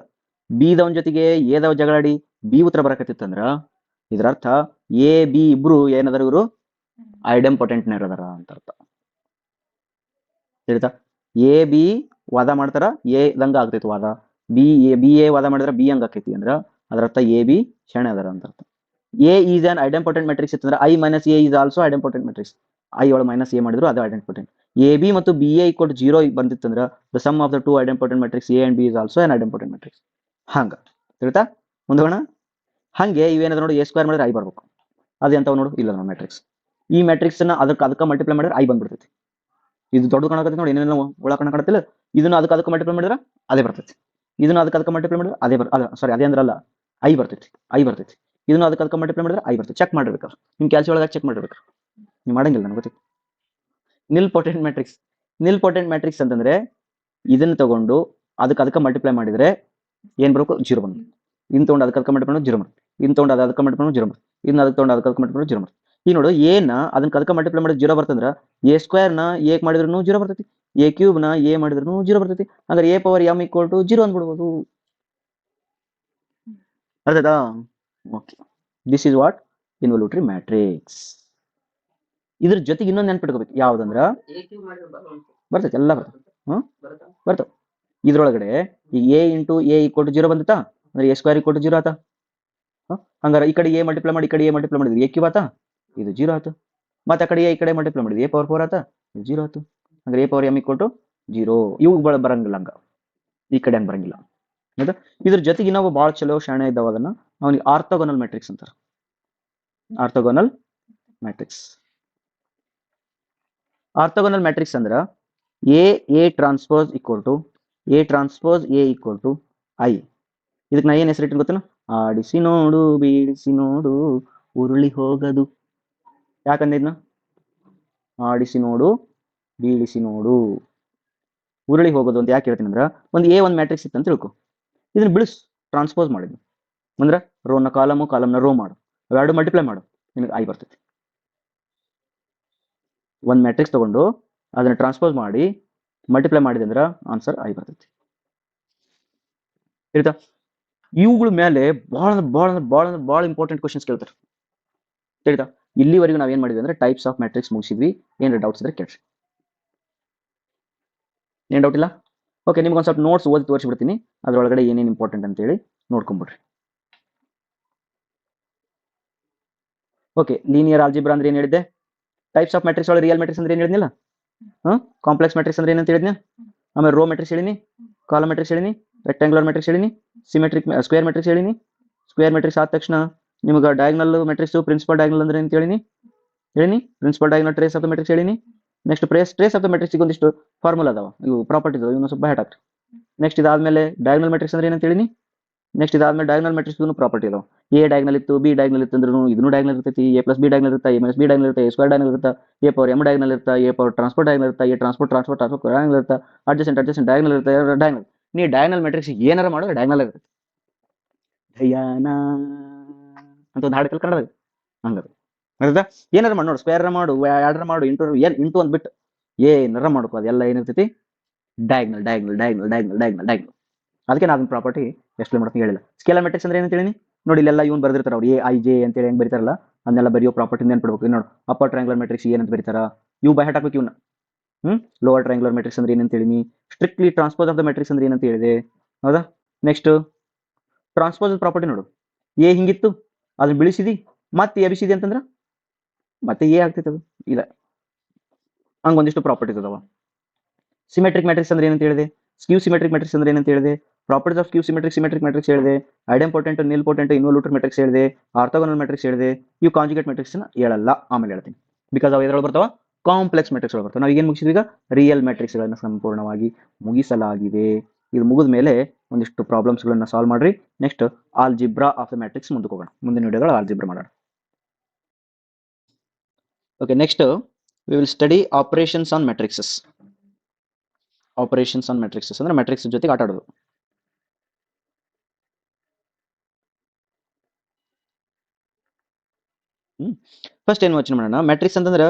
[SPEAKER 1] ಬಿ ದವನ್ ಜೊತೆಗೆ ಎದವ ಜಗಳಾಡಿ ಬಿ ಉತ್ತರ ಬರಕತ್ತಿತ್ತಂದ್ರ ಇದರ ಅರ್ಥ ಎ ಬಿ ಇಬ್ರು ಏನದಾರ ಇವರು ಐಡೆಂಪೊಟೆಂಟ್ ಇರೋದಾರ ಅಂತ ಅರ್ಥ ತಿಳಿತಾ ಎ ಬಿ ವಾದ ಮಾಡ್ತಾರ ಎ ದಂಗ ಆಗ್ತೈತಿ ವಾದ ಬಿ ಎ ವಾದ ಮಾಡಿದ್ರ ಬಿ ಹಂಗ ಆಕೈತಿ ಅಂದ್ರ ಅದರ ಅರ್ಥ ಎ ಬಿ ಶಣೆ ಅದಾರ ಅಂತ ಅರ್ಥ A is an idempotent matrix ಇತ್ತಂದ್ರೆ I minus A is also idempotent matrix I ಒಳಗೆ ಮೈನಸ್ ಎ ಮಾಡಿದ್ರು ಅದು ಐಡೆಂಪೊಟೆಂಟ್ ಎ ಬಿ ಮತ್ತು ಬಿ ಎ ಈಕ್ವಲ್ ಟು 0 ಬಂದಿತ್ತಂದ್ರೆ the sum of the two idempotent matrix A and B is also an idempotent matrix ಹಂಗ ತಿಳಿತಾ ಮುಂದೋಣ ಹಂಗೆ ಇವೇನದ ನೋಡಿ A square ಮಾಡಿದ್ರೆ ಐ ಬರ್ಬೇಕು ಅದು ಎಂತವ್ ನೋಡು ಇಲ್ಲ ನಾವು ಮ್ಯಾಟ್ರಿಕ್ಸ್ ಈ ಮ್ಯಾಟ್ರಿಕ್ಸ್ ನ ಅದಕ್ಕೆ ಮಲ್ಟಿಪ್ಲೈ ಮಾಡಿದ್ರೆ ಐ ಬಂದ್ಬಿಡ್ತೈತಿ ಇದು ದೊಡ್ಡ ಕಾಣಕತ್ತೆ ನೋಡಿ ಏನೇನೋ ಒಳ ಕಾಣಕತ್ತಿಲ್ಲ ಇದನ್ನ ಅದಕ್ಕೆ ಮಲ್ಟಿಪ್ಲೈ ಮಾಡಿದ್ರೆ ಅದೇ ಬರ್ತೈತಿ ಇದನ್ನ ಅದಕ್ಕೆ ಮಲ್ಟಿಪ್ಲೈ ಮಾಡಿದ್ರೆ ಅದೇ ಅಲ್ಲ ಸಾರಿ ಅದೇ ಅಂದ್ರಲ್ಲ ಐ ಬರ್ತೈತಿ ಇದನ್ನ ಅದಕ್ಕೆ ಮಲ್ಟಿಪ್ಲೈ ಮಾಡಿದ್ರೆ ಐ ಬರ್ತೈತಿ ಚೆಕ್ ಮಾಡಿರ್ಬೇಕಾರೆ ನಿಮ್ ಕ್ಯಾಲ್ಸಿ ಒಳಗೆ ಚೆಕ್ ಮಾಡಿರ್ಬೇಕಾರೆ ನೀವು ಮಾಡಂಗಿಲ್ಲ ನನಗೆ ಗೊತ್ತಿತ್ತು ನಿಲ್ ಪೊಟೆಂಟ್ ಮ್ಯಾಟ್ರಿಕ್ಸ್ ಅಂತಂದ್ರೆ ಇದನ್ನ ತಗೊಂಡು ಅದಕ್ಕೆ ಮಲ್ಟಿಪ್ಲೈ ಮಾಡಿದ್ರೆ ಏನ್ ಬರಬೇಕು 0 ಬಂದು ಇನ್ ತಗೊಂಡು ಅದಕ್ಕೆ ಮಲ್ಟಿಪ್ಲೈ ಮಾಡಿ 0 ಬರುತ್ತೆ ಇನ್ ತಗೊಂಡು ಅದಕ್ಕೆ ಮಲ್ಟಿಪ್ಲೈ ಮಾಡಿ 0 ಬರುತ್ತೆ ಇನ್ನು ಅದಕ್ಕೆ ತಗೊಂಡು ಅದಕ್ಕೆ ಮಲ್ಟಿಪ್ಲೈ ಮಾಡಿ 0 ಬರುತ್ತೆ ಈಗ ನೋಡು ಎನ ಅದಕ್ಕೆ ಮಲ್ಟಿಪ್ಲೈ ಮಾಡಿ 0 ಬರ್ತಂದ್ರ ಎ ಸ್ಕ್ವೇರ್ ನ ಎ ಮಾಡಿದ್ರು 0 ಬರ್ತೈತಿ ಎ ಕ್ಯೂಬ್ ನ ಎ ಮಾಡಿದ್ರು 0 ಬರ್ತೈತಿ ಹಂಗಾರೆ A power M equal to 0 ಅಂದ್ಬಿಡ್ಬೋದು ಅರ್ಥಾಯ್ತಾ okay this is what involutory matrix ಇದ್ರ ಜೊತೆಗೆ ಇನ್ನೊಂದು ನೆನ್ಪಿಟ್ಕೋಬೇಕು ಯಾವ್ದಂದ್ರ ಬರ್ತೈತಿ ಎಲ್ಲ ಬರ್ತವೆ ಇದ್ರೊಳಗಡೆ ಈಗ A into A equal to 0 ಬಂದಿತ್ತಾ ಅಂದ್ರೆ ಎ ಸ್ಕ್ವೇರ್ ಈಕ್ವಲ್ ಟು 0 ಆತಾ ಹಂಗಾರೆ ಈ ಕಡೆ ಎ ಮಲ್ಟಿಪ್ಲೈ ಮಾಡಿ ಈ ಕಡೆ ಎ ಮಲ್ಟಿಪ್ಲೈ ಮಾಡಿದ್ವಿ ಎ ಕ್ಯೂಬ್ ಆತಾ ಇದು 0 ಆಯ್ತು ಮತ್ತೆ ಆ ಕಡೆ ಈ ಕಡೆ ಮಲ್ಟಿಪ್ಲೈ ಮಾಡಿದ್ವಿ ಎ ಪವರ್ 4 ಆತಾ ಇದು 0 ಆಯ್ತು ಅಂದ್ರೆ A power M equal to 0 ಇವು ಬರಂಗಿಲ್ಲ ಹಂಗ ಈ ಕಡೆ ಹಂಗ ಬರಂಗಿಲ್ಲ ಆಯ್ತಾ ಇದ್ರ ಜೊತೆಗೆ ಇನ್ನೊಬ್ಬ ಭಾಳ ಚಲೋ ಶಾಣೆ ಇದ್ದಾವ ಅದನ್ನ ಅವನಿಗೆ ಆರ್ಥೋಗೋನಲ್ ಮ್ಯಾಟ್ರಿಕ್ಸ್ ಅಂತಾರೆ ಆರ್ಥೋಗೋನಲ್ ಮ್ಯಾಟ್ರಿಕ್ಸ್ ಅಂದ್ರ A transpose equal to A equal to I ಇದಕ್ಕೆ ನಾ ಏನ್ ಹೆಸರಿಟ್ಟು ಗೊತ್ತೇನ ಆಡಿಸಿ ನೋಡು ಬೀಳಿಸಿ ನೋಡು ಉರುಳಿ ಹೋಗದು ಯಾಕಂದ್ರೆ ಇದನ್ನ ಆಡಿಸಿ ನೋಡು ಬೀಳಿಸಿ ನೋಡು ಉರುಳಿ ಹೋಗೋದು ಅಂತ ಯಾಕೆ ಹೇಳ್ತೀನಿ ಅಂದ್ರ ಒಂದು ಮ್ಯಾಟ್ರಿಕ್ಸ್ ಇತ್ತು ಅಂತ ತಿಳ್ಕೊ ಇದನ್ನ ಬಿಳಿಸ್ ಟ್ರಾನ್ಸ್ಪೋಸ್ ಮಾಡಿದ್ವಿ ಅಂದ್ರೆ ರೋನ ಕಾಲಮ್ನ ರೋ ಮಾಡು ಅವೆರಡು ಮಲ್ಟಿಪ್ಲೈ ಮಾಡು ನಿನಗೆ ಐ ಬರ್ತೈತಿ ಒಂದು ಮ್ಯಾಟ್ರಿಕ್ಸ್ ತಗೊಂಡು ಅದನ್ನ ಟ್ರಾನ್ಸ್ಪೋಸ್ ಮಾಡಿ ಮಲ್ಟಿಪ್ಲೈ ಮಾಡಿದೆ ಅಂದ್ರೆ ಆನ್ಸರ್ ಐ ಬರ್ತೈತಿ ಹೇಳ್ತಾ ಇವುಗಳ ಮೇಲೆ ಬಹಳ ಇಂಪಾರ್ಟೆಂಟ್ ಕ್ವಶನ್ಸ್ ಕೇಳ್ತಾರೆ ಹೇಳ್ತಾ ಇಲ್ಲಿವರೆಗೂ ನಾವೇನ್ ಮಾಡಿದ್ವಿ ಅಂದ್ರೆ ಟೈಪ್ಸ್ ಆಫ್ ಮ್ಯಾಟ್ರಿಕ್ಸ್ ಮುಗಿಸಿದ್ವಿ ಏನಾರ ಡೌಟ್ಸ್ ಇದ್ರೆ ಕೇಳ್ರಿ ಏನ್ ಡೌಟ್ ಇಲ್ಲ ಓಕೆ ನಿಮ್ಗೆ ಒಂದು ಸ್ವಲ್ಪ ನೋಟ್ಸ್ ಓದಿ ತೋರಿಸ್ಬಿಡ್ತೀನಿ ಅದ್ರೊಳಗಡೆ ಏನೇನು ಇಂಪಾರ್ಟೆಂಟ್ ಅಂತ ಹೇಳಿ ನೋಡ್ಕೊಂಡ್ಬಿಡ್ರಿ ಓಕೆ ಲೀನಿಯರ್ ಆಲ್ಜಿಬ್ರಾ ಅಂದ್ರೆ ಏನ್ ಹೇಳಿದೆ ಟೈಪ್ಸ್ ಆಫ್ ಮ್ಯಾಟ್ರಿಕ್ಸ್ ಒಳಗೆ ರಿಯಲ್ ಮ್ಯಾಟ್ರಿಕ್ಸ್ ಅಂದ್ರೆ ಏನ್ ಹೇಳಿದ್ನಿಲ್ಲ ಕಾಂಪ್ಲೆಕ್ಸ್ ಮ್ಯಾಟ್ರಿಕ್ಸ್ ಅಂದ್ರೆ ಏನಂತ ಹೇಳಿದ್ನ ಆಮೇಲೆ ರೋ ಮ್ಯಾಟ್ರಿಕ್ಸ್ ಹೇಳಿನಿ ಕಾಲಮ್ ಮ್ಯಾಟ್ರಿಕ್ಸ್ ಹೇಳಿನಿ ರೆಕ್ಟಾಂಗ್ಯುಲರ್ ಮ್ಯಾಟ್ರಿಕ್ಸ್ ಹೇಳಿನಿ ಸಿಮೆಟ್ರಿಕ್ ಸ್ಕ್ವೇರ್ ಮ್ಯಾಟ್ರಿಕ್ಸ್ ಹೇಳಿನಿ ಸ್ಕ್ವೇರ್ ಮ್ಯಾಟ್ರಿಕ್ಸ್ ಆದ ತಕ್ಷಣ ನಿಮ್ಗೆ ಡಯಾಗ್ನಲ್ ಮ್ಯಾಟ್ರಿಕ್ಸ್ ಪ್ರಿನ್ಸಿಪಲ್ ಡಯಾಗ್ನಲ್ ಅಂದ್ರೆ ಅಂತ ಹೇಳಿನಿ principal diagonal trace of the matrix ಹೇಳಿನಿ next trace of the matrix ಒಂದಿಷ್ಟು ಫಾರ್ಮುಲಾ ಅದಾವ ಇವು ಪ್ರಾಪರ್ಟೀಸ್ ಇವನು ಸ್ವಲ್ಪ ಹ್ಯಾಟ್ ಹಾಕ್ರಿ ನೆಕ್ಸ್ಟ್ ಇದಾದ್ಮೇಲೆ ಡಯಾಗ್ನಲ್ ಮ್ಯಾಟ್ರಿಕ್ಸ್ ಅಂದ್ರೆ ಏನಂತ ಹೇಳಿನಿ ನೆಕ್ಸ್ಟ್ ಇದಾದ್ಮೇಲೆ ಡಯಾಗ್ನಲ್ ಮ್ಯಾಟ್ರಿಕ್ಸ್ ಪ್ರಾಪರ್ಟಿ ಅದಾವ ಎ ಡಯಾಗ್ನಲ್ ಇತ್ತು ಬಿ ಡಯಾಗ್ನಲ್ ಇತ್ತು ಅಂದ್ರೆ ಇದನ್ನು ಡಯಾಗ್ನಲ್ ಇರ್ತೈತಿ ಎ ಪ್ಲಸ್ ಬಿ ಡಯಾಗ್ನಲ್ ಇರುತ್ತೆ ಎ ಮೈನಸ್ ಬಿ ಡಯಾಗ್ನಲ್ ಇರುತ್ತೆ ಎ ಸ್ಕ್ವೇರ್ ಡಯಾಗ್ನಲ್ ಇರುತ್ತೆ ಎ ಪವರ್ ಎಮ್ ಡಯಾಗ್ನಲ್ ಇರುತ್ತೆ ಎ ಪವರ್ ಟ್ರಾನ್ಸ್ಪೋರ್ಟ್ ಡಯಾಗ್ನಲ್ ಇರುತ್ತೆ ಎ ಟ್ರಾನ್ಸ್ಪೋರ್ಟ್ ಡಯಾಗ್ನಲ್ ಇರುತ್ತೆ ಅಡ್ಜಸೆಂಟ್ ಡಯಾಗ್ನಲ್ ಇರುತ್ತೆ ಡಯಾಗ್ನಲ್ ನೀ ಡಯಾಗ್ನಲ್ ಮ್ಯಾಟ್ರಿಕ್ಸ್ ಏನಾರ ಮಾಡೋದು ಡಯಾಗ್ನಲ್ ಇರುತ್ತೆ ಧಯಾನ ಅಂತ ಒಂದು ಹಾಡು ಕನ್ನಡದಾಗ ಹಂಗದ ಅರ್ಧ ಏನಾರ ಮಾಡಿ ನೋಡು ಸ್ಕ್ವೇರ್ ಮಾಡು ಎರಡರ ಮಾಡು ಇಂಟು ಒಂದು ಬಿಟ್ಟು ಏನಾರ ಮಾಡ್ಕೋ ಅದೆಲ್ಲ ಏನಿರ್ತೈತಿ ಡಯಾಗ್ನಲ್ ಅದಕ್ಕೆ ನಾನು ಪ್ರಾಪರ್ಟಿ ಎಷ್ಟು ಮಾಡ್ತೀನಿ ಹೇಳಿಲ್ಲ ಸ್ಕೇಲರ್ ಮ್ಯಾಟ್ರಿಕ್ಸ್ ಅಂದ್ರೆ ಏನಂತ ಹೇಳಿ ನೋಡಿ ಇಲ್ಲೆಲ್ಲ ಇವ್ನು ಬರ್ದಿರ್ತಾರೆ ಅವ್ರು ಎ ಐ ಜೆ ಅಂತೇಳಿ ಹೆಂಗ್ ಬರೀತಾರಲ್ಲ ಅದನ್ನೆಲ್ಲ ಬರೆಯೋ ಪ್ರಾಪರ್ಟಿ ನೆನ್ಪಿಡ್ಬೇಕು ನೋಡಿ ಅಪ್ಪರ್ ಟ್ರಯಾಂಗ್ಯುಲರ್ ಮ್ಯಾಟ್ರಿಕ್ಸ್ ಏನಂತ ಬರೀತಾರ ಇವು ಬೈ ಹಾಟ್ ಹಾಕ್ಬೇಕು ಇವನ್ನ ಲೋವರ್ ಟ್ರಯಾಂಗ್ಯುಲರ್ ಮ್ಯಾಟ್ರಿಕ್ಸ್ ಅಂದ್ರೆ ಏನಂತ ಹೇಳಿನಿ strictly transpose of the matrix ಅಂದ್ರೆ ಏನಂತ ಹೇಳಿದೆ ಹೌದಾ ನೆಕ್ಸ್ಟ್ ಟ್ರಾನ್ಸ್ಪೋಸ್ ಪ್ರಾಪರ್ಟಿ ನೋಡು ಎ ಹಿಂಗಿತ್ತು ಅದನ್ನ ಬಿಳಿಸಿದಿ ಮತ್ತೆ ಎಬಿಸಿದಿ ಅಂತಂದ್ರ ಮತ್ತೆ ಎ ಆಗ್ತೈತೆ ಅದು ಇಲ್ಲ ಹಂಗ ಒಂದಿಷ್ಟು ಪ್ರಾಪರ್ಟೀಸ್ ಅದಾವ ಸಿಮೆಟ್ರಿಕ್ ಮ್ಯಾಟ್ರಿಕ್ಸ್ ಅಂದ್ರೆ ಏನಂತ ಹೇಳಿದೆ ಸ್ಕ್ಯೂ ಸಿಮೆಟ್ರಿಕ್ ಮ್ಯಾಟ್ರಿಕ್ಸ್ ಅಂದ್ರೆ ಏನಂತ ಹೇಳಿದೆ ಪ್ರಾಪರ್ಟೀಸ್ ಆಫ್ ಸ್ಕ್ಯೂ ಸಿಮೆಟ್ರಿಕ್ ಮ್ಯಾಟ್ರಿಕ್ಸ್ ಹೇಳಿದೆ ಐಡೆಂಪೊಟೆಂಟ್ ನಿಲ್ಪೊಟೆಂಟ್ ಇನ್ವಲ್ಯೂಟರ್ ಮ್ಯಾಟ್ರಿಕ್ಸ್ ಹೇಳಿದೆ ಆರ್ಥೋಗೋನಲ್ ಮ್ಯಾಟ್ರಿಕ್ಸ್ ಹೇಳಿದೆ ಇವು ಕಾಂಜುಗೇಟ್ ಮ್ಯಾಟ್ರಿಕ್ಸ್ ಹೇಳಲ್ಲ ಆಮೇಲೆ ಹೇಳ್ತೀನಿ ಬಿಕಾಸ್ ಅವು ಎದ್ರೊಳಗೆ ಬರ್ತಾವ ಕಾಂಪ್ಲೆಕ್ಸ್ ಮ್ಯಾಟ್ರಿಕ್ಸ್ ಒಳಗೆ ಬರ್ತಾವೆ ನಾವು ಏನು ಮುಗಿಸಿದ್ವಿ ಈಗ ರಿಯಲ್ ಮ್ಯಾಟ್ರಿಕ್ಸ್ ಗಳನ್ನ ಸಂಪೂರ್ಣವಾಗಿ ಮುಗಿಸಲಾಗಿದೆ ಇದು ಮುಗಿದ ಮೇಲೆ ಒಂದಿಷ್ಟು ಪ್ರಾಬ್ಲಮ್ಸ್ಗಳನ್ನ ಸಾಲ್ವ್ ಮಾಡ್ರಿ. Next algebra of the matrix ಮುಂದಕ್ಕೆ ಹೋಗೋಣ. ಮುಂದಿನ ವಿಡಿಯೋಗಳು ಆಲ್ಜಿಬ್ರಾ ಮಾಡೋಣ. Okay, next we will study operations on matrices. Operations on matrices ಅಂದ್ರೆ ಮ್ಯಾಟ್ರಿಕ್ಸ್ ಜೊತೆಗೆ ಆಟ ಆಡೋದು. ಫಸ್ಟ್ ಏನು ಯೋಚನೆ ಮಾಡೋಣ, ಮ್ಯಾಟ್ರಿಕ್ಸ್ ಅಂತಂದ್ರೆ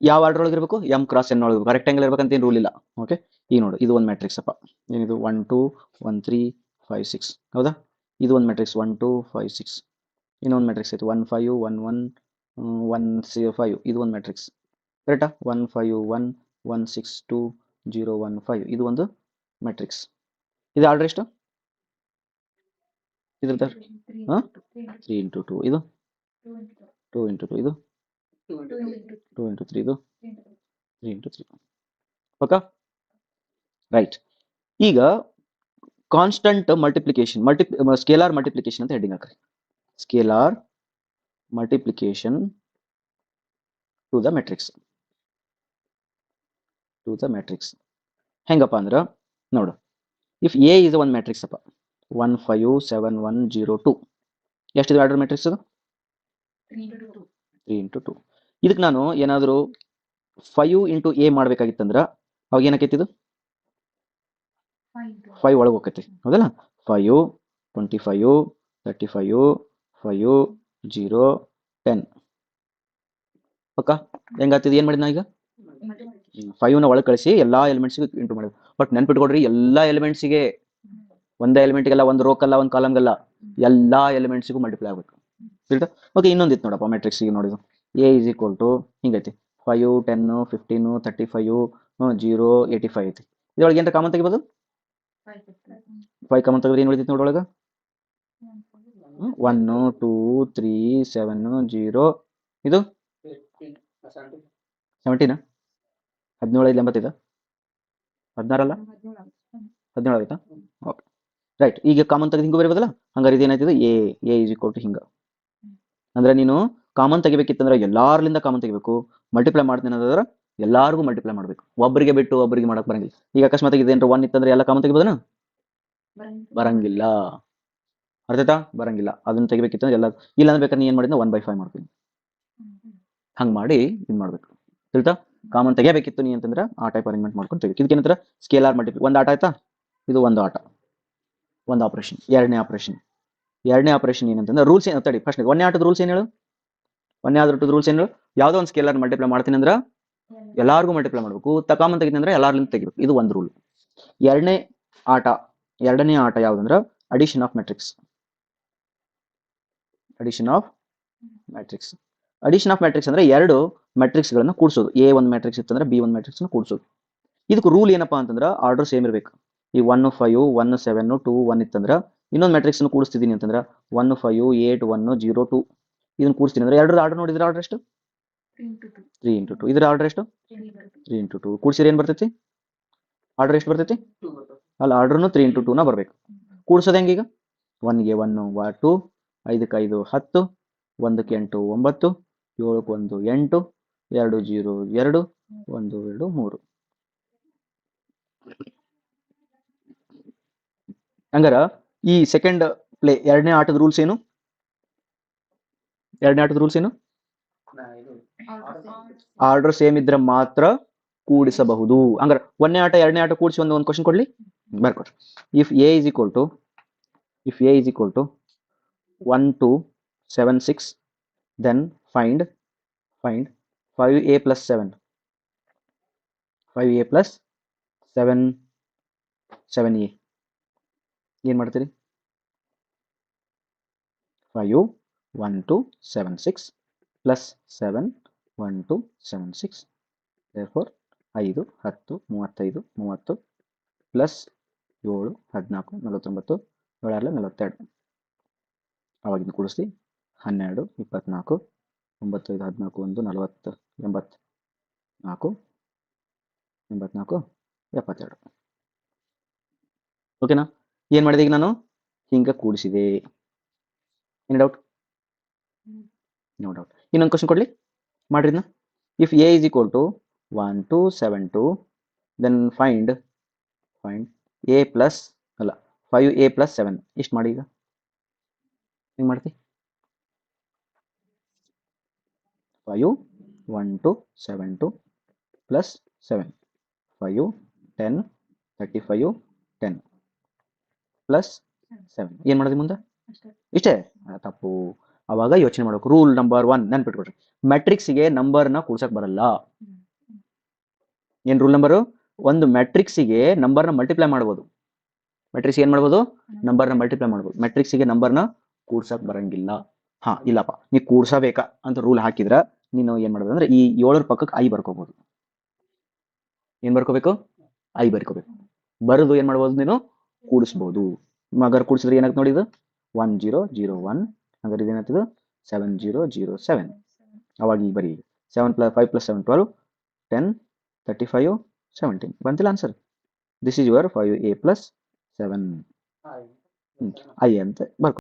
[SPEAKER 1] ಯಾವ ಆರ್ಡರ್ ಒಳಗೆ ಇರಬೇಕು, ಎಂ ಕ್ರಾಸ್ ಎನ್ ಒಳಗೆ ರೆಕ್ಟಾಂಗಲ್ ಇರ್ಬೇಕಂತ ಏನು ರೂಲ್ ಇಲ್ಲ. ಓಕೆ, ಈಗ ನೋಡು, ಇದು ಒಂದು ಮ್ಯಾಟ್ರಿಕ್ಸ್ ಅಪ್ಪ. ಏನಿದು 1 2 1 3 5 6 ಹೌದಾ? ಇದು ಒಂದು ಮ್ಯಾಟ್ರಿಕ್ಸ್ 1 2 5 6. ಇನ್ನೊಂದು ಮ್ಯಾಟ್ರಿಕ್ಸ್ ಐತಿ 1 5 1 1 1 5. ಇದು ಒಂದು ಮ್ಯಾಟ್ರಿಕ್ಸ್ ಕರೆಕ್ಟಾ? 1 5 1 1 6 2 0 1 5. ಇದು ಒಂದು ಮ್ಯಾಟ್ರಿಕ್ಸ್. ಇದು ಆರ್ಡರ್ ಎಷ್ಟು? ಇದ್ರದ್ದು 3 ಇಂಟು 2. ಇದು 2 ಇಂಟು 2. ಇದು 2 ಇಂಟು 3. ಇದು 3 ಇಂಟು 3. Okay, right. ಈಗ ಕಾನ್ಸ್ಟಂಟ್ ಮಲ್ಟಿಪ್ಲಿಕೇಶನ್, ಸ್ಕೇಲಾರ್ ಮಲ್ಟಿಪ್ಲಿಕೇಶನ್ ಅಂತ ಹೆಡ್ಡಿಂಗ್ ಹಾಕ್ರಿ. Scalar multiplication to the matrix. To the matrix ಹೆಂಗಪ್ಪ ಅಂದ್ರೆ ನೋಡು, ಇಫ್ ಎ ಇಸ್ ಒಂದು ಮ್ಯಾಟ್ರಿಕ್ಸ್ ಅಪ್ಪ, 1 5 7 1 0 2. ಎಷ್ಟಿದೆ ಆರ್ಡರ್ ಮ್ಯಾಟ್ರಿಕ್ಸ್? 3 ಇಂಟು 2. ಇದಕ್ಕೆ ನಾನು ಏನಾದರೂ 5 ಇಂಟು ಎ ಮಾಡ್ಬೇಕಾಗಿತ್ತಂದ್ರೆ ಅವಾಗ ಏನಕ್ಕೈತಿ? ಇದು 5 ಒಳಗೆ ಹೋಗ್ತೈತಿ ಹೌದಲ್ಲ? 5 25 35 5 0 10. ಓಕೆ, ಹೆಂಗಾಗ್ತದೆ? ಏನು ಮಾಡಿದ್ನ ಈಗ 5ನ ಒಳಗೆ ಕಳಿಸಿ ಎಲ್ಲಾ ಎಲಿಮೆಂಟ್ಸ್ಗೆ ಇಂಟು ಮಾಡಿದ್ರು. ಬಟ್ ನೆನ್ಪಿಟ್ಕೊಡ್ರಿ, ಎಲ್ಲಾ ಎಲಿಮೆಂಟ್ಸಿಗೆ, ಒಂದೇ ಎಲಿಮೆಂಟ್ಗೆಲ್ಲ, ಒಂದು ರೋಕಲ್ಲ, ಒಂದು ಕಾಲಮ್ಗೆಲ್ಲ, ಎಲ್ಲಾ ಎಲಿಮೆಂಟ್ಸಿಗೂ ಮಲ್ಟಿಪ್ಲೈ ಆಗಬೇಕು. ಓಕೆ, ಇನ್ನೊಂದಿತ್ತು ನೋಡಪ್ಪ ಮ್ಯಾಟ್ರಿಕ್ಸಿಗೆ. ನೋಡಿದು ಎ ಇಸ್ ಈಕ್ವಲ್ ಟು ಹಿಂಗೈತಿ 5 10 15 35 0 85 ಐತಿ. ಇದ್ರೊಳಗೆ ಏನಾರ ಕಾಮನ್ ತೆಗಿಬೋದು? 5 ಕಾಮನ್ ತೆಗೆದ್ರೆ ಏನು ಉಳಿತೈತಿ ನೋಡೊಳಗೆ? 1 2 3 7 0. ಇದು 17. 17 5 85. 16 ಅಲ್ಲ? 17 ಆಯ್ತಾ? Okay, right. ಈಗ ಕಾಮನ್ ತೆಗೆದು ಹಿಂಗೆ ಬರೀಬೋದಲ್ಲ? ಹಂಗಾರೆ ಇದೇನಾಯ್ತದೆ? ಎ ಇಸ್ ಈಕ್ವಲ್ ಟು ಹಿಂಗೆ. ಅಂದ್ರೆ ನೀನು ಕಾಮನ್ ತೆಗಿಬೇಕಿತ್ತಂದ್ರೆ ಎಲ್ಲಾರ್ಲಿಂದ ಕಾಮನ್ ತೆಗಿಬೇಕು. ಮಲ್ಟಿಪ್ಲೈ ಮಾಡ್ತೀನಿ ಅಂದ್ರೆ ಎಲ್ಲಾರ್ಗೂ ಮಲ್ಟಿಪ್ಲೈ ಮಾಡಬೇಕು. ಒಬ್ಬರಿಗೆ ಬಿಟ್ಟು ಒಬ್ಬರಿಗೆ ಮಾಡಕ್ ಬರಂಗಿಲ್ಲ. ಈಗ ಅಕಸ್ಮಾತ್ ಇದೇನ್ರ 1 ಇತ್ತಂದ್ರೆ ಎಲ್ಲ ಕಾಮನ್ ತೆಗಿಬೋದನ? ಬರಂಗಿಲ್ಲ. ಅರ್ಥಾಯ್ತಾ? ಬರಂಗಿಲ್ಲ. ಅದನ್ನ ತೆಗಿಬೇಕಿತ್ತಂದ್ರೆ ಎಲ್ಲ, ಇಲ್ಲ ಅಂದ್ರೆ ಬೇಕಾದ್ರೆ ನೀ ಏನು ಮಾಡಿದ್ನ 1/5 ಮಾಡ್ತೀನಿ. ಹಂಗೆ ಮಾಡಿ ಇದು ಮಾಡ್ಬೇಕು. ತಿಳಿತಾ? ಕಾಮನ್ ತೆಗಿಬೇಕಿತ್ತು ನೀ ಅಂತಂದ್ರೆ ಆ ಟೈಪ್ ಅರೇಂಜ್ಮೆಂಟ್ ಮಾಡ್ಕೊಂಡು ತೆಗಿಬೇಕು. ಇದಕ್ಕೇನಂದ್ರೆ ಸ್ಕೇಲಾರ್ ಮಲ್ಟಿಪ್ಲೈ. ಒಂದು ಆಟ ಆಯ್ತಾ? ಇದು ಒಂದು ಆಟ, ಒಂದು ಆಪರೇಷನ್. ಎರಡನೇ ಆಪರೇಷನ್ ಏನಂತಂದ್ರೆ ರೂಲ್ಸ್ ಏನು? ತಡಿ, ಫಸ್ಟ್ ಒಂದೇ ಆಟದ ರೂಲ್ಸ್ ಏನು ಹೇಳು? ಒಂದೇ ಆಟದ ರೂಲ್ಸ್ ಏನು ಹೇಳು? ಯಾವುದೋ ಒಂದು ಸ್ಕೇಲಾರ್ ಮಲ್ಟಿಪ್ಲೈ ಮಾಡ್ತೀನಿ ಅಂದ್ರೆ ಎಲ್ಲಾರ್ಗೂ ಮಲ್ಟಿಪ್ಲೈ ಮಾಡಬೇಕು. ಕಾಮನ್ ತೆಗಿತೀನಿ ಅಂದ್ರೆ ಎಲ್ಲಾರ್ಲಿಂದ ತೆಗಿಬೇಕು. ಇದು ಒಂದು ರೂಲ್. ಎರಡನೇ ಆಟ ಯಾವ್ದಂದ್ರೆ addition of matrix. Addition of matrix ಅಂದ್ರೆ ಎರಡು ಮ್ಯಾಟ್ರಿಕ್ಸ್ ಗಳನ್ನ ಕೂಡಿಸೋದು. ಎ ಒಂದು ಮ್ಯಾಟ್ರಿಕ್ಸ್ ಇತ್ತಂದ್ರೆ ಬಿ ಒಂದು ಮ್ಯಾಟ್ರಿಕ್ಸ್ ಕೂಡಿಸೋದು. ಇದಕ್ಕೆ ರೂಲ್ ಏನಪ್ಪಾ ಅಂತಂದ್ರೆ ಆರ್ಡರ್ ಸೇಮ್ ಇರಬೇಕು. ಈ 1 5 1 7 2 1 ಇತ್ತಂದ್ರೆ ಇನ್ನೊಂದು ಮ್ಯಾಟ್ರಿಕ್ಸ್ ಕೂಡಿಸ್ತಿದ್ದೀನಿ ಅಂತಂದ್ರೆ 1 5 8 1 0 2 ಇದನ್ನ ಕೂಡಿಸ್ತೀನಿ ಅಂದ್ರೆ ಎರಡರ ಆರ್ಡರ್ ನೋಡಿದ್ರೆ ಆರ್ಡರ್ ಎಷ್ಟು? 3 ಇಂಟು 2. ಇದ್ರ ಆರ್ಡರ್ ಎಷ್ಟು? 3 ಇಂಟು 2. ಕೂಡಿಸಿದ್ರೆ ಏನು ಬರ್ತೈತಿ? ಆರ್ಡರ್ ಎಷ್ಟು ಬರ್ತೈತಿ? ಅಲ್ಲ, ಆರ್ಡರ್ನು 3 ಇಂಟು 2ನ ಬರಬೇಕು. ಕೂಡಿಸೋದು ಹೆಂಗೆ? ಈಗ 1ಗೆ 1 2, 5ಕ್ಕೆ 5 10, 1ಕ್ಕೆ 8 9, 7ಕ್ಕೆ 1 8, 2 0 2, 1 2 3. ಹಂಗಾರ ಈ ಸೆಕೆಂಡ್ ಪ್ಲೇ ಎರಡನೇ ಆಟದ ರೂಲ್ಸ್ ಏನು? ಆರ್ಡರ್ ಸೇಮ್ ಇದ್ರೆ ಮಾತ್ರ ಕೂಡಿಸಬಹುದು. ಹಂಗಾರೆ ಒಂದನೇ ಆಟ ಎರಡನೇ ಆಟ ಕೂಡಿಸಿ ಒಂದು ಕ್ವಶನ್ ಕೊಡ್ಲಿ, ಬರ್ಕೊಡ್ರಿ. If A is equal to 1 2 7 6, then find 5a plus 7 7a. ಏನ್ ಮಾಡ್ತೀರಿ? 5 1 2 7 6 plus 7 1 2 7 6, therefore 5 10 35 30 plus 7 14 49 7 42. ಅವಾಗಿಂದ ಕೂಡಿಸ್ತಿ 12 24 9 5 14 1 40 84 84 72. ಓಕೆನಾ? ಏನ್ ಮಾಡಿದೆ ಈಗ ನಾನು? ಹಿಂಗ ಕೂಡಿಸಿದೆ. ಏನು ಡೌಟ್? No doubt. ಇನ್ನೊಂದು ಕ್ವಶನ್ ಕೊಡ್ಲಿ, ಮಾಡ್ರಿದ್ನ. If A is equal to 1 2 7 2, then find A plus ಅಲ್ಲ 5a ಪ್ಲಸ್ 7 ಇಷ್ಟು ಮಾಡಿ ಈಗ ಹೆಂಗೆ ಮಾಡ್ತಿ 5 1 2 7 2 ಪ್ಲಸ್ 7 5 10 35 10 ಪ್ಲಸ್ 7 ಏನು ಮಾಡೋದು ಮುಂದೆ
[SPEAKER 2] ಅಷ್ಟೇ.
[SPEAKER 1] ಇಷ್ಟೇ ತಪ್ಪು. ಅವಾಗ ಯೋಚನೆ ಮಾಡಬೇಕು. ರೂಲ್ ನಂಬರ್ 1 ನೆನ್ಪಿಟ್ಕೊಡ್ರಿ, ಮ್ಯಾಟ್ರಿಕ್ಸಿಗೆ ನಂಬರ್ನ ಕೂಡ್ಸಕ್ ಬರಲ್ಲ. ಏನು ರೂಲ್ ನಂಬರು? ಒಂದು ಮ್ಯಾಟ್ರಿಕ್ಸಿಗೆ ನಂಬರ್ನ ಮಲ್ಟಿಪ್ಲೈ ಮಾಡ್ಬೋದು. ಮ್ಯಾಟ್ರಿಕ್ಸ್ ಏನು ಮಾಡ್ಬೋದು? ನಂಬರ್ನ ಮಲ್ಟಿಪ್ಲೈ ಮಾಡ್ಬೋದು. ಮ್ಯಾಟ್ರಿಕ್ಸಿಗೆ ನಂಬರ್ನ ಕೂಡ್ಸಕ್ ಬರಂಗಿಲ್ಲ. ಹಾ ಇಲ್ಲಪ್ಪ ನೀ ಕೂಡ್ಸಬೇಕಾ ಅಂತ ರೂಲ್ ಹಾಕಿದ್ರ ನೀನು ಏನ್ ಮಾಡ್ಬೋದು ಅಂದ್ರೆ ಈ 7 ಪಕ್ಕಕ್ಕೆ ಐ ಬರ್ಕೋಬಹುದು. ಏನ್ ಬರ್ಕೋಬೇಕು? ಐ ಬರ್ಕೋಬೇಕು. ಬರೆದು ಏನ್ ಮಾಡ್ಬೋದು ನೀನು? ಕೂಡಿಸ್ಬೋದು. ಮಗರ್ ಕೂಡಿಸಿದ್ರೆ ಏನಾಗ್ತದೆ ನೋಡಿ, ಇದು 1 0 0 1 ಹಾಗಾದ್ರೆ ಇದೇನಾಗ್ತದೆ 7 0 0 7. ಅವಾಗ ಈಗ ಬರೀ 7 + 5 + 7 12 10 35 17 ಬಂತಿಲ್ಲ answer. This is your 5a + 7 I ಅಂತ ಬರ್ಕೊ.